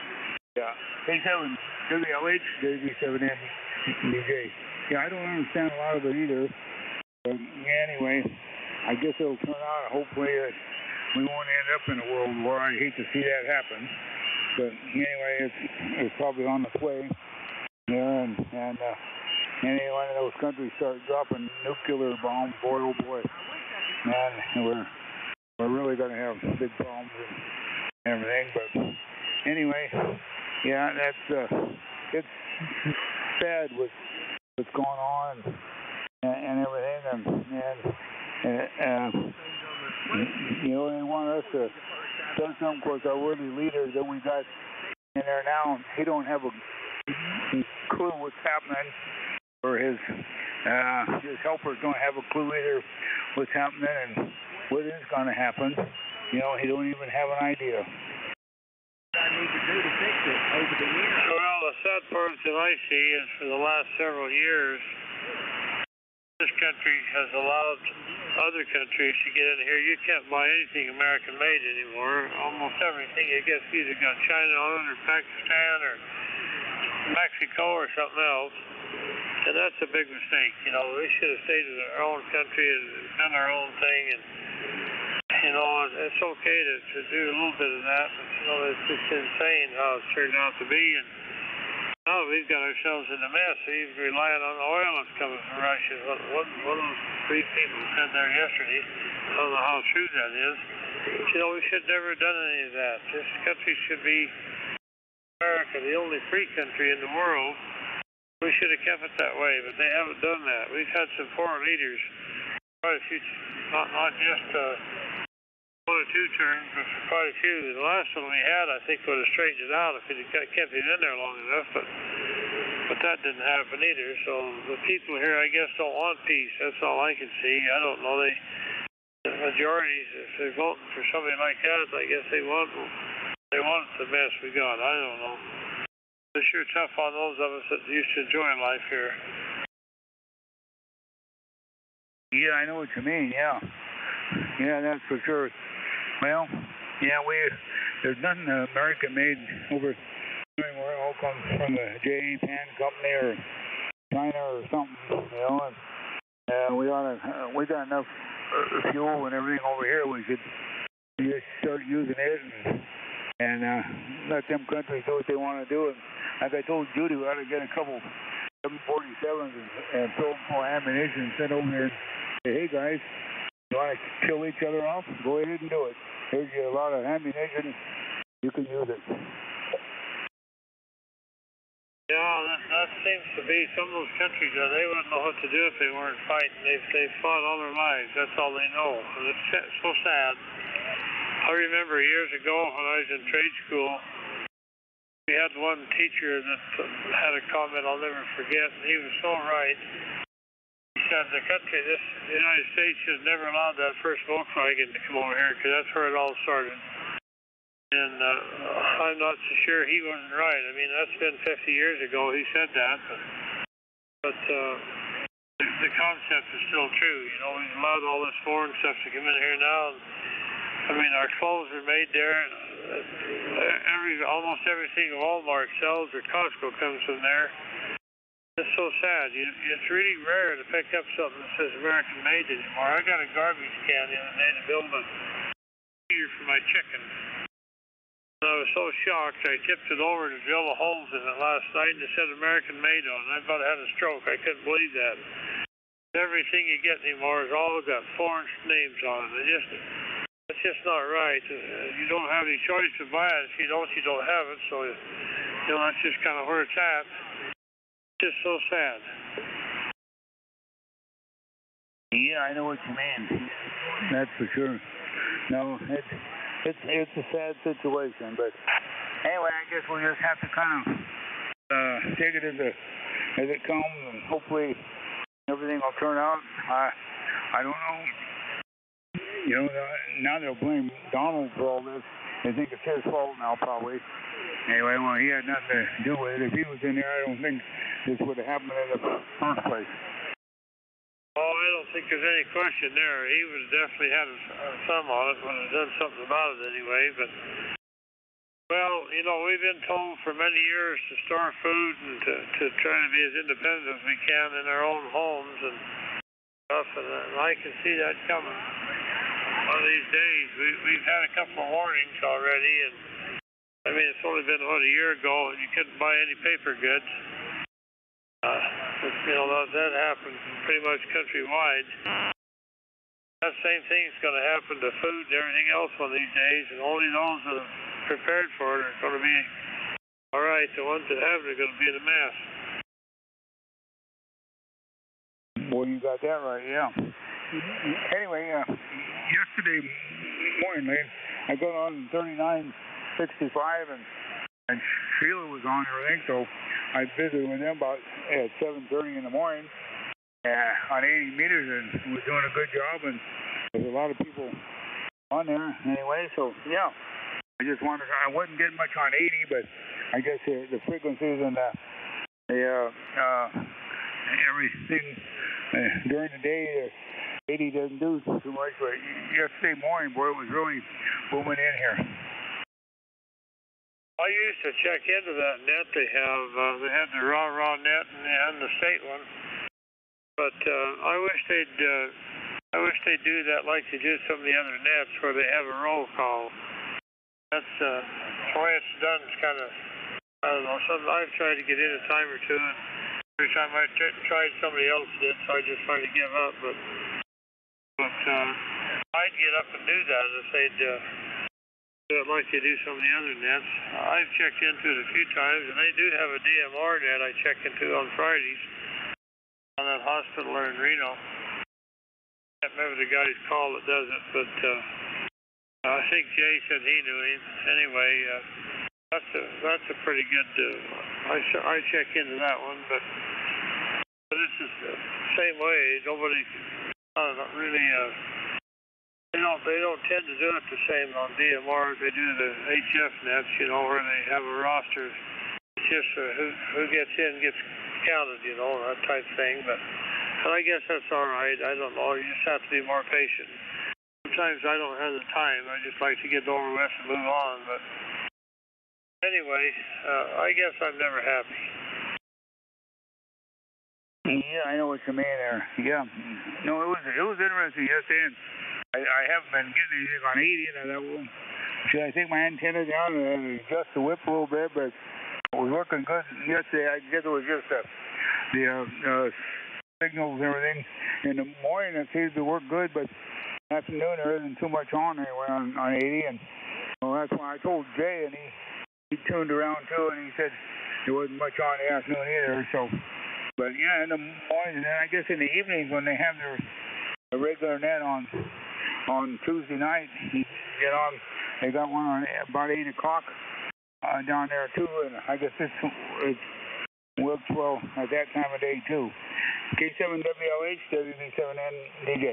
Yeah. K7, WLH, JV7N, DJ. Yeah, I don't understand a lot of it either. But anyway, I guess it'll turn out, hopefully, we won't end up in a world war. I hate to see that happen. But anyway, it's probably on its way. Yeah, and any one of those countries start dropping nuclear bombs, boy, oh boy. Man, we're really going to have big problems and everything. But anyway, yeah, it's sad what's going on and everything, and you know, they want us to do something. Of course, our worthy leader that we got in there now, he don't have a clue what's happening, or his helpers don't have a clue either what's happening and what is going to happen. You know, he don't even have an idea. I need to do to fix it over the years. Well, the sad part that I see is for the last several years, this country has allowed other countries to get in here. You can't buy anything American-made anymore. Almost everything, I guess, either got China on it or Pakistan or Mexico or something else. And that's a big mistake. You know, we should have stayed in our own country and done our own thing. And, you know, it's okay to do a little bit of that. But, you know, it's just insane how it's turned out to be. And now we've got ourselves in a mess. We're relying on the oil that's coming from Russia. One of those three people said there yesterday, I don't know how true that is. But, you know, we should never have done any of that. This country should be America, the only free country in the world. We should have kept it that way, but they haven't done that. We've had some foreign leaders, quite a few, not just one or two terms, but quite a few. The last one we had, I think, would have straightened it out if it had kept him in there long enough, but that didn't happen either. So the people here, I guess, don't want peace. That's all I can see. I don't know. The majorities, if they're voting for somebody like that, I guess they want the mess we got. I don't know. It's sure tough on those of us that used to enjoy life here. Yeah, I know what you mean, yeah. Yeah, that's for sure. Well, yeah, there's nothing American-made over anywhere. It all comes from the Japan company or China or something, you know. And we got enough fuel and everything over here. We could just start using it and let them countries do what they want to do. And like I told Judy, we ought to get a couple 747s and fill them full of ammunition and send over there and say, hey guys, you want to kill each other off? Go ahead and do it. Here's you a lot of ammunition. You can use it. Yeah, that seems to be some of those countries that they wouldn't know what to do if they weren't fighting. They've fought all their lives. That's all they know. And it's so sad. I remember years ago when I was in trade school, we had one teacher that had a comment I'll never forget, and he was so right. He said the United States should have never allowed that first Volkswagen to come over here because that's where it all started. And I'm not so sure he wasn't right. I mean, that's been 50 years ago he said that, but the concept is still true. You know, we've allowed all this foreign stuff to come in here now. And, I mean, our clothes are made there. Almost everything Walmart sells or Costco comes from there. It's so sad. It's really rare to pick up something that says American made anymore. I got a garbage can the other day to build a feeder for my chicken. And I was so shocked, I tipped it over to drill the holes in it last night and it said American made on it. I about had a stroke. I couldn't believe that. Everything you get anymore has all got foreign names on it. It's just not right. You don't have any choice to buy it. If you don't, you don't have it. So, you know, that's just kind of where it's at. It's just so sad. Yeah, I know what you mean. That's for sure. No, it's a sad situation. But anyway, I guess we'll just have to kind of take it as it comes, and hopefully everything will turn out. I don't know. You know, now they'll blame Donald for all this. They think it's his fault now, probably. Anyway, well, he had nothing to do with it. If he was in there, I don't think this would have happened in the first place. Oh, I don't think there's any question there. He would have definitely had some on it, would have done something about it anyway. But, well, you know, we've been told for many years to store food and to try to be as independent as we can in our own homes and stuff, and I can see that coming. One of these days, we've had a couple of warnings already, and I mean, it's only been about a year ago, and you couldn't buy any paper goods. You know, that happens pretty much countrywide. That same thing's going to happen to food and everything else one of these days, and only those that are prepared for it are going to be all right. The ones that haven't are going to be in a mess. Well, you got that right, yeah. Anyway, yesterday morning, I got on 3965, and Sheila was on her, I think, so I visited with them about at 7:30 in the morning on 80 meters, and was doing a good job, and there's a lot of people on there anyway, so yeah. I wasn't getting much on 80, but I guess the frequencies and everything during the day, 80 doesn't do too much, but yesterday morning, boy, it was really booming in here. I used to check into that net they have. They have the raw net and the state one. But I wish they'd do that like they do some of the other nets where they have a roll call. That's the way it's done. It's kind of, I don't know. I've tried to get in a time or two, and every time I tried, somebody else did, so I just finally give up. But I'd get up and do that if they'd do it like they do some of the other nets. I've checked into it a few times, and they do have a DMR net I check into on Fridays on that hospital there in Reno. I can't remember the guy's call that does it, but I think Jay said he knew him. Anyway, that's a pretty good. I check into that one, but this is the same way. Nobody, really. They don't tend to do it the same on DMR as they do the HF nets. You know, where they have a roster. It's just who gets in gets counted. You know, that type thing. But I guess that's all right. I don't know. You just have to be more patient. Sometimes I don't have the time. I just like to get over with and move on. But anyway, I guess I'm never happy. Yeah, I know what you mean there. Yeah. No, it was interesting yesterday. I haven't been getting anything on 80, and should I take my antenna down and adjust the whip a little bit? But it was working good yesterday. I guess it was just the signals and everything. In the morning, it seems to work good, but afternoon there isn't too much on anyway on 80, and well, that's why I told Jay, and he tuned around too, and he said there wasn't much on in the afternoon either. So, but yeah, in the morning, and then I guess in the evenings when they have their regular net on Tuesday night, you get on. They got one on about 8 o'clock down there too, and I guess it works well at that time of day too. K7WLH, WB7NDJ.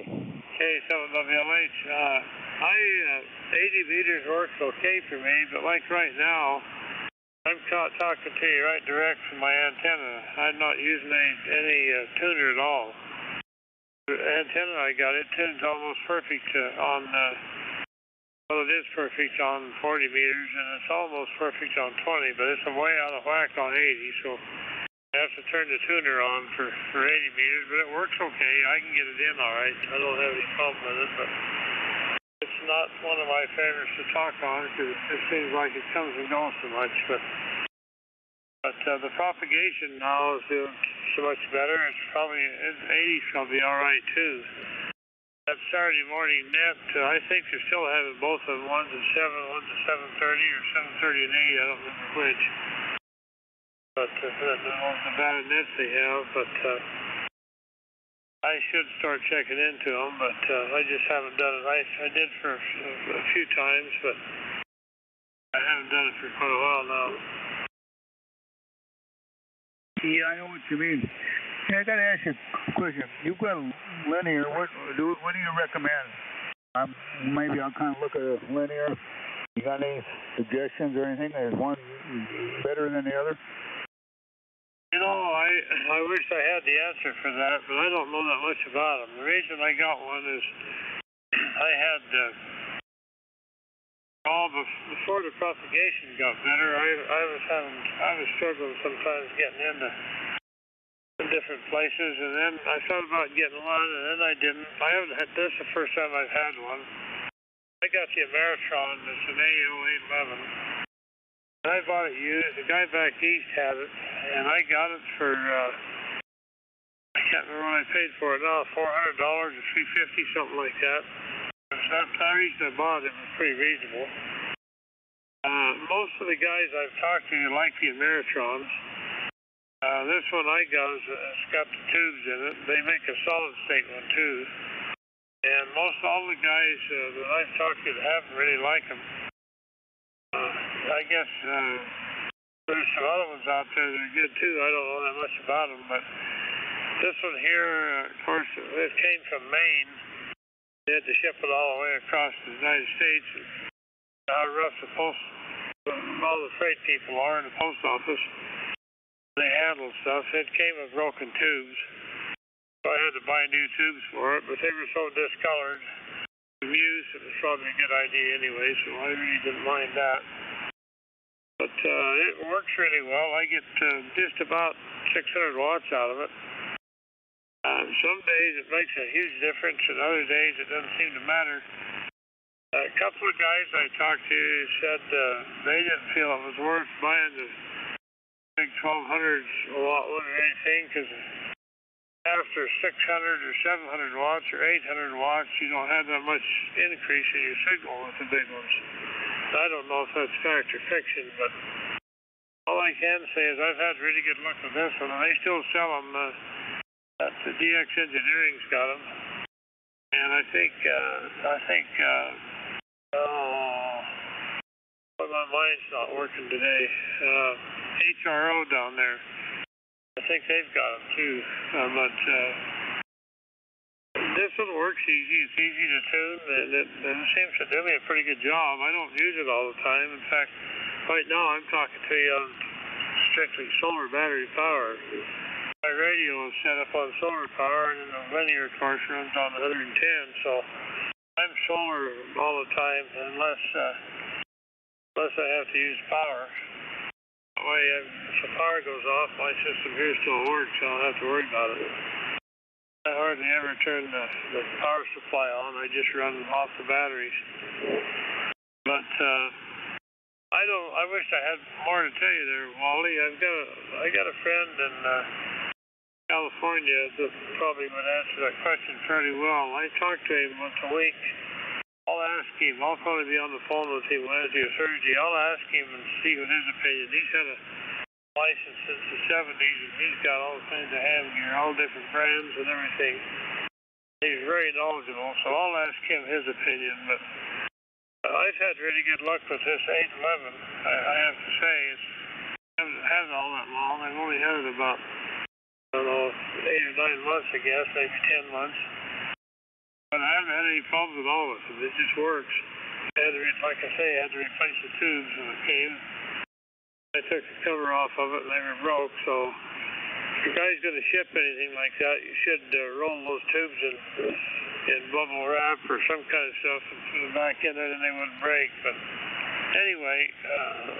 K7WLH. 80 meters works okay for me, but like right now, I'm talking to you right direct from my antenna. I'm not using any tuner at all. The antenna I got, it tunes almost perfect on, well, it is perfect on 40 meters, and it's almost perfect on 20, but it's way out of whack on 80, so I have to turn the tuner on for 80 meters, but it works okay. I can get it in all right. I don't have any problem with it, but it's not one of my favorites to talk on because it just seems like it comes and goes so much, but the propagation now is doing so much better. It's probably 80's probably all right too. That Saturday morning net, I think they're still having both of them. One's at 7, one's at 7:30 or 7:30 and 8. I don't remember which. But those Nevada nets they have. But I should start checking into them. But I just haven't done it. I did for a few times, but I haven't done it for quite a while now. Yeah, I know what you mean. Hey, I got to ask you a question. You've got linear. What do you recommend? Maybe I'll kind of look at a linear. You got any suggestions or anything? Is one better than the other? You know, I wish I had the answer for that, but I don't know that much about them. The reason I got one is I had before the propagation got better, I was struggling sometimes getting into different places, and then I thought about getting one, and then I didn't. I haven't had this the first time I've had one. I got the Ameritron, it's an AO811, and I bought it used. The guy back east had it, and I got it for I can't remember what I paid for it now, $400 or $350, something like that. The reason I bought it was pretty reasonable. Most of the guys I've talked to like the Ameritrons. This one I got it's got the tubes in it. They make a solid state one too. And all the guys that I've talked to haven't really liked them. I guess there's some other ones out there that are good too. I don't know that much about them, but this one here, of course, it came from Maine. They had to ship it all the way across the United States. How rough all the freight people are in the post office. They handle stuff. It came with broken tubes. So I had to buy new tubes for it, but they were so discolored. The Muse, it was probably a good idea anyway, so I really didn't mind that. But it works really well. I get just about 600 watts out of it. Some days it makes a huge difference, and other days it doesn't seem to matter. A couple of guys I talked to said they didn't feel it was worth buying the big 1200 watt one or anything, because after 600 or 700 watts or 800 watts, you don't have that much increase in your signal with the big ones. I don't know if that's fact or fiction, but all I can say is I've had really good luck with this one, and they still sell them. The DX Engineering's got them, and I think, but my mind's not working today. HRO down there, I think they've got them too, but this one works easy. It's easy to tune, and it seems to do me a pretty good job. I don't use it all the time. In fact, right now I'm talking to you on strictly solar battery power. My radio is set up on solar power, and then the linear, of course, runs on 110, so I'm solar all the time unless I have to use power. That way, if the power goes off, my system here still works, so I don't have to worry about it. I hardly ever turn the power supply on. I just run off the batteries. But I wish I had more to tell you there, Wally. I got a friend in California that probably would answer that question fairly well. I talk to him once a week. I'll ask him. I'll probably be on the phone with him Wednesday or Thursday. I'll ask him and see what his opinion. He's had a license since the 70s, and he's got all kinds of hand gear, all different brands and everything. He's very knowledgeable, so I'll ask him his opinion. But I've had really good luck with this 811. I have to say, I haven't had it all that long. I've only had it about, I don't know, 8 or 9 months, I guess, maybe 10 months. But I haven't had any problems at all with it. It just works. Like I say, I had to replace the tubes when it came. I took the cover off of it and they were broke, so if your guy's going to ship anything like that, you should roll those tubes in bubble wrap or some kind of stuff and put them back in there, and they wouldn't break. But anyway,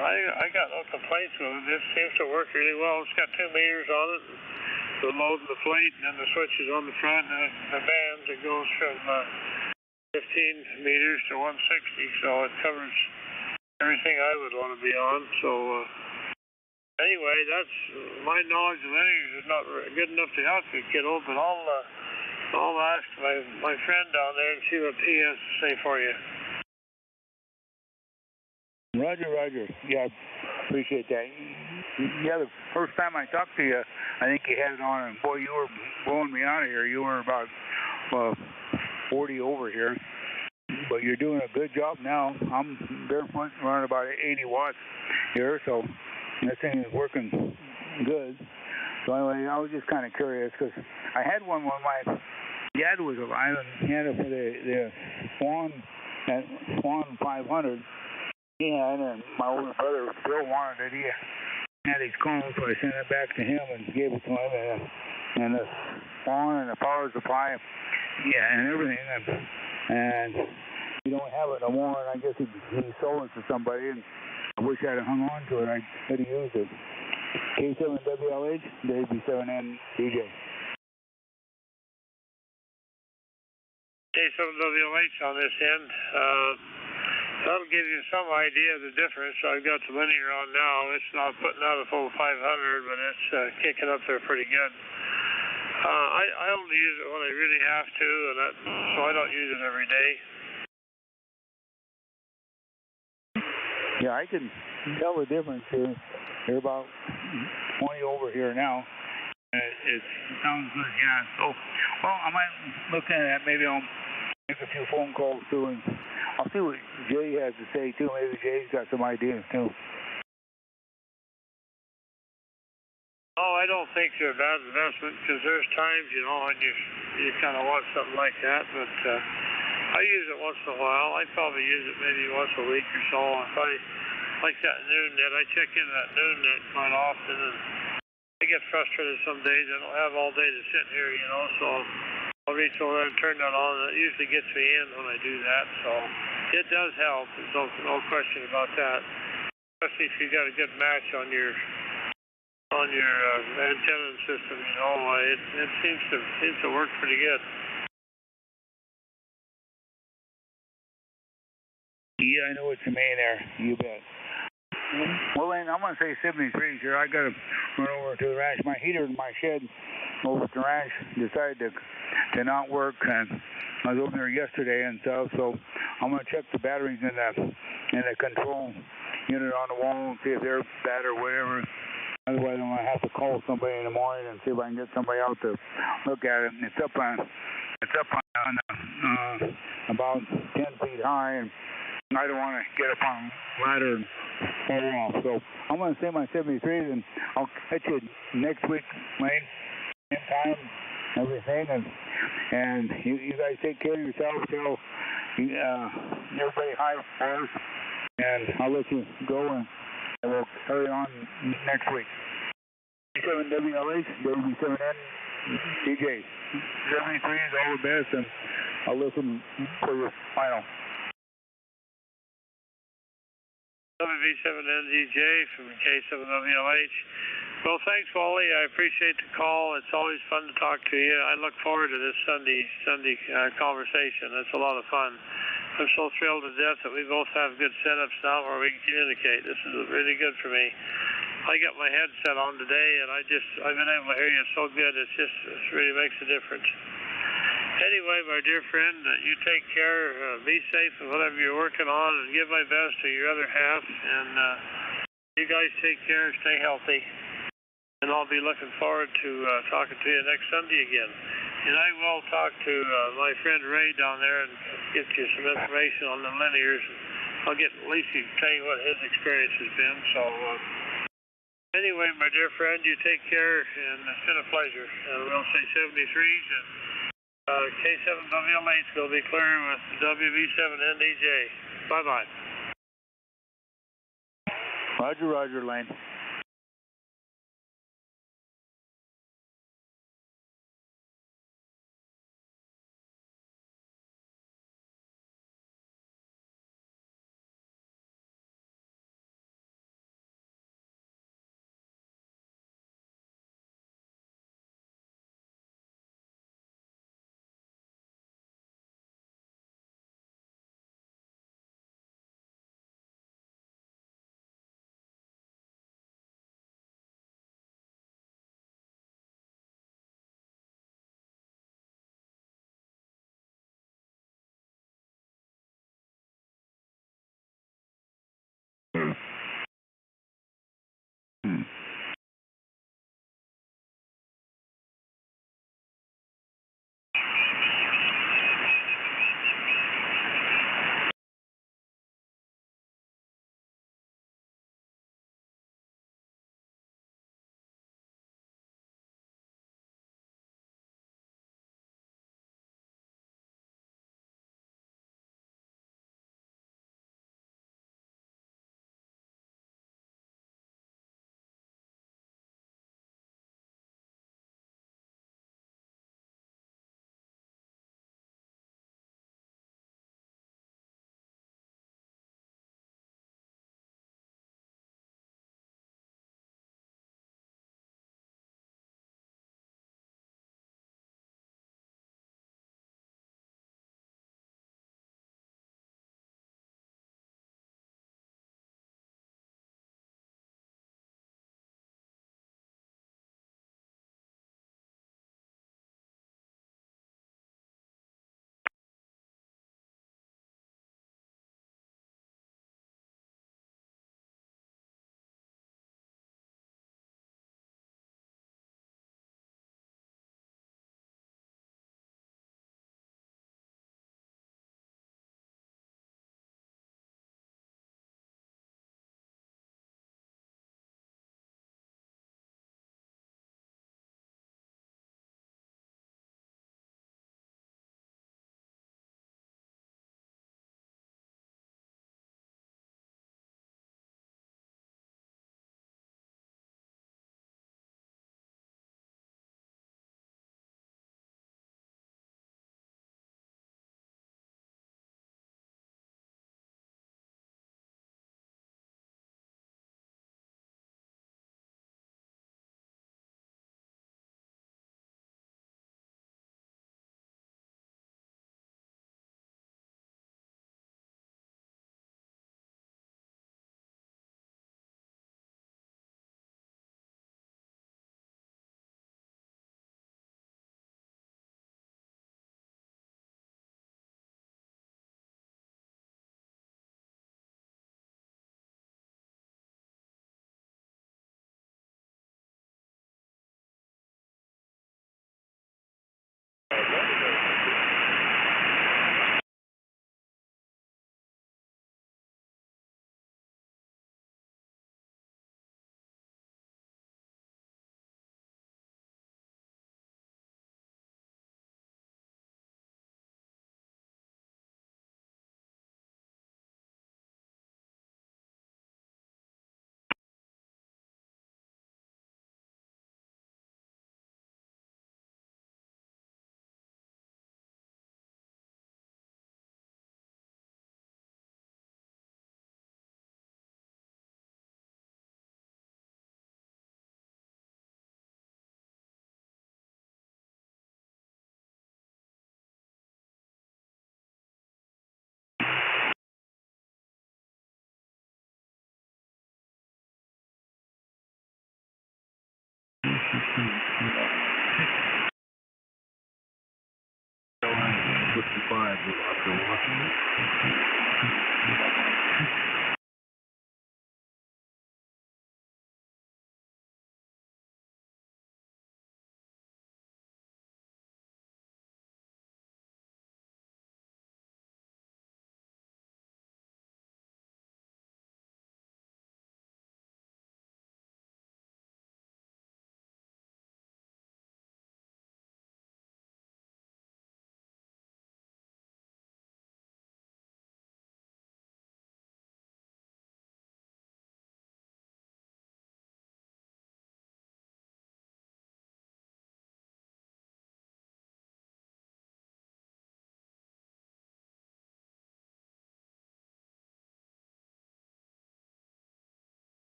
I got no complaints with it. This seems to work really well. It's got 2 meters on it, the load and the plate, and then the switches on the front, and the band that goes from 15 meters to 160, so it covers everything I would want to be on. So anyway, that's my knowledge of linears is not good enough to help you, kiddo, but I'll ask my friend down there and see what he has to say for you. Roger. Yeah, appreciate that. Yeah, the first time I talked to you, I think you had it on, and boy, you were blowing me out of here. You were about 40 over here, but you're doing a good job now. I'm barefoot running about 80 watts here, so that thing is working good. So anyway, I was just kind of curious because I had one when my dad was alive, and he had it for the Swan 500. He had, and my older brother still wanted it. He had his call, so I sent it back to him and gave it to him, and the Swan and the power supply, yeah, and everything. And you don't have it no more, and I guess he sold it to somebody, and I wish I'd have hung on to it. I could have used it. K7WLH, Dave B7N, DJ. K7WLH on this end. That'll give you some idea of the difference. I've got the linear on now. It's not putting out a full 500, but it's kicking up there pretty good. I only use it when I really have to, so I don't use it every day. Yeah, I can tell the difference here. They're about 20 over here now. It sounds good, yeah. So, well, I might look at that. Maybe I'll make a few phone calls too, and I'll see what Jay has to say too. Maybe Jay's got some ideas too. Oh, I don't think they're a bad investment, because there's times, when you kind of want something like that, but I use it once in a while. I probably use it maybe once a week or so. If I like that noon net, I check into that noon net quite often, and I get frustrated some days. I don't have all day to sit here, so I'll reach over and turn that on, and it usually gets me in when I do that, so it does help. There's no question about that. especially if you got a good match on your antenna system. You know, it seems to work pretty good. Yeah, I know what you mean there. You bet. Well, then, I'm going to say 73 here. I got to run over to the ranch. My heater in my shed over at the ranch decided to not work, and I was over there yesterday and stuff, so I'm going to check the batteries in the control unit on the wall and see if they're bad or whatever. Otherwise, I'm going to have to call somebody in the morning and see if I can get somebody out to look at it. It's up on about 10 feet high, and I don't want to get up on a ladder and fall off. So I'm going to say my 73s, and I'll catch you next week, Lane, in time, everything. And you guys take care of yourself. Tell everybody hi for us, and I'll let you go, and we'll carry on next week. 7WLH, WB7N, DJ. 73 is all the best, and I'll listen for your final. WB7NDJ from K7WLH. Well, thanks, Wally. I appreciate the call. It's always fun to talk to you. I look forward to this Sunday conversation. It's a lot of fun. I'm so thrilled to death that we both have good setups now where we can communicate. This is really good for me. I got my headset on today, and I've been able to hear you so good. It really makes a difference. Anyway, my dear friend, you take care, be safe in whatever you're working on, and give my best to your other half. And you guys take care and stay healthy. And I'll be looking forward to talking to you next Sunday again. And I will talk to my friend Ray down there and get you some information on the linears. I'll get at least tell you what his experience has been. So anyway, my dear friend, you take care, and it's been a pleasure. We'll say 73s, and K7WLH will be clear with WB7NDJ. Bye-bye. Roger, Lane.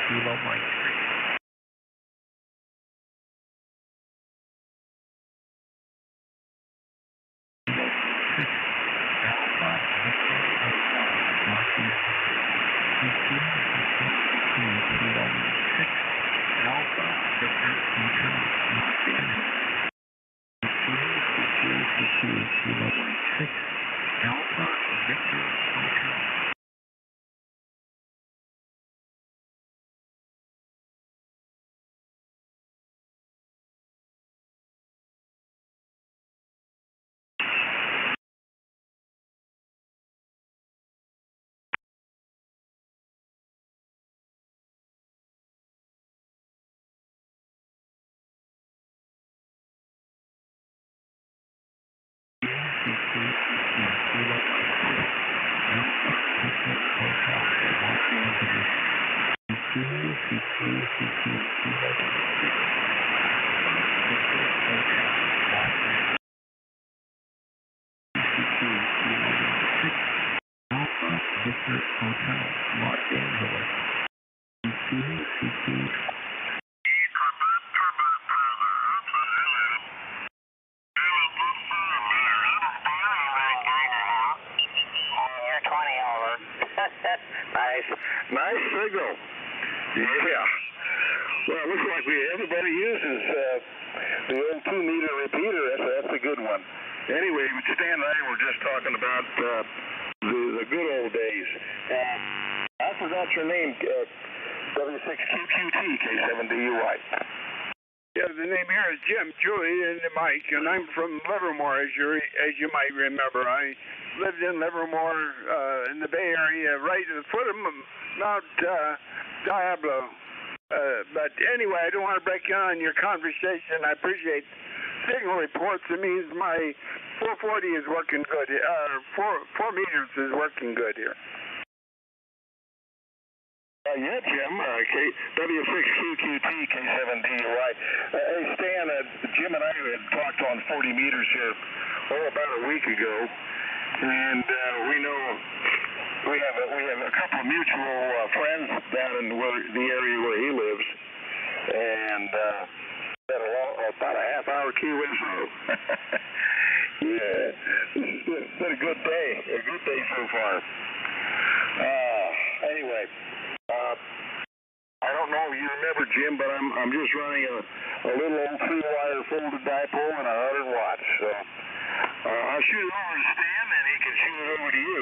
Kilo Mike 3. Alpha Victor Hotel, Kilo 6. Alpha Victor Hotel, Kilo 6. Alpha Victor Hotel. Victor Hotel, Los Angeles. Nice signal. Yeah. Well, it looks like everybody uses the old 2-meter repeater. That's a good one. Anyway, Stan and I were just talking about the good old days. I forgot your name, W6QQT K7DUI. Yeah, the name here is Jim, Julie, and Mike, and I'm from Livermore, as you might remember. I lived in Livermore in the Bay Area, right at the foot of Mount Diablo. But anyway, I don't want to break on your conversation. I appreciate signal reports. It means my 440 is working good. 4 meters is working good here. Yeah, Jim, W6QQT K7DUI. Hey, Stan, Jim and I had talked on 40 meters here, about a week ago, and we know we have a couple of mutual friends down in the area where he lives, and had about a half-hour QSO. Yeah, it's been a good day so far. Anyway. I don't know if you remember, Jim, but I'm just running a little old 3-wire folded dipole and 100 watts. So I'll shoot it over to Stan, and he can shoot it over to you.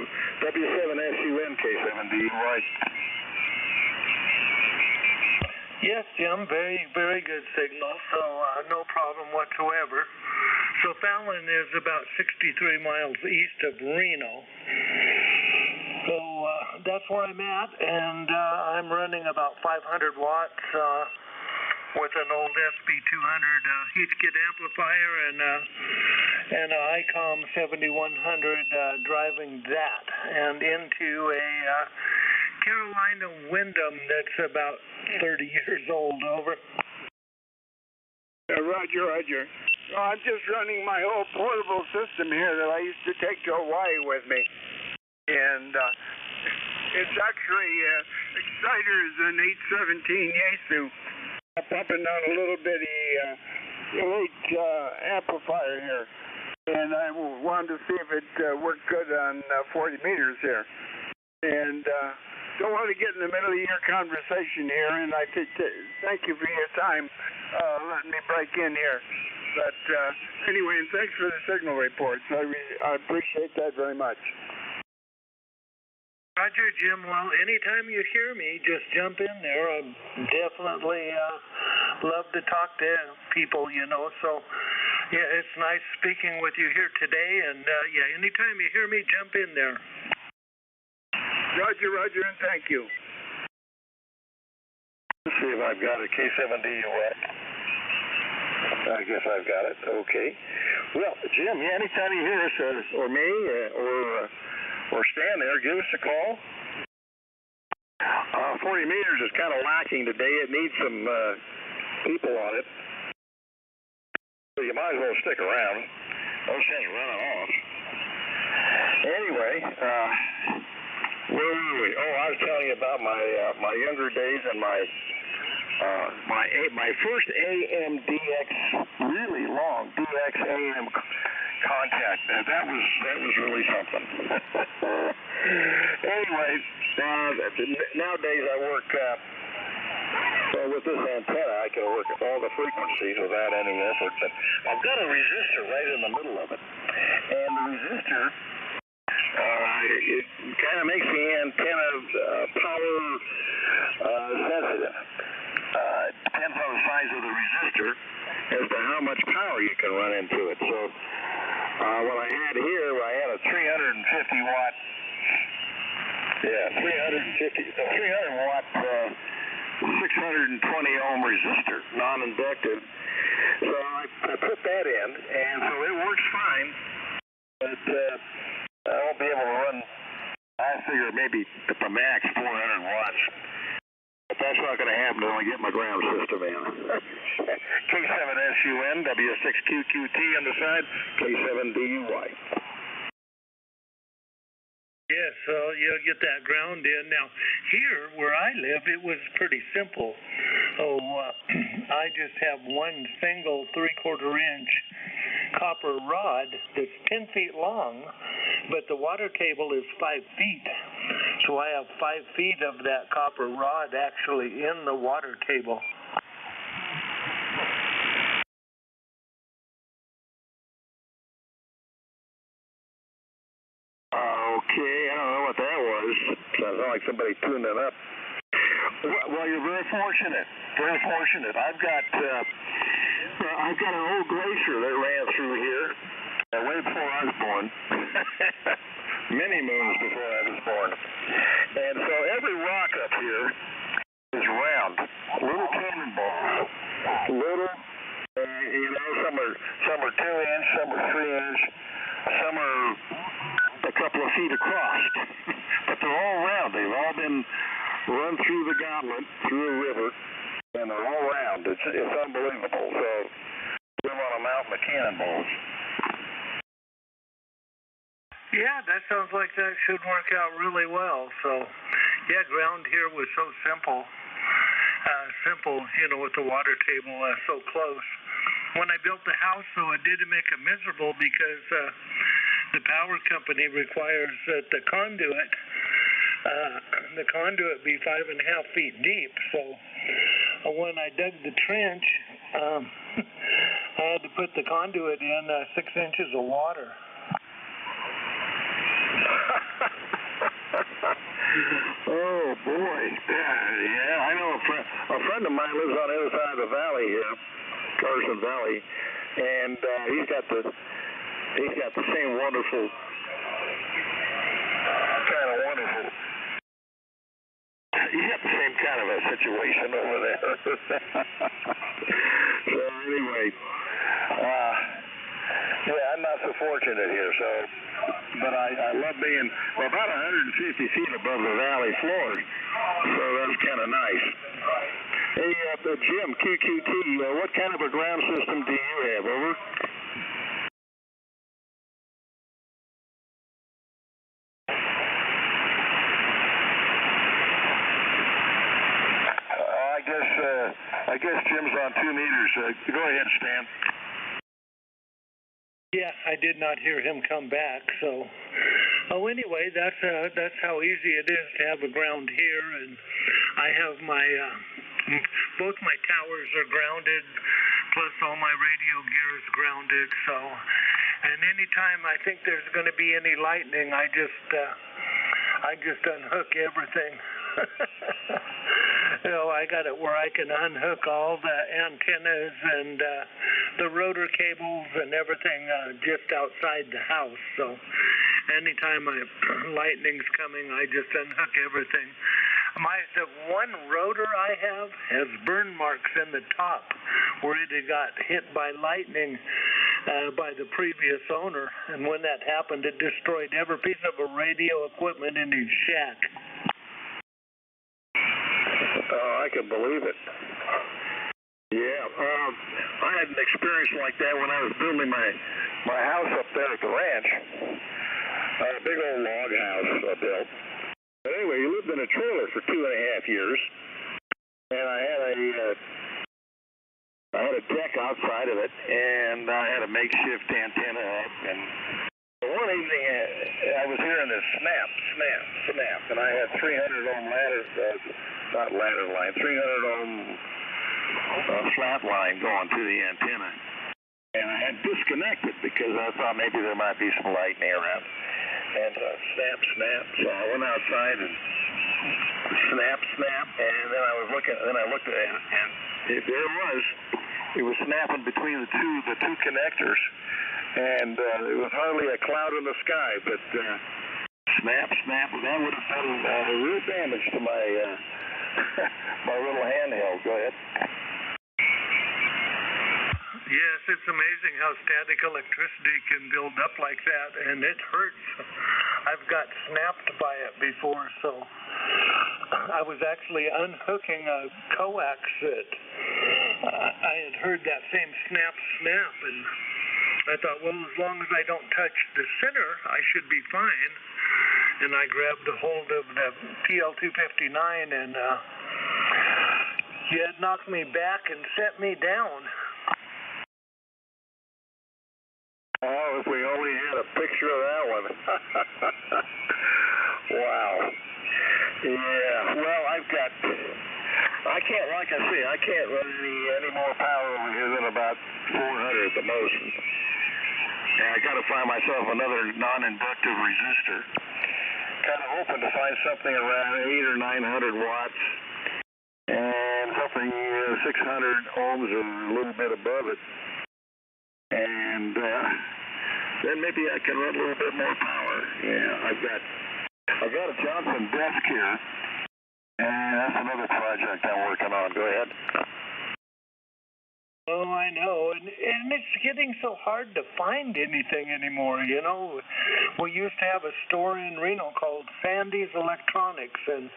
W7SUN K7DUI. Yes, Jim, very, very good signal, so no problem whatsoever. So Fallon is about 63 miles east of Reno. So that's where I'm at, and I'm running about 500 watts with an old SB200 heat kit amplifier and an ICOM 7100 driving that, and into a Carolina Wyndham that's about 30 years old. Over. Roger. No, I'm just running my old portable system here that I used to take to Hawaii with me. And it's actually, exciter is an 817 Yaesu. I'm pumping down a little bitty elite amplifier here. And I wanted to see if it worked good on 40 meters here. And don't want to get in the middle of your conversation here, and I thank you for your time letting me break in here. But anyway, and thanks for the signal reports. I appreciate that very much. Roger, Jim. Well, anytime you hear me, just jump in there. I definitely love to talk to people, So, yeah, it's nice speaking with you here today. And, yeah, anytime you hear me, jump in there. Roger, and thank you. Let's see if I've got a K7DUX. I guess I've got it. Okay. Well, Jim, anytime you hear us, or me, or Stan there, give us a call. 40 meters is kind of lacking today. It needs some people on it. So you might as well stick around. Those things running off. Anyway, where were we? Oh, I was telling you about my younger days and my first AM-DX, really long DX-AM contact. That was really something. Anyway, nowadays I work with this antenna. I can work all the frequencies without any effort. But I've got a resistor right in the middle of it, and the resistor it kind of makes the antenna power sensitive. It depends on the size of the resistor as to how much power you can run into it. So what I had here, I had a 350 watt, 300 watt, 620 ohm resistor, non-inductive. So I put that in, and so it works fine, but I won't be able to run, I figure maybe at the max 400 watts. But that's not going to happen until I get my ground system in. K7SUN, W6QQT on the side, K7DUY. Yes, so you'll get that ground in. Now, here where I live, it was pretty simple. I just have one single 3/4 inch copper rod that's 10 feet long, but the water table is 5 feet. So I have 5 feet of that copper rod actually in the water table. Okay, I don't know what that was. Sounds like somebody tuned it up. Well, you're very fortunate. Very fortunate. I've got an old glacier that ran through here way before I was born. Many moons before I was born. And so every rock up here is round. Little cannonballs. Little, some are 2 inch, some are 3 inch, some are a couple of feet across. But they're all round. They've all been run through the gauntlet, through a river, and they're all round. It's unbelievable. So, live on a mountain of cannonballs. Yeah, that sounds like that should work out really well. So, yeah, ground here was so simple. With the water table so close. When I built the house, though, it did make it miserable because the power company requires that the conduit be 5.5 feet deep. So when I dug the trench, I had to put the conduit in 6 inches of water. Oh boy, yeah, I know a friend of mine lives on the other side of the valley here, Carson Valley, and he's got the same wonderful the same kind of a situation over there. So anyway, yeah, I'm not so fortunate here. So, but I love being about 150 feet above the valley floor. So that's kind of nice. Hey, Jim, QQT, what kind of a ground system do you have? Over. I guess Jim's on 2 meters. Go ahead, Stan. Yeah, I did not hear him come back. So, anyway, that's how easy it is to have a ground here, and I have my both my towers are grounded, plus all my radio gear is grounded. So, and anytime I think there's going to be any lightning, I just unhook everything. I got it where I can unhook all the antennas and the rotor cables and everything just outside the house. So anytime lightning's coming, I just unhook everything. The one rotor I have has burn marks in the top where it had got hit by lightning by the previous owner, and when that happened, it destroyed every piece of radio equipment in his shack. I can believe it. Yeah, I had an experience like that when I was building my house up there at the ranch. A big old log house I built. But anyway, we lived in a trailer for 2.5 years, and I had a deck outside of it, and I had a makeshift antenna up. And one evening, I was hearing this snap, and I had 300 ohm not ladder line, 300 ohm flat line going to the antenna. And I had disconnected because I thought maybe there might be some lightning around. And snap. So I went outside and snap. And then I looked at it, and there it was. It was snapping between the two connectors. And it was hardly a cloud in the sky, but snap. That would have done real damage to my my little handheld. Go ahead. Yes, it's amazing how static electricity can build up like that, and it hurts. I've got snapped by it before, so I was actually unhooking a coax that I had heard that same snap, and I thought, well, as long as I don't touch the center, I should be fine. And I grabbed a hold of the PL259, and he had knocked me back and set me down. Oh, if we only had a picture of that one. Wow. Yeah, well, I can't run any more power over here than about 400 at the most. And I got to find myself another non-inductive resistor. Kind of hoping to find something around 800 or 900 watts and something 600 ohms or a little bit above it. And then maybe I can run a little bit more power. Yeah, I've got a Johnson desk here, and that's another project I'm working on. Go ahead. Oh, I know, and it's getting so hard to find anything anymore, We used to have a store in Reno called Sandy's Electronics, and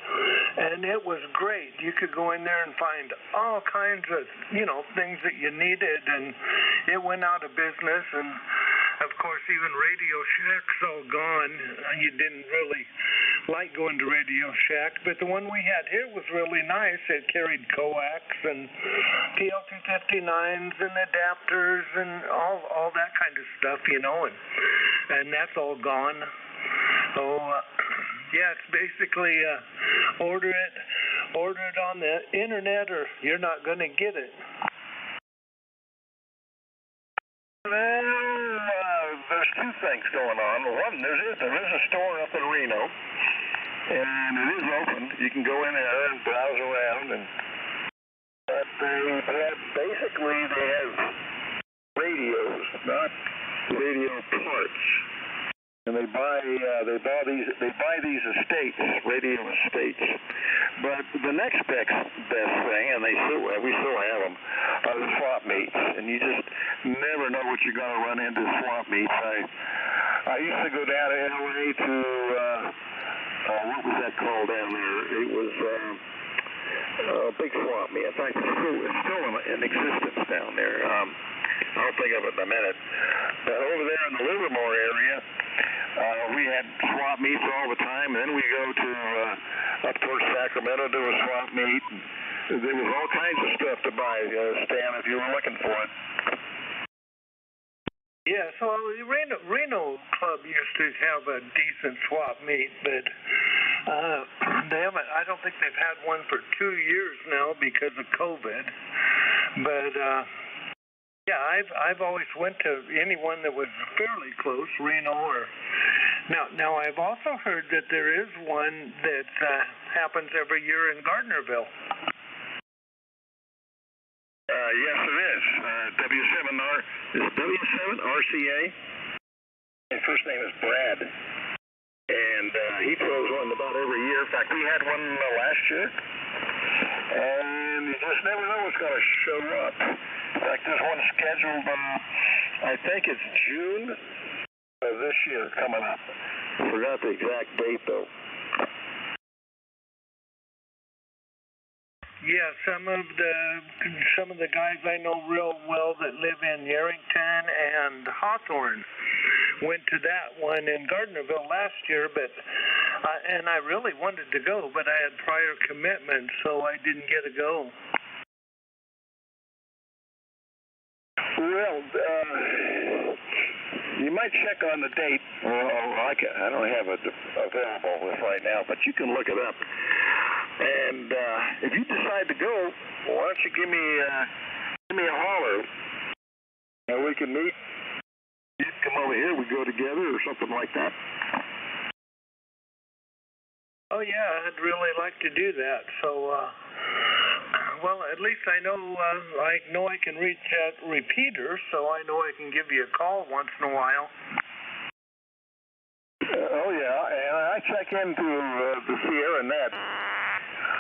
it was great. You could go in there and find all kinds of, things that you needed, and it went out of business, and of course, even Radio Shack's all gone. You didn't really like going to Radio Shack, but the one we had here was really nice. It carried coax and PL259s and adapters and all that kind of stuff, and that's all gone. So, yeah, it's basically order it on the internet, or you're not going to get it. There's two things going on. One, there is a store up in Reno, and it is open. You can go in there and browse around, and they have radios, not radio parts. and they buy these estates, radio estates. But the next best thing, and we still have them, are the swap meets, and you just never know what you're going to run into swap meets. I used to go down to LA to what was that called down there? It was a big swap meet. In fact, it's still in existence down there. I'll think of it in a minute. But over there in the Livermore area, we had swap meets all the time. And then we go to up towards Sacramento to a swap meet. And there was all kinds of stuff to buy, Stan, if you were looking for it. Yeah, so Reno Club used to have a decent swap meet, but I don't think they've had one for 2 years now because of COVID. But yeah, I've always went to anyone that was fairly close, Reno or now I've also heard that there is one that happens every year in Gardnerville. Yes, there is. W7RCA. His first name is Brad. And he throws one about every year. In fact, we had one last year. And you just never know what's going to show up. In fact, there's one scheduled, I think it's June of this year coming up. I forgot the exact date, though. Yeah, some of the guys I know real well that live in Yerington and Hawthorne went to that one in Gardnerville last year, but and I really wanted to go, but I had prior commitments, so I didn't get to go. Well, you might check on the date. I don't have it available right now, but you can look it up. And if you decide to go, why don't you give me a holler, and we can meet. You come over here, we go together, or something like that. Oh yeah, I'd really like to do that. So, well, at least I know I can reach that repeater, so I know I can give you a call once in a while. Oh yeah, and I check into the Sierra Net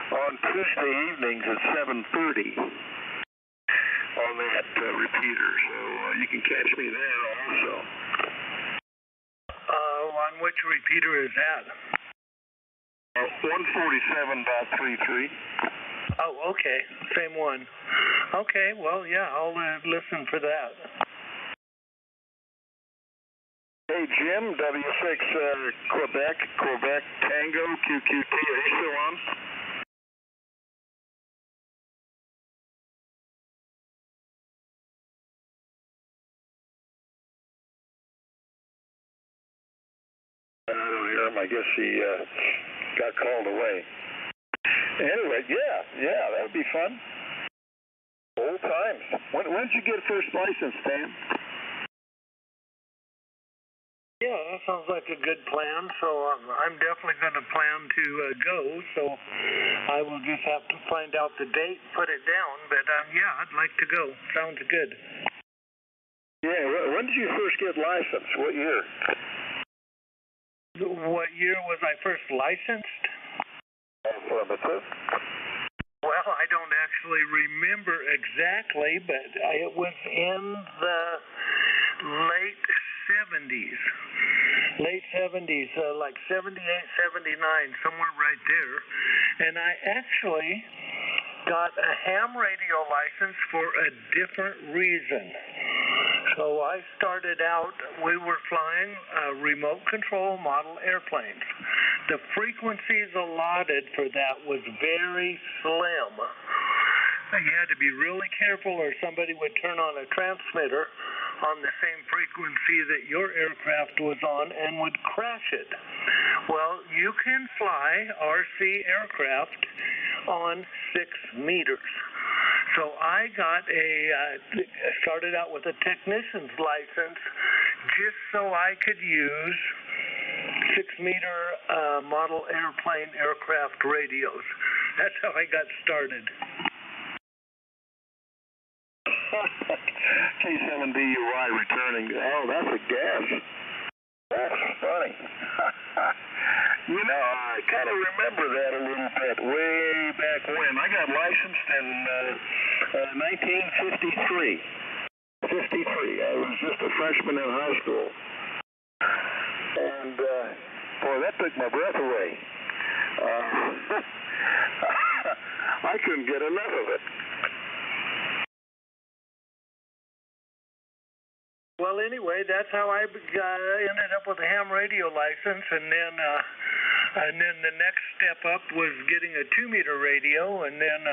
on Tuesday evenings at 7:30 on that repeater, so you can catch me there also. On which repeater is that? 147.33. Oh, okay, same one. Okay, well, yeah, I'll listen for that. Hey, Jim, W6 Quebec Tango QQT, are you still on? I don't hear him. I guess he got called away. Anyway, yeah, that would be fun. Old times. When did you get first license, Stan? Yeah, that sounds like a good plan. So I'm definitely going to plan to go. So I will just have to find out the date, put it down. But yeah, I'd like to go. Sounds good. Yeah, when did you first get licensed? What year? What year was I first licensed? Affirmative. Well, I don't actually remember exactly, but it was in the late 70s. Late 70s, like 78, 79, somewhere right there. And I actually got a ham radio license for a different reason. So I started out, we were flying remote control model airplanes. The frequencies allotted for that was very slim. You had to be really careful or somebody would turn on a transmitter on the same frequency that your aircraft was on and would crash it. Well, you can fly RC aircraft on 6 meters. So I got started out with a technician's license just so I could use 6-meter model airplane aircraft radios. That's how I got started. K7DUI returning. Oh, that's a gas. That's funny. You know, I kind of remember that a little bit, way back when. I got licensed in 1953. 53. I was just a freshman in high school. And, boy, that took my breath away. I couldn't get enough of it. Well, anyway, that's how I ended up with a ham radio license, and then the next step up was getting a 2-meter radio, and then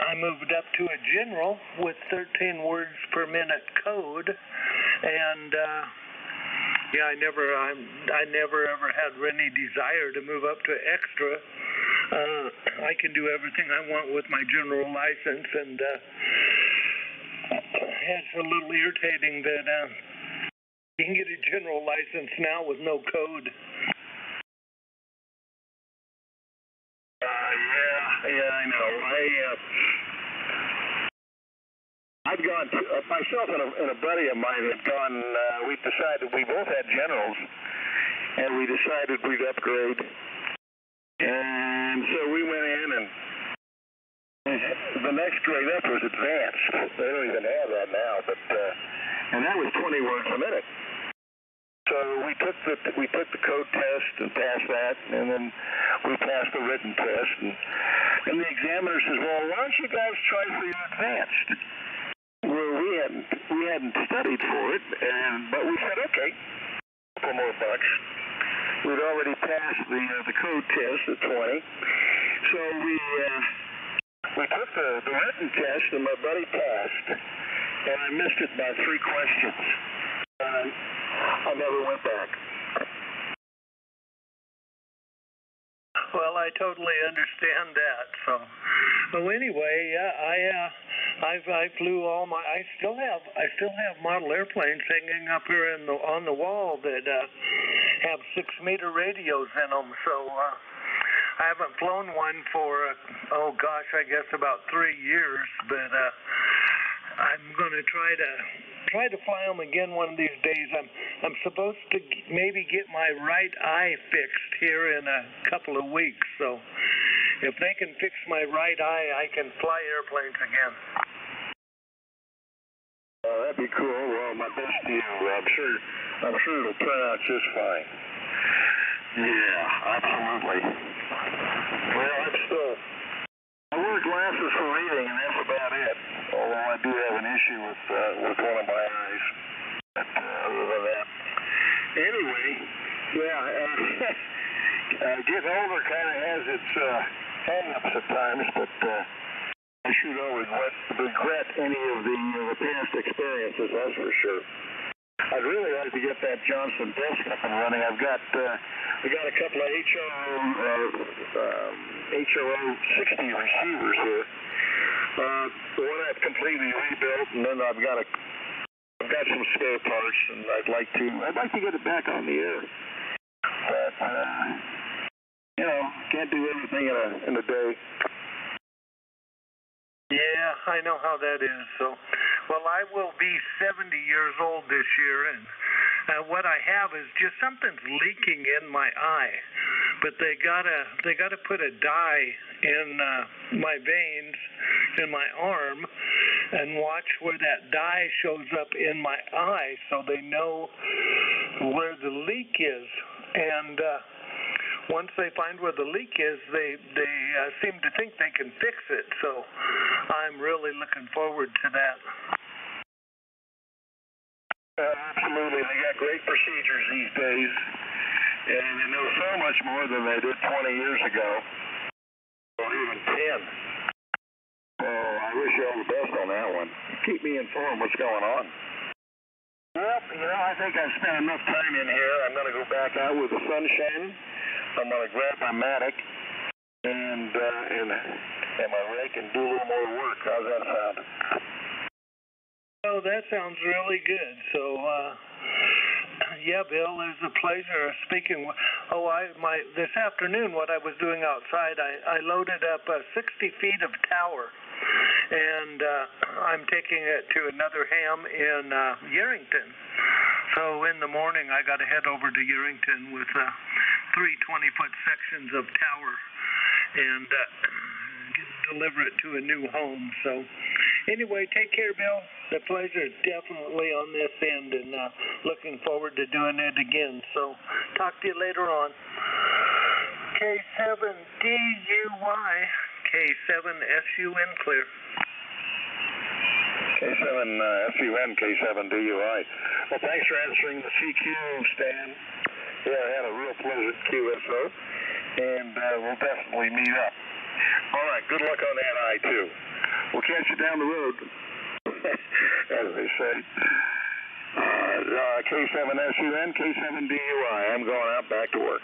I moved up to a general with 13 words per minute code, and yeah, I never ever had any desire to move up to extra. I can do everything I want with my general license, and it's a little irritating that you can get a general license now with no code. Yeah, I know. I've gone to, myself and a buddy of mine had gone. We decided we both had generals, and we decided we'd upgrade. And so we went in, and the next grade up was advanced. They don't even have that now, but and that was 20 words a minute. So we took the code test and passed that, and then we passed the written test, and the examiner says, "Well, why don't you guys try for your advanced?" Well, we hadn't studied for it, but we said, okay, a couple more bucks. We'd already passed the code test at 20, so we took the written test, and my buddy passed, and I missed it by 3 questions. I never went back. Well, I totally understand that. So anyway, yeah, I flew all my. I still have model airplanes hanging up here on the wall that have 6-meter radios in them. So I haven't flown one for I guess about 3 years, but I'm going to try to fly them again one of these days. I'm supposed to maybe get my right eye fixed here in a couple of weeks. So if they can fix my right eye, I can fly airplanes again. That'd be cool. Well, my best to you. I'm sure it'll turn out just fine. Yeah, absolutely. Well, I wear glasses for reading, and that's about it. Although I do have an issue with one of my eyes. But other than that, anyway, yeah, getting older kind of has its hang-ups at times, but I sure don't regret any of the past experiences, that's for sure. I'd really like to get that Johnson desk up and running. We got a couple of HRO 60 receivers here. The one I've completely rebuilt, and then I've got some spare parts, and I'd like to get it back on the air. But can't do everything in a day. Yeah, I know how that is. So, well, I will be 70 years old this year, and what I have is just something's leaking in my eye. But they gotta put a dye in my veins in my arm and watch where that dye shows up in my eye, so they know where the leak is. And once they find where the leak is, they seem to think they can fix it. So I'm really looking forward to that. Absolutely. They got great procedures these days, and they know so much more than they did 20 years ago, or even 10. So I wish you all the best on that one. Keep me informed what's going on. Well, I think I've spent enough time in here. I'm going to go back out with the sunshine. I'm going to grab my Matic and my rake and do a little more work. How's that sound? Oh, that sounds really good. So, yeah, Bill, it's a pleasure speaking. This afternoon, what I was doing outside, I loaded up 60 feet of tower, and I'm taking it to another ham in Yerington. So in the morning, I got to head over to Yerington with 3 20-foot sections of tower and deliver it to a new home. So anyway, take care, Bill. The pleasure is definitely on this end, and looking forward to doing it again. So talk to you later on. K7DUY, K7SUN clear. K7SUN, K7DUI. Well, thanks for answering the CQ, Stan. Yeah, I had a real pleasant QSO, and we'll definitely meet up. All right, good luck on that I-2. We'll catch you down the road, as they say. K7SUN, K7DUI. I'm going out back to work.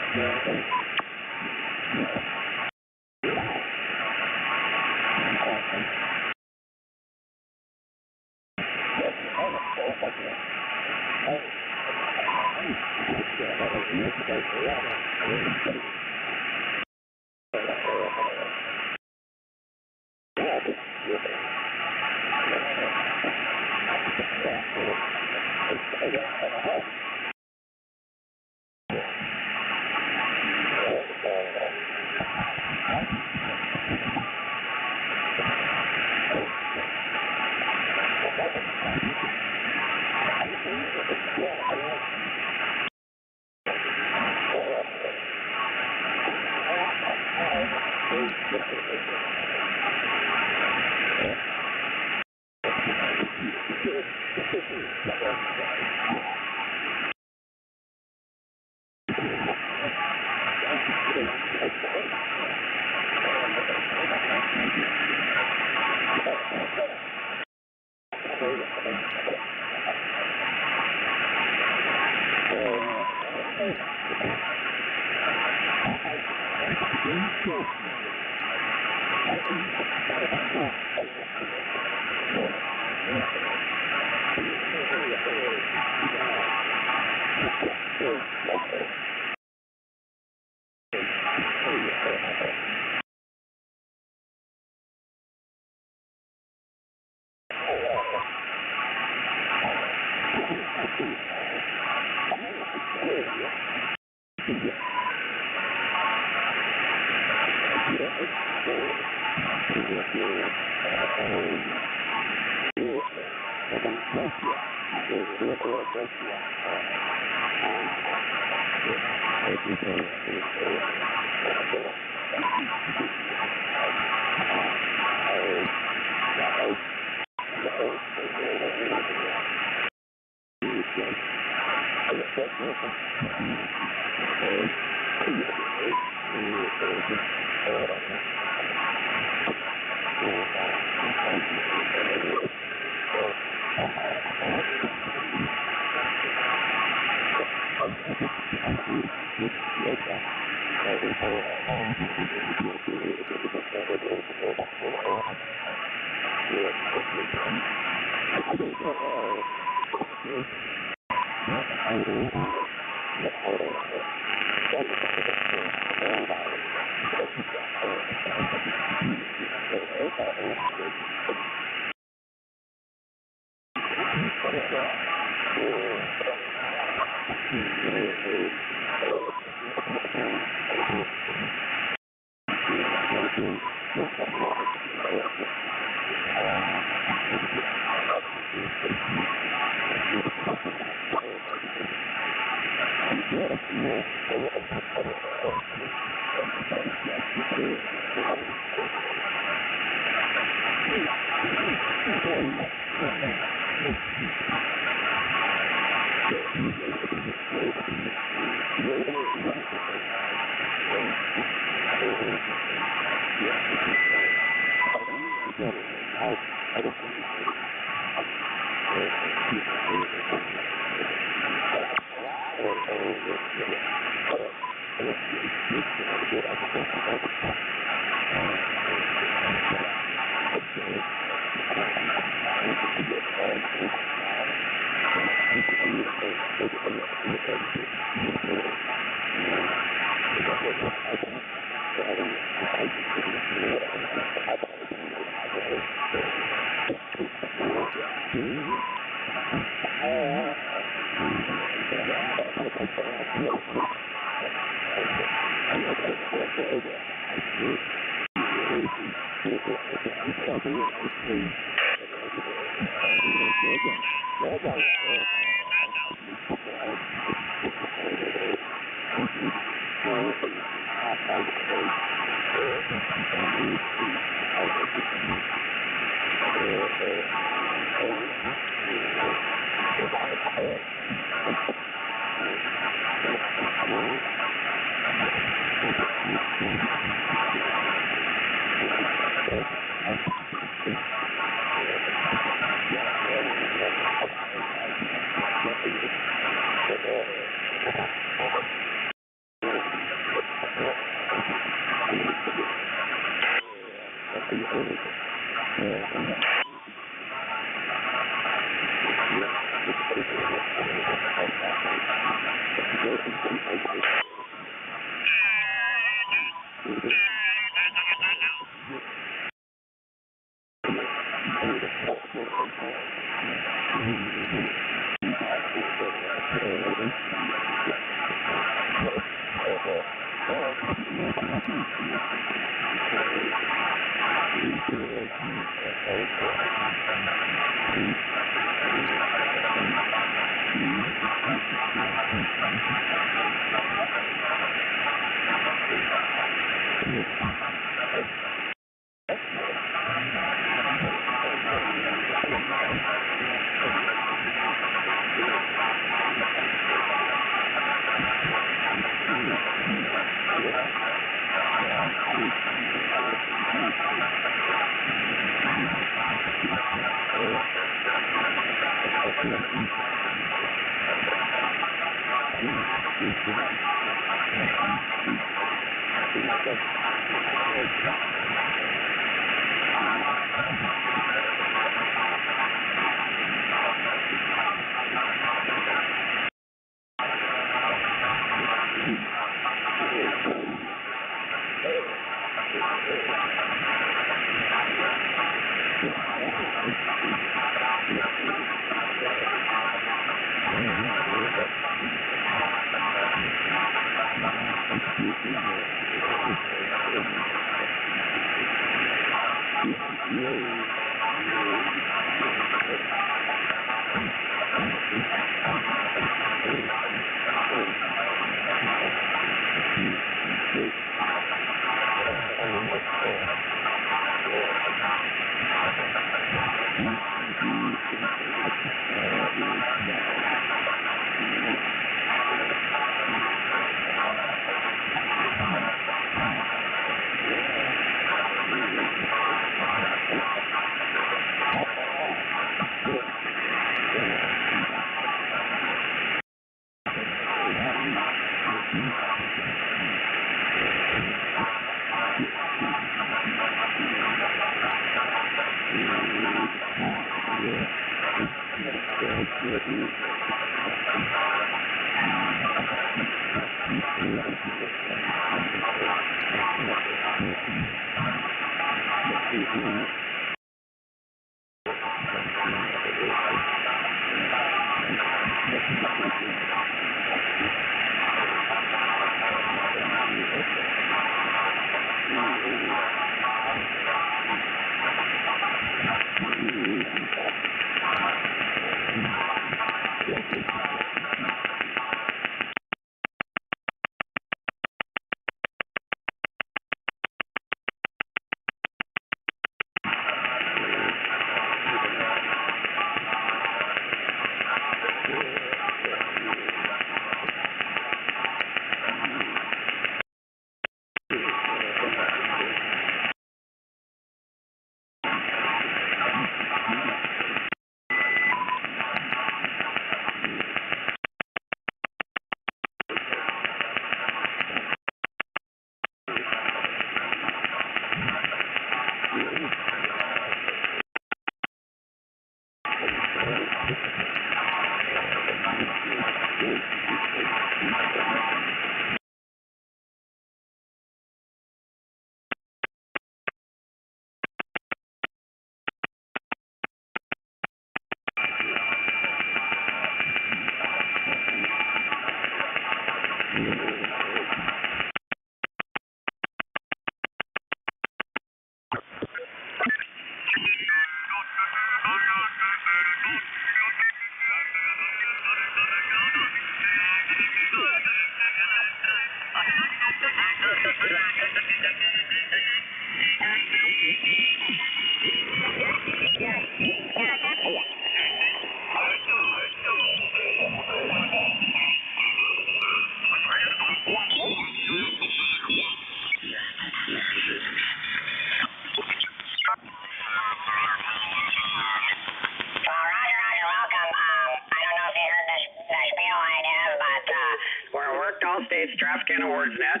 States Traffic and Awards Net.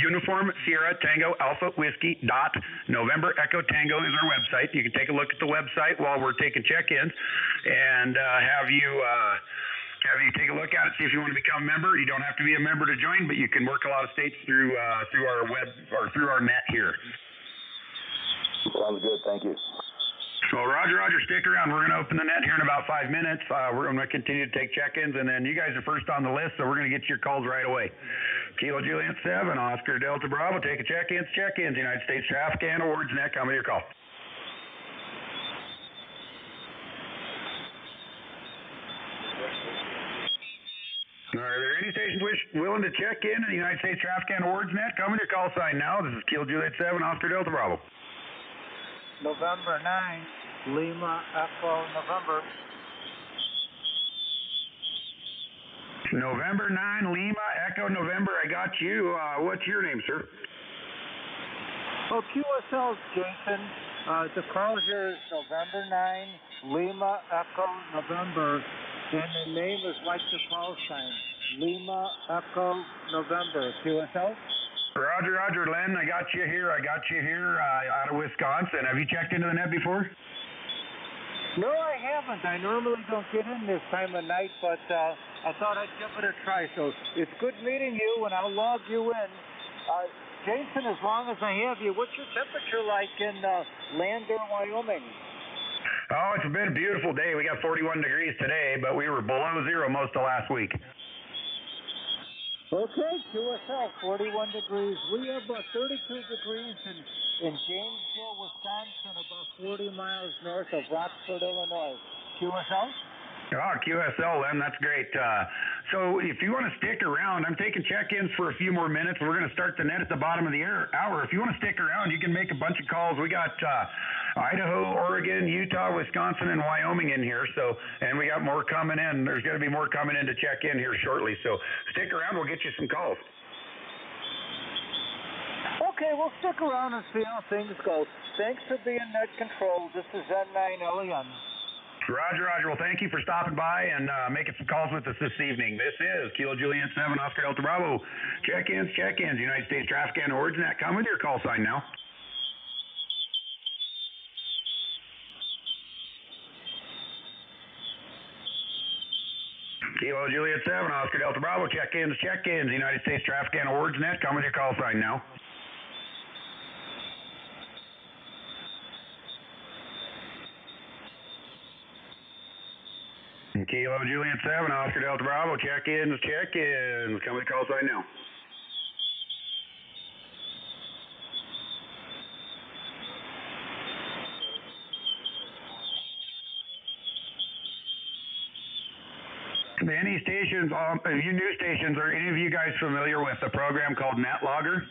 Uniform Sierra Tango Alpha Whiskey dot November Echo Tango is our website. You can take a look at the website while we're taking check-ins and have you take a look at it, see if you want to become a member. You don't have to be a member to join, but you can work a lot of states through our web or through our net here. Sounds good. Thank you. So Roger, stick around. We're going to open the net here in about 5 minutes. We're going to continue to take check-ins, and then you guys are first on the list, so we're going to get your calls right away. Kilo Juliet 7, Oscar Delta Bravo, take a check-ins, United States Traffic and Awards Net, come with your call. Are there any stations willing to check in the United States Traffic and Awards Net? Come with your call sign now. This is Kilo Juliet 7, Oscar Delta Bravo. November 9, Lima Echo November. November 9, Lima Echo November. I got you. What's your name, sir? Oh, QSL's Jason. The call here is November 9, Lima Echo November. And the name is like the call sign, Lima Echo November. QSL? Roger, Len. I got you here out of Wisconsin. Have you checked into the net before? No, I haven't. I normally don't get in this time of night, but I thought I'd give it a try. So it's good meeting you, and I'll log you in. Jason, as long as I have you, what's your temperature like in Lander, Wyoming? Oh, it's been a beautiful day. We got 41 degrees today, but we were below zero most of last week. Okay, QSL, 41 degrees. We have 32 degrees in Janesville, Wisconsin, about 40 miles north of Rockford, Illinois. QSL? Oh, QSL, then. That's great. So if you want to stick around, I'm taking check-ins for a few more minutes. We're going to start the net at the bottom of the hour. If you want to stick around, you can make a bunch of calls. We got Idaho, Oregon, Utah, Wisconsin, and Wyoming in here. And we got more coming in. There's going to be more coming in to check in here shortly. So stick around. We'll get you some calls. Okay, we'll stick around and see how things go. Thanks for being net control. This is N9LEN. Roger. Well, thank you for stopping by and making some calls with us this evening. This is Kilo Juliet 7, Oscar Delta Bravo. Check-ins, United States Traffic and Awards Net. Come with your call sign now. Kilo Juliet 7, Oscar Delta Bravo. Check-ins, United States Traffic and Awards Net. Come with your call sign now. Kilo Juliet 7, Oscar Delta Bravo, check-ins. Come with the call sign now. Any stations, you new stations, are any of you guys familiar with a program called NetLogger?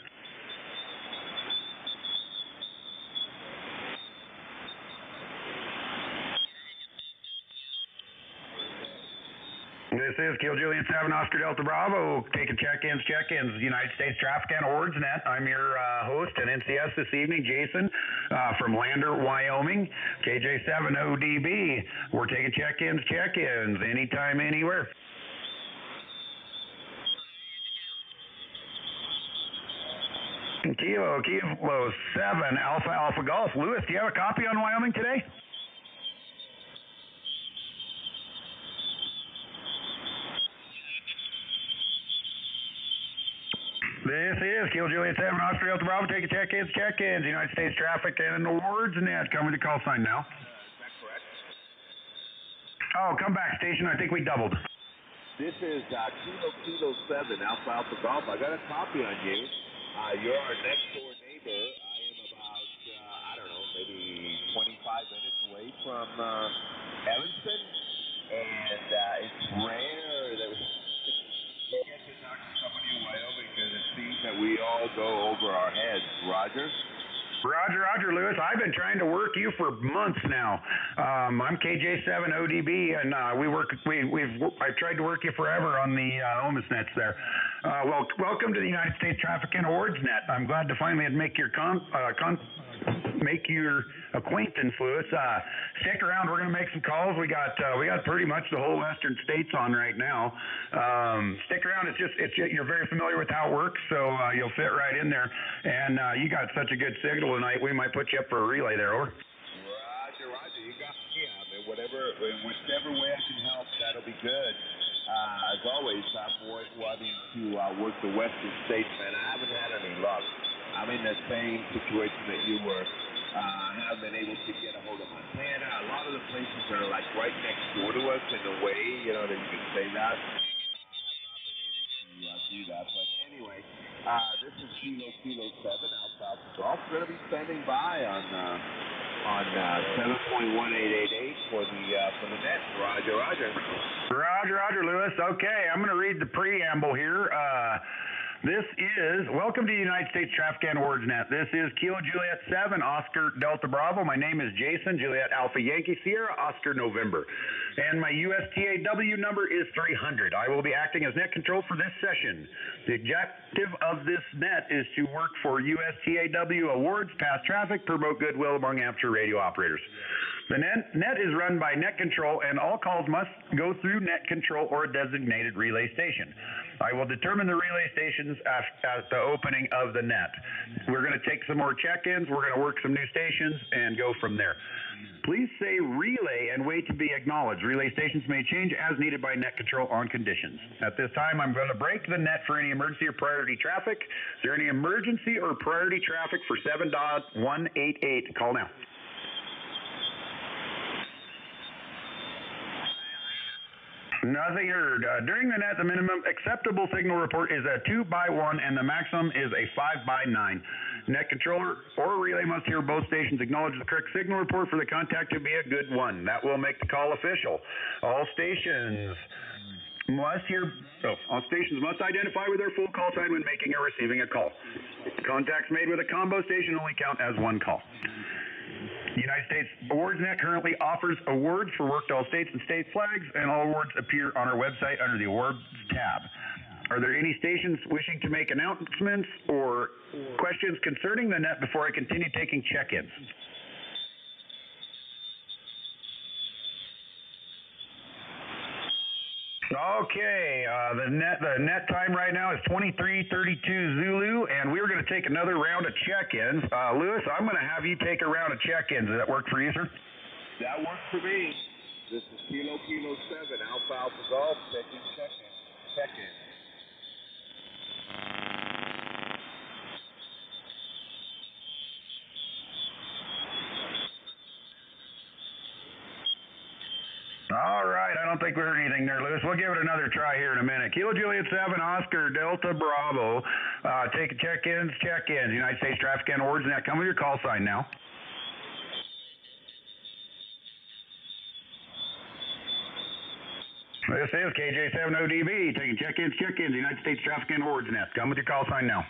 This is Kilo Juliet 7, Oscar Delta Bravo, taking check-ins, United States Traffic and Awards Net. I'm your host and NCS this evening, Jason, from Lander, Wyoming, KJ7ODB. We're taking check-ins, anytime, anywhere. Kilo 7, Alpha Golf. Lewis, do you have a copy on Wyoming today? This is Kilo Juliet 7, Oscar Delta Bravo, taking check-ins, United States Traffic and Awards Net. Come with the call sign now. Is that correct? Oh, come back, station. I think we doubled. This is Kilo 7, Alpha Golf. I got a copy on you. You're our next door neighbor. I am about, maybe 25 minutes away from Evanston. And it's rare that we get to talk to somebody in Wyoming because it seems that we all go over our heads. Roger? Roger, Lewis. I've been trying to work you for months now. I'm KJ7ODB, and I've tried to work you forever on the OMIS nets there. Welcome to the United States Traffic and Awards Net. I'm glad to finally make your make your acquaintance, Lewis. Stick around. We're going to make some calls. We got pretty much the whole western states on right now. Stick around. You're very familiar with how it works, so you'll fit right in there. And you got such a good signal tonight, we might put you up for a relay there. Over. Roger. You got me. Whichever way I can help, that'll be good. As always, I'm wanting to work the western states, man. I haven't had any luck. I'm in the same situation that you were. I haven't been able to get a hold of Montana. A lot of the places are like right next door to us in a way, that you can say that. Do that, but anyway, this is Kilo 7 Alpha Golf. We're going to be standing by on 7.1888 for the net. Roger, Lewis. Okay, I'm going to read the preamble here. This is, welcome to the United States Traffic and Awards Net. This is Kilo Juliet 7, Oscar Delta Bravo. My name is Jason, Juliet Alpha Yankee Sierra, Oscar November. And my USTAW number is 300. I will be acting as net control for this session. The objective of this net is to work for USTAW awards, pass traffic, promote goodwill among amateur radio operators. The net is run by net control, and all calls must go through net control or a designated relay station. I will determine the relay stations at the opening of the net. We're going to take some more check-ins, we're going to work some new stations, and go from there. Please say relay and wait to be acknowledged. Relay stations may change as needed by net control on conditions. At this time, I'm going to break the net for any emergency or priority traffic. Is there any emergency or priority traffic for 7.188? Call now. Nothing heard. During the net, the minimum acceptable signal report is a 2x1 and the maximum is a 5x9. Net controller or relay must hear both stations acknowledge the correct signal report for the contact to be a good one. That will make the call official. All stations must identify with their full call sign when making or receiving a call. Contacts made with a combo station only count as one call. The United States Awards Net currently offers awards for work to all states and state flags, and all awards appear on our website under the Awards tab. Are there any stations wishing to make announcements or questions concerning the net before I continue taking check-ins? Okay, the net time right now is 23:32 Zulu, and we're going to take another round of check-ins. Lewis, I'm going to have you take a round of check-ins. Does that work for you, sir? That works for me. This is Kilo 7, Alpha Golf, taking check-in. All right, I don't think we heard anything there, Lewis. We'll give it another try here in a minute. Kilo Juliet 7, Oscar Delta Bravo. Take check-ins. United States Traffic and Awards Net. Come with your call sign now. This is KJ7ODB, taking check-ins. United States Traffic and Awards Net. Come with your call sign now.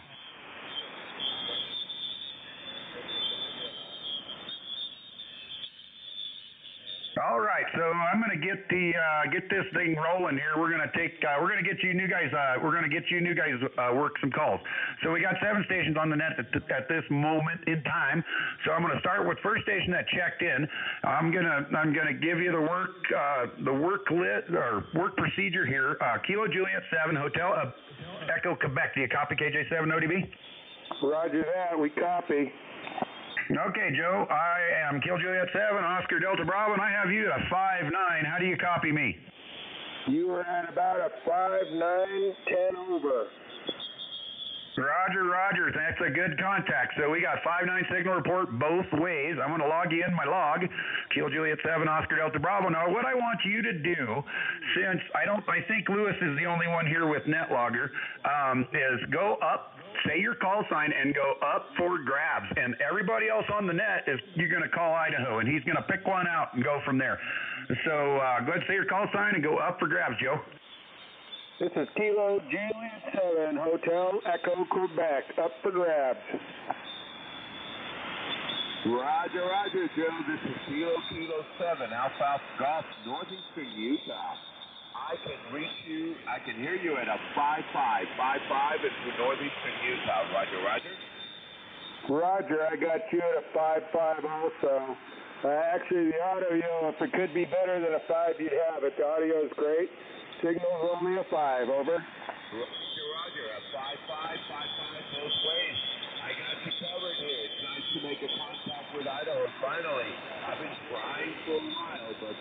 All right, so I'm going to get this thing rolling here. We're going to get you new guys work some calls. So we got 7 stations on the net at this moment in time. So I'm going to start with first station that checked in. I'm going to give you the work procedure here. Kilo Juliet 7 Hotel Echo Quebec. Do you copy KJ7ODB? Roger that. We copy. Okay, Joe, I am Kilo Juliet 7, Oscar Delta Bravo, and I have you at a 5-9. How do you copy me? You are at about a 5-9, 10 over. Roger. That's a good contact. So we got 5-9 signal report both ways. I'm going to log you in my log, Kilo Juliet 7, Oscar Delta Bravo. Now, what I want you to do, since I think Lewis is the only one here with NetLogger, is go up, say your call sign, and go up for grabs. And everybody else on the net you're going to call Idaho, and he's going to pick one out and go from there. So go ahead and say your call sign and go up for grabs, Joe. This is Kilo Juliet 7, Hotel Echo Quebec, up for grabs. Roger, Joe. This is Kilo 7, Alpha Golf, northeastern Utah. I can hear you at a 5-5 into northeastern Utah. Roger. Roger, I got you at a 5.5 also. Actually, the audio, if it could be better than a 5, you'd have it. The audio is great. Signal's only a 5, over. Roger, a 5.5 both ways. I got you covered here. It's nice to make a contact with Idaho finally. I've been trying for a while, but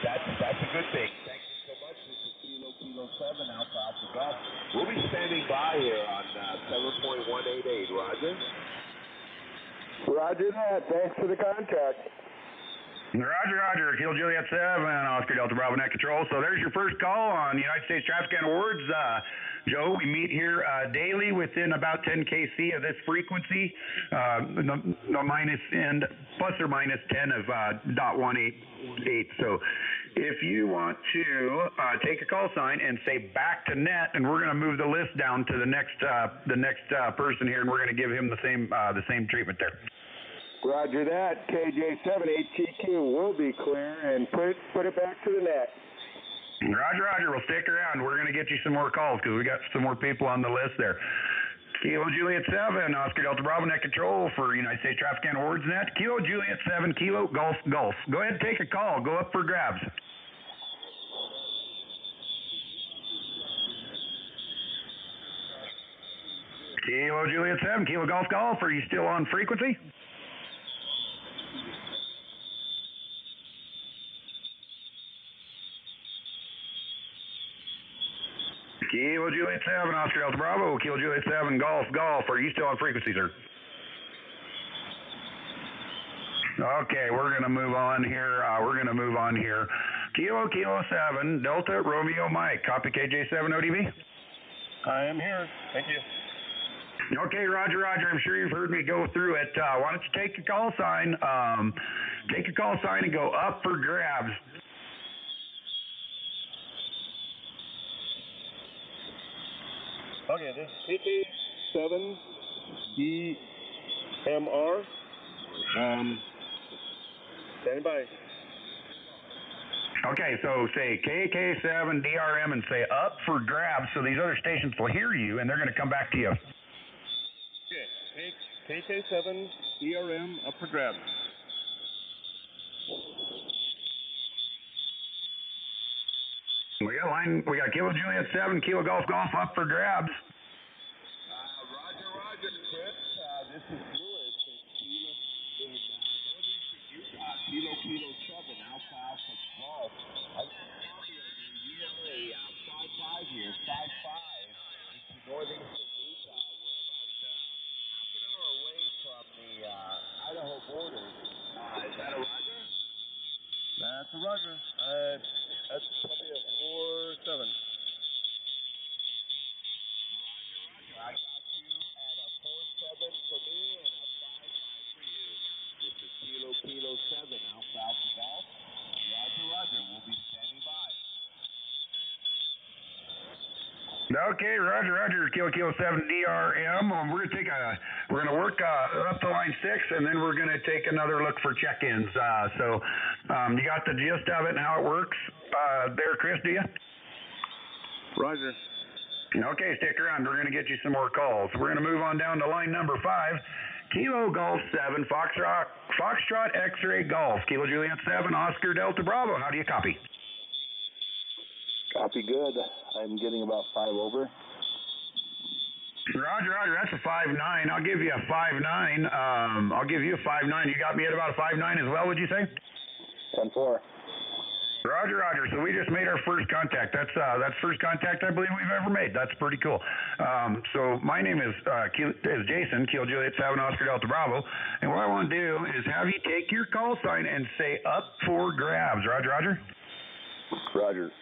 that's a good thing. Thank you so much. This is Kilo 7 Alpha Golf. We'll be standing by here on 7.188. Roger. Roger that. Thanks for the contact. Roger. Kilo Juliet 7, Oscar Delta Bravo Net Control. So there's your first call on United States Traffic and Awards. Joe, we meet here daily within about 10 kc of this frequency, the minus and plus or minus 10 of .188. So if you want to take a call sign and say back to net, and we're going to move the list down to the next person here, and we're going to give him the same treatment there. Roger that. KJ7HTQ will be clear, and put it back to the net. Roger. We'll stick around. We're going to get you some more calls because we got some more people on the list there. Kilo Juliet 7, Oscar Delta Bravo Net Control for United States Traffic and Awards Net. Kilo Juliet 7, Kilo Golf. Go ahead and take a call. Go up for grabs. Kilo Juliet 7, Kilo Golf. Are you still on frequency? Kilo Juliet 7, Oscar Delta Bravo, Kilo Juliet 7, Golf. Are you still on frequency, sir? Okay, we're going to move on here. Kilo 7, Delta Romeo Mike. Copy KJ7 ODB? I am here. Thank you. Okay, Roger. I'm sure you've heard me go through it. Why don't you take a call sign? And go up for grabs. Okay, this is KK7DMR. Stand by. Okay, so say KK7DRM and say up for grabs so these other stations will hear you and they're going to come back to you. Okay, KK7DRM up for grabs. We got Kilo Juliet 7, Kilo Golf up for grabs. Roger, Chris. This is Lewis in northeastern Utah. Kilo 7, Alpha Golf. I got a copy of the ULA 5.5 here, 5.5 into northeastern Utah. We're about half an hour away from the Idaho border. Is that a Roger? That's a Roger. That's probably a 4.7. Roger. I got you at a 4.7 for me and a 5.5 for you. This is Kilo 7, Alpha Golf. Roger. We'll be standing by. Okay, Roger. Kilo 7 DRM. We're gonna work up to line 6, and then we're gonna take another look for check-ins. So you got the gist of it and how it works there, Chris? Do you? Roger. Okay, stick around. We're gonna get you some more calls. We're gonna move on down to line number 5. Kilo Golf 7, Foxtrot X-Ray Golf. Kilo Juliet 7, Oscar Delta Bravo. How do you copy? Copy good. I'm getting about 5 over. Roger. That's a 5.9. I'll give you a 5.9. I'll give you a 5.9. You got me at about a 5.9 as well, would you say? 10-4. Roger. So we just made our first contact. That's first contact I believe we've ever made. That's pretty cool. So my name is Jason, Kilo Juliet 7, Oscar Delta Bravo. And what I want to do is have you take your call sign and say up for grabs. Roger. Roger.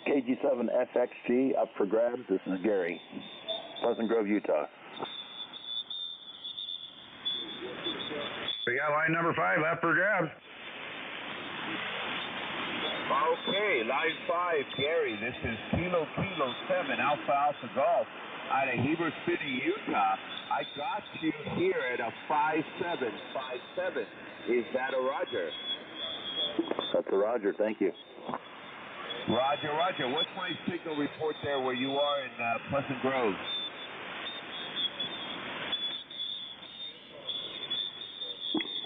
KG7FXG up for grabs. This is Gary, Pleasant Grove, Utah. We got line number 5 up for grabs. Okay, line 5, Gary. This is Kilo 7, Alpha Golf out of Heber City, Utah. I got you here at a 5.7. Is that a Roger? That's a Roger. Thank you. Roger. What's my signal report there where you are in Pleasant Grove?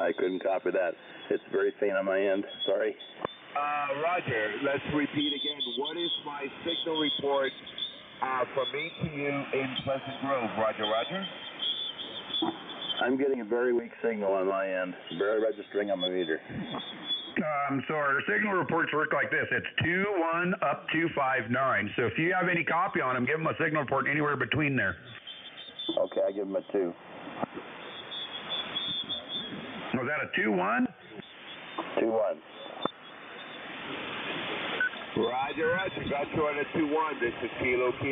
I couldn't copy that. It's very faint on my end. Sorry. Roger. Let's repeat again. What is my signal report from me to you in Pleasant Grove? Roger, roger. I'm getting a very weak signal on my end. Barely registering on my meter. So our signal reports work like this. It's 2-1 up 259. So if you have any copy on them, give them a signal report anywhere between there. Okay, I give them a 2. Was that a 2-1? 2-1. Roger, roger. Got you on a 2-1. This is Kilo 7,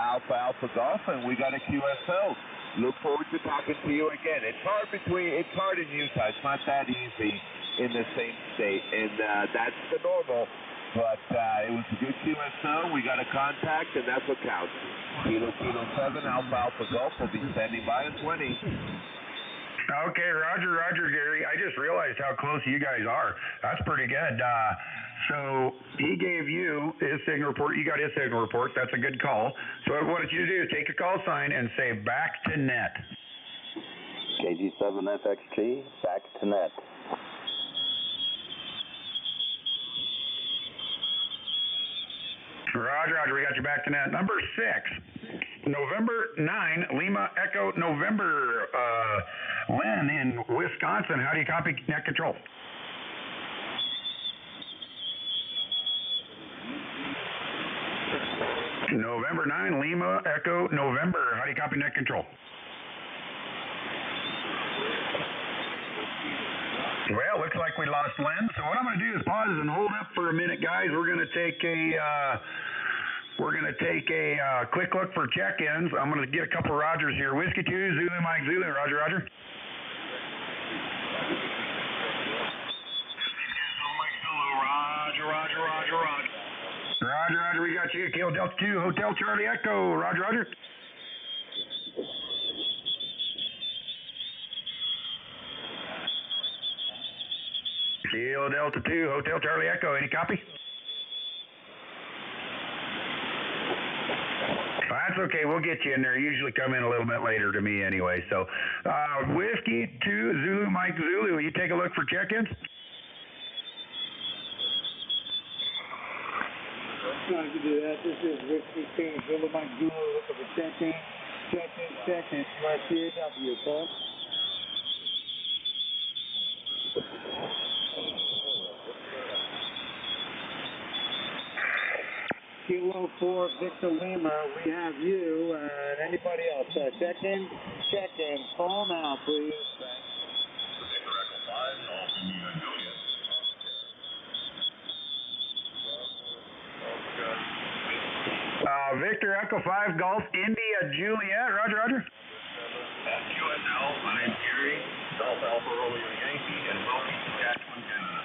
Alpha Golf, and we got a QSL. Look forward to talking to you again. It's hard in Utah. It's not that easy in the same state, and that's the normal. But it was a good QSO. We got a contact, and that's what counts. Kilo 7, Alpha Golf will be standing by in 20. Okay, roger, Gary. I just realized how close you guys are. That's pretty good. So he gave you his signal report. You got his signal report. That's a good call. So what I wanted you to do is take a call sign and say back to net. KG7FXG, back to net. Roger, we got you back to net. Number 6, November 9, Lima Echo November. Lynn in Wisconsin, how do you copy net control? November 9, Lima Echo November, how do you copy net control? Well, looks like we lost Lynn. So what I'm going to do is pause and hold up for a minute, guys. We're going to take a quick look for check-ins. I'm going to get a couple of Rogers here. Whiskey 2, Zulu Mike Zulu. Roger. Roger, we got you. Kilo Delta 2, Hotel Charlie Echo. Roger. Kilo Delta 2, Hotel Charlie Echo. Any copy? That's okay. We'll get you in there. Usually come in a little bit later to me anyway. So, Whiskey 2, Zulu Mike Zulu. Will you take a look for check-ins? Trying to do that. This is Whiskey 2, Zulu Mike Zulu, looking for check-in. USCAW, call. Kilo 4, Victor Lima, we have you, and anybody else. Check-in. Call now, please. Victor Echo 5 Golf India Juliet. Roger. QSL, my name's Gary, Delta Alpha Romeo Yankee, and Wilkie, Saskatchewan, Canada.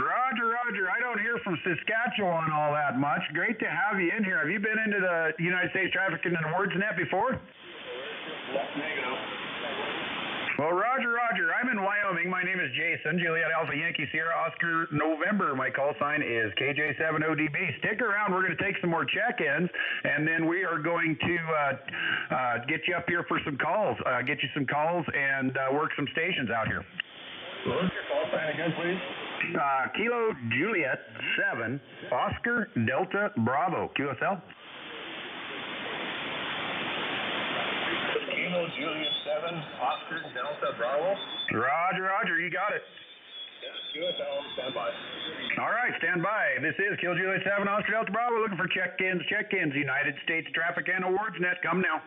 Roger. I don't hear from Saskatchewan all that much. Great to have you in here. Have you been into the United States Traffic and Awards Net before? Negative. Well, Roger. I'm in Wyoming. My name is Jason, Juliet Alpha Yankee Sierra Oscar November. My call sign is KJ7ODB. Stick around. We're going to take some more check-ins, and then we are going to get you up here for some calls, and work some stations out here. What's your call sign again, please? Kilo Juliet 7, Oscar Delta Bravo, QSL. Kilo Juliet 7, Oscar Delta Bravo. Roger, you got it. QSL, stand by. All right, stand by. This is Kilo Juliet 7, Oscar Delta Bravo, looking for check-ins. United States Traffic and Awards Net, come now.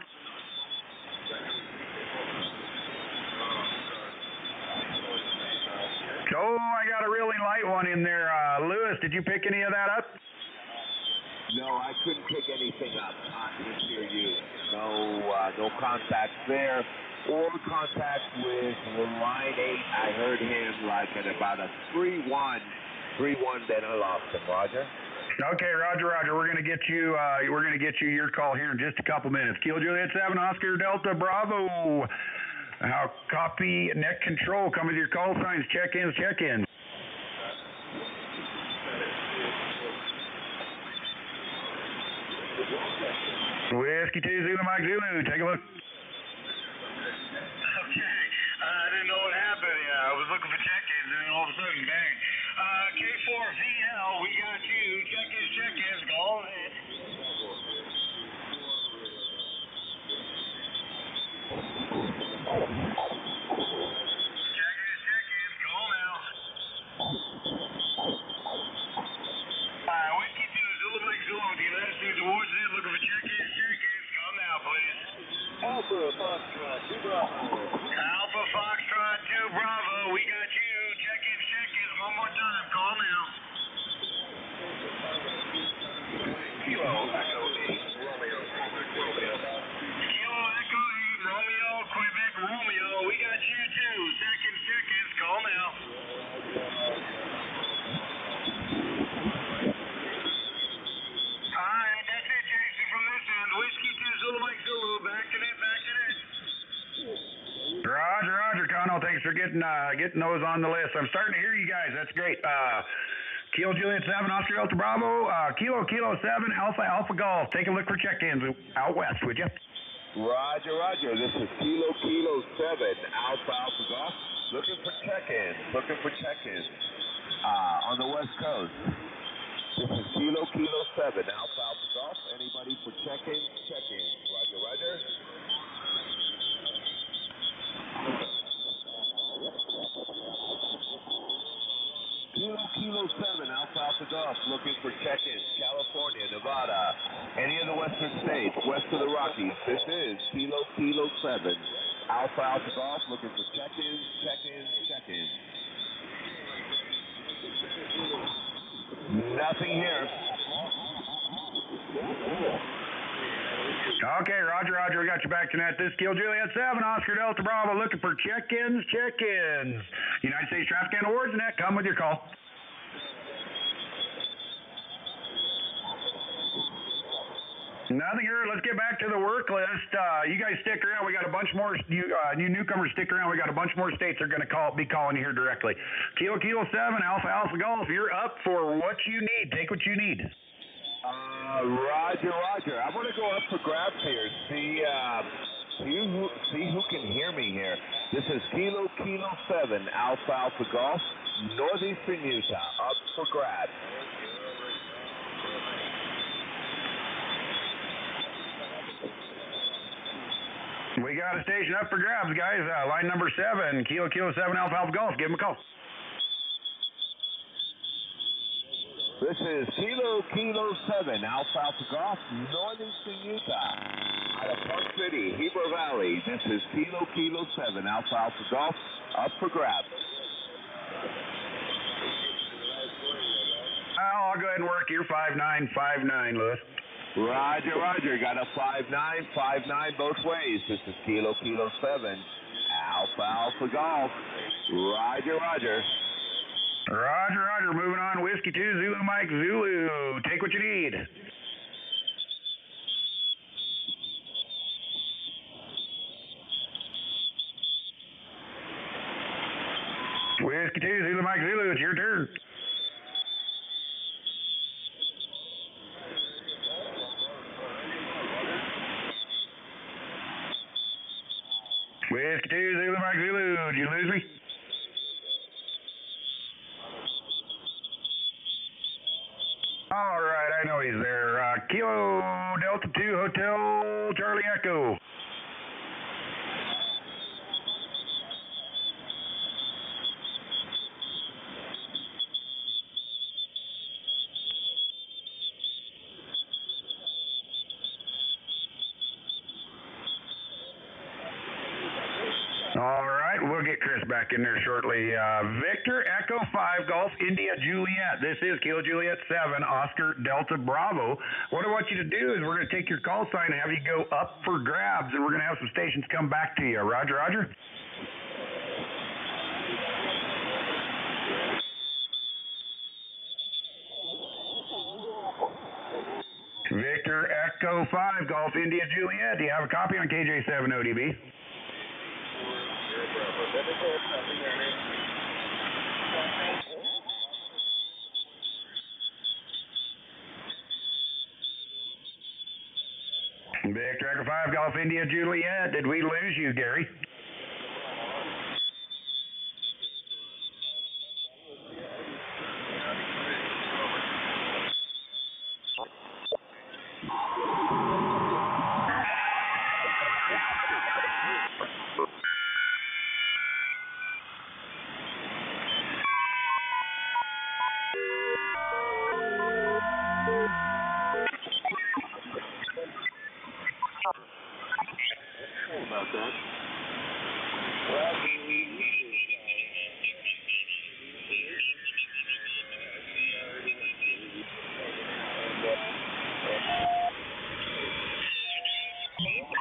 Oh, I got a really light one in there. Lewis, did you pick any of that up? No, I couldn't pick anything up. I didn't hear you. No contact there. Or contact with line 8. I heard him like at about a 3-1, then I lost him. Roger. Okay, Roger. We're gonna get you. Your call here in just a couple minutes. Kilo Juliet 7, Oscar Delta Bravo. Now copy net control. Come with your call signs. Check-ins. Whiskey 2, Zulu Mike Zulu. Take a look. Okay. I didn't know what happened. Alpha Foxtrot 2 Bravo, we got you. Check-ins, one more time. Call now. Kilo Echo 8, Romeo, Quebec, Romeo. Kilo Echo 8, Romeo, Quebec, Romeo, we got you too. Check-ins, call now. Alright, that's it, Jason, from this end. Whiskey 2 Zulu Mike Zulu, back to net. Roger, Connell. Thanks for getting those on the list. I'm starting to hear you guys. That's great. Kilo Juliet 7, Oscar Delta Bravo, Kilo 7, Alpha Golf. Take a look for check-ins out west, would you? Roger. This is Kilo 7, Alpha Golf. Looking for check-ins. On the west coast. This is Kilo 7, Alpha Golf. Anybody for check-ins? Roger. Kilo 7, Alpha Golf, looking for check-ins, California, Nevada, any of the western states, west of the Rockies. This is Kilo 7, Alpha Golf, looking for check-ins. Nothing here. Okay, Roger, we got you back to net. This is Kilo Juliet 7, Oscar Delta Bravo, looking for check-ins. United States Traffic and Awards Net, come with your call. Nothing here. Let's get back to the work list. You guys stick around. We got a bunch more new newcomers. Stick around. We got a bunch more states that are going to be calling you here directly. Kilo 7, Alpha Golf. You're up for what you need. Take what you need. Roger. I'm going to go up for grabs here. See who can hear me here. This is Kilo 7, Alpha Golf, northeastern Utah, up for grabs. We got a station up for grabs, guys. Line number 7, Kilo 7, Alpha Golf. Give him a call. This is Kilo 7, Alpha Golf, northeastern Utah, out of Park City, Heber Valley. This is Kilo 7, Alpha Golf, up for grabs. I'll go ahead and work your 5959, Lewis. Roger. Got a 5959 both ways. This is Kilo 7, Alpha Golf. Roger. Roger. Moving on. Whiskey 2, Zulu Mike Zulu. Take what you need. Whiskey 2, Zulu Mike Zulu. It's your turn. Whiskey 2, Zulu Mike Zulu. Did you lose me? All right, I know he's there. Kilo Delta 2 Hotel Charlie Echo. All right, we'll get Chris back in there shortly. Victor Echo 5 Golf India Juliet. This is Kilo Juliet 7 Oscar Delta Bravo. What I want you to do is we're going to take your call sign and have you go up for grabs, and we're going to have some stations come back to you. Roger. Victor Echo 5 Golf India Juliet. Do you have a copy on KJ7 ODB? Victor Echo 5 Golf India Juliet. Did we lose you, Gary? About that.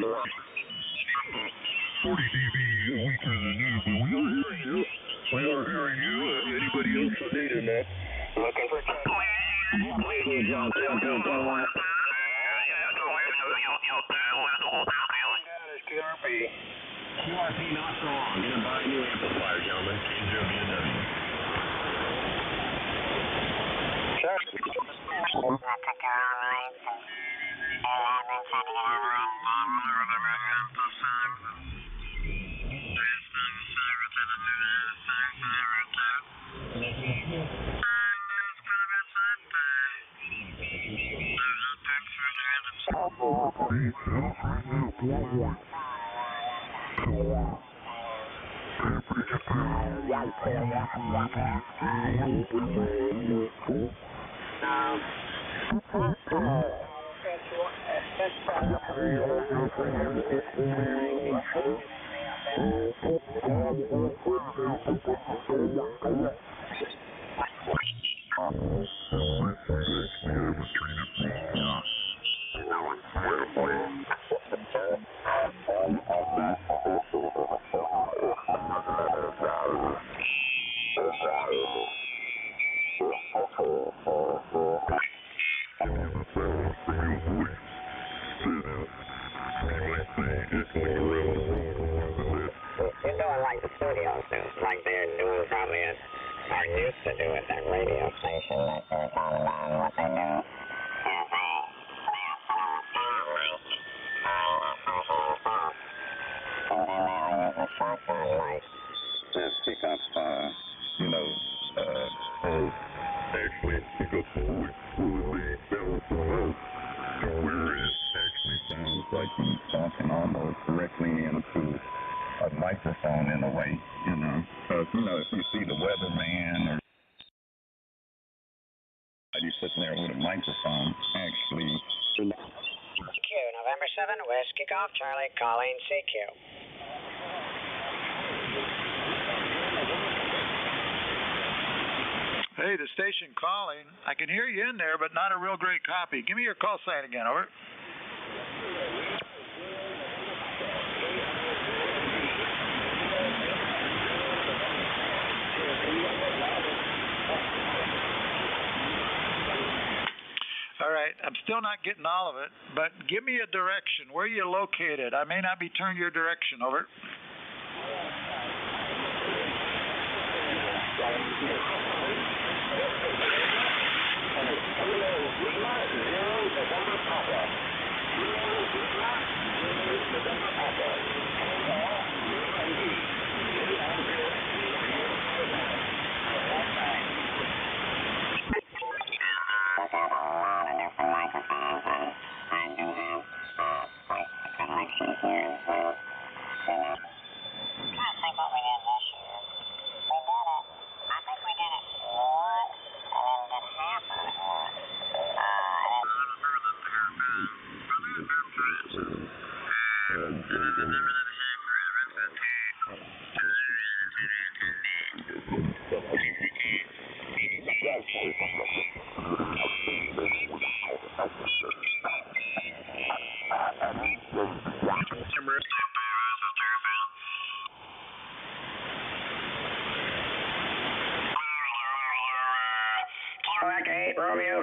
40 dB weaker than you, but we are hearing you. We are hearing you. Anybody else with data net? Looking for check. QRP not so long. Get a buy new amplifier, gentlemen. KZOW. Check. Charlie calling CQ. Hey, the station calling. I can hear you in there, but not a real great copy. Give me your call sign again, over. All right, I'm still not getting all of it, but give me a direction. Where are you located? I may not be turned your direction, over.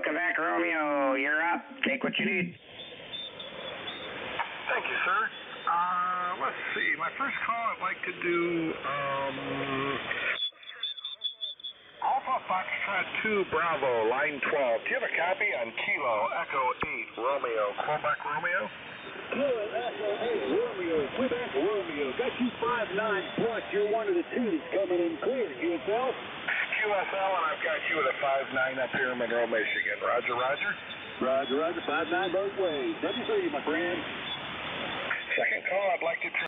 Quebec Romeo, you're up. Take what you need. Thank you, sir. Let's see. My first call, I'd like to do Alpha Foxtrot 2 Bravo, line 12. Do you have a copy on Kilo Echo 8 Romeo, Quebec Romeo? Kilo Echo 8 Romeo, Quebec Romeo. Got you 5-9 plus. You're one of the two that's coming in clear. QSL? QSL, and I've got you at a 5-9 up here in Monroe, Michigan. Roger, roger. Roger, roger. 5-9 both ways. W3, my friend. Second call, I'd like to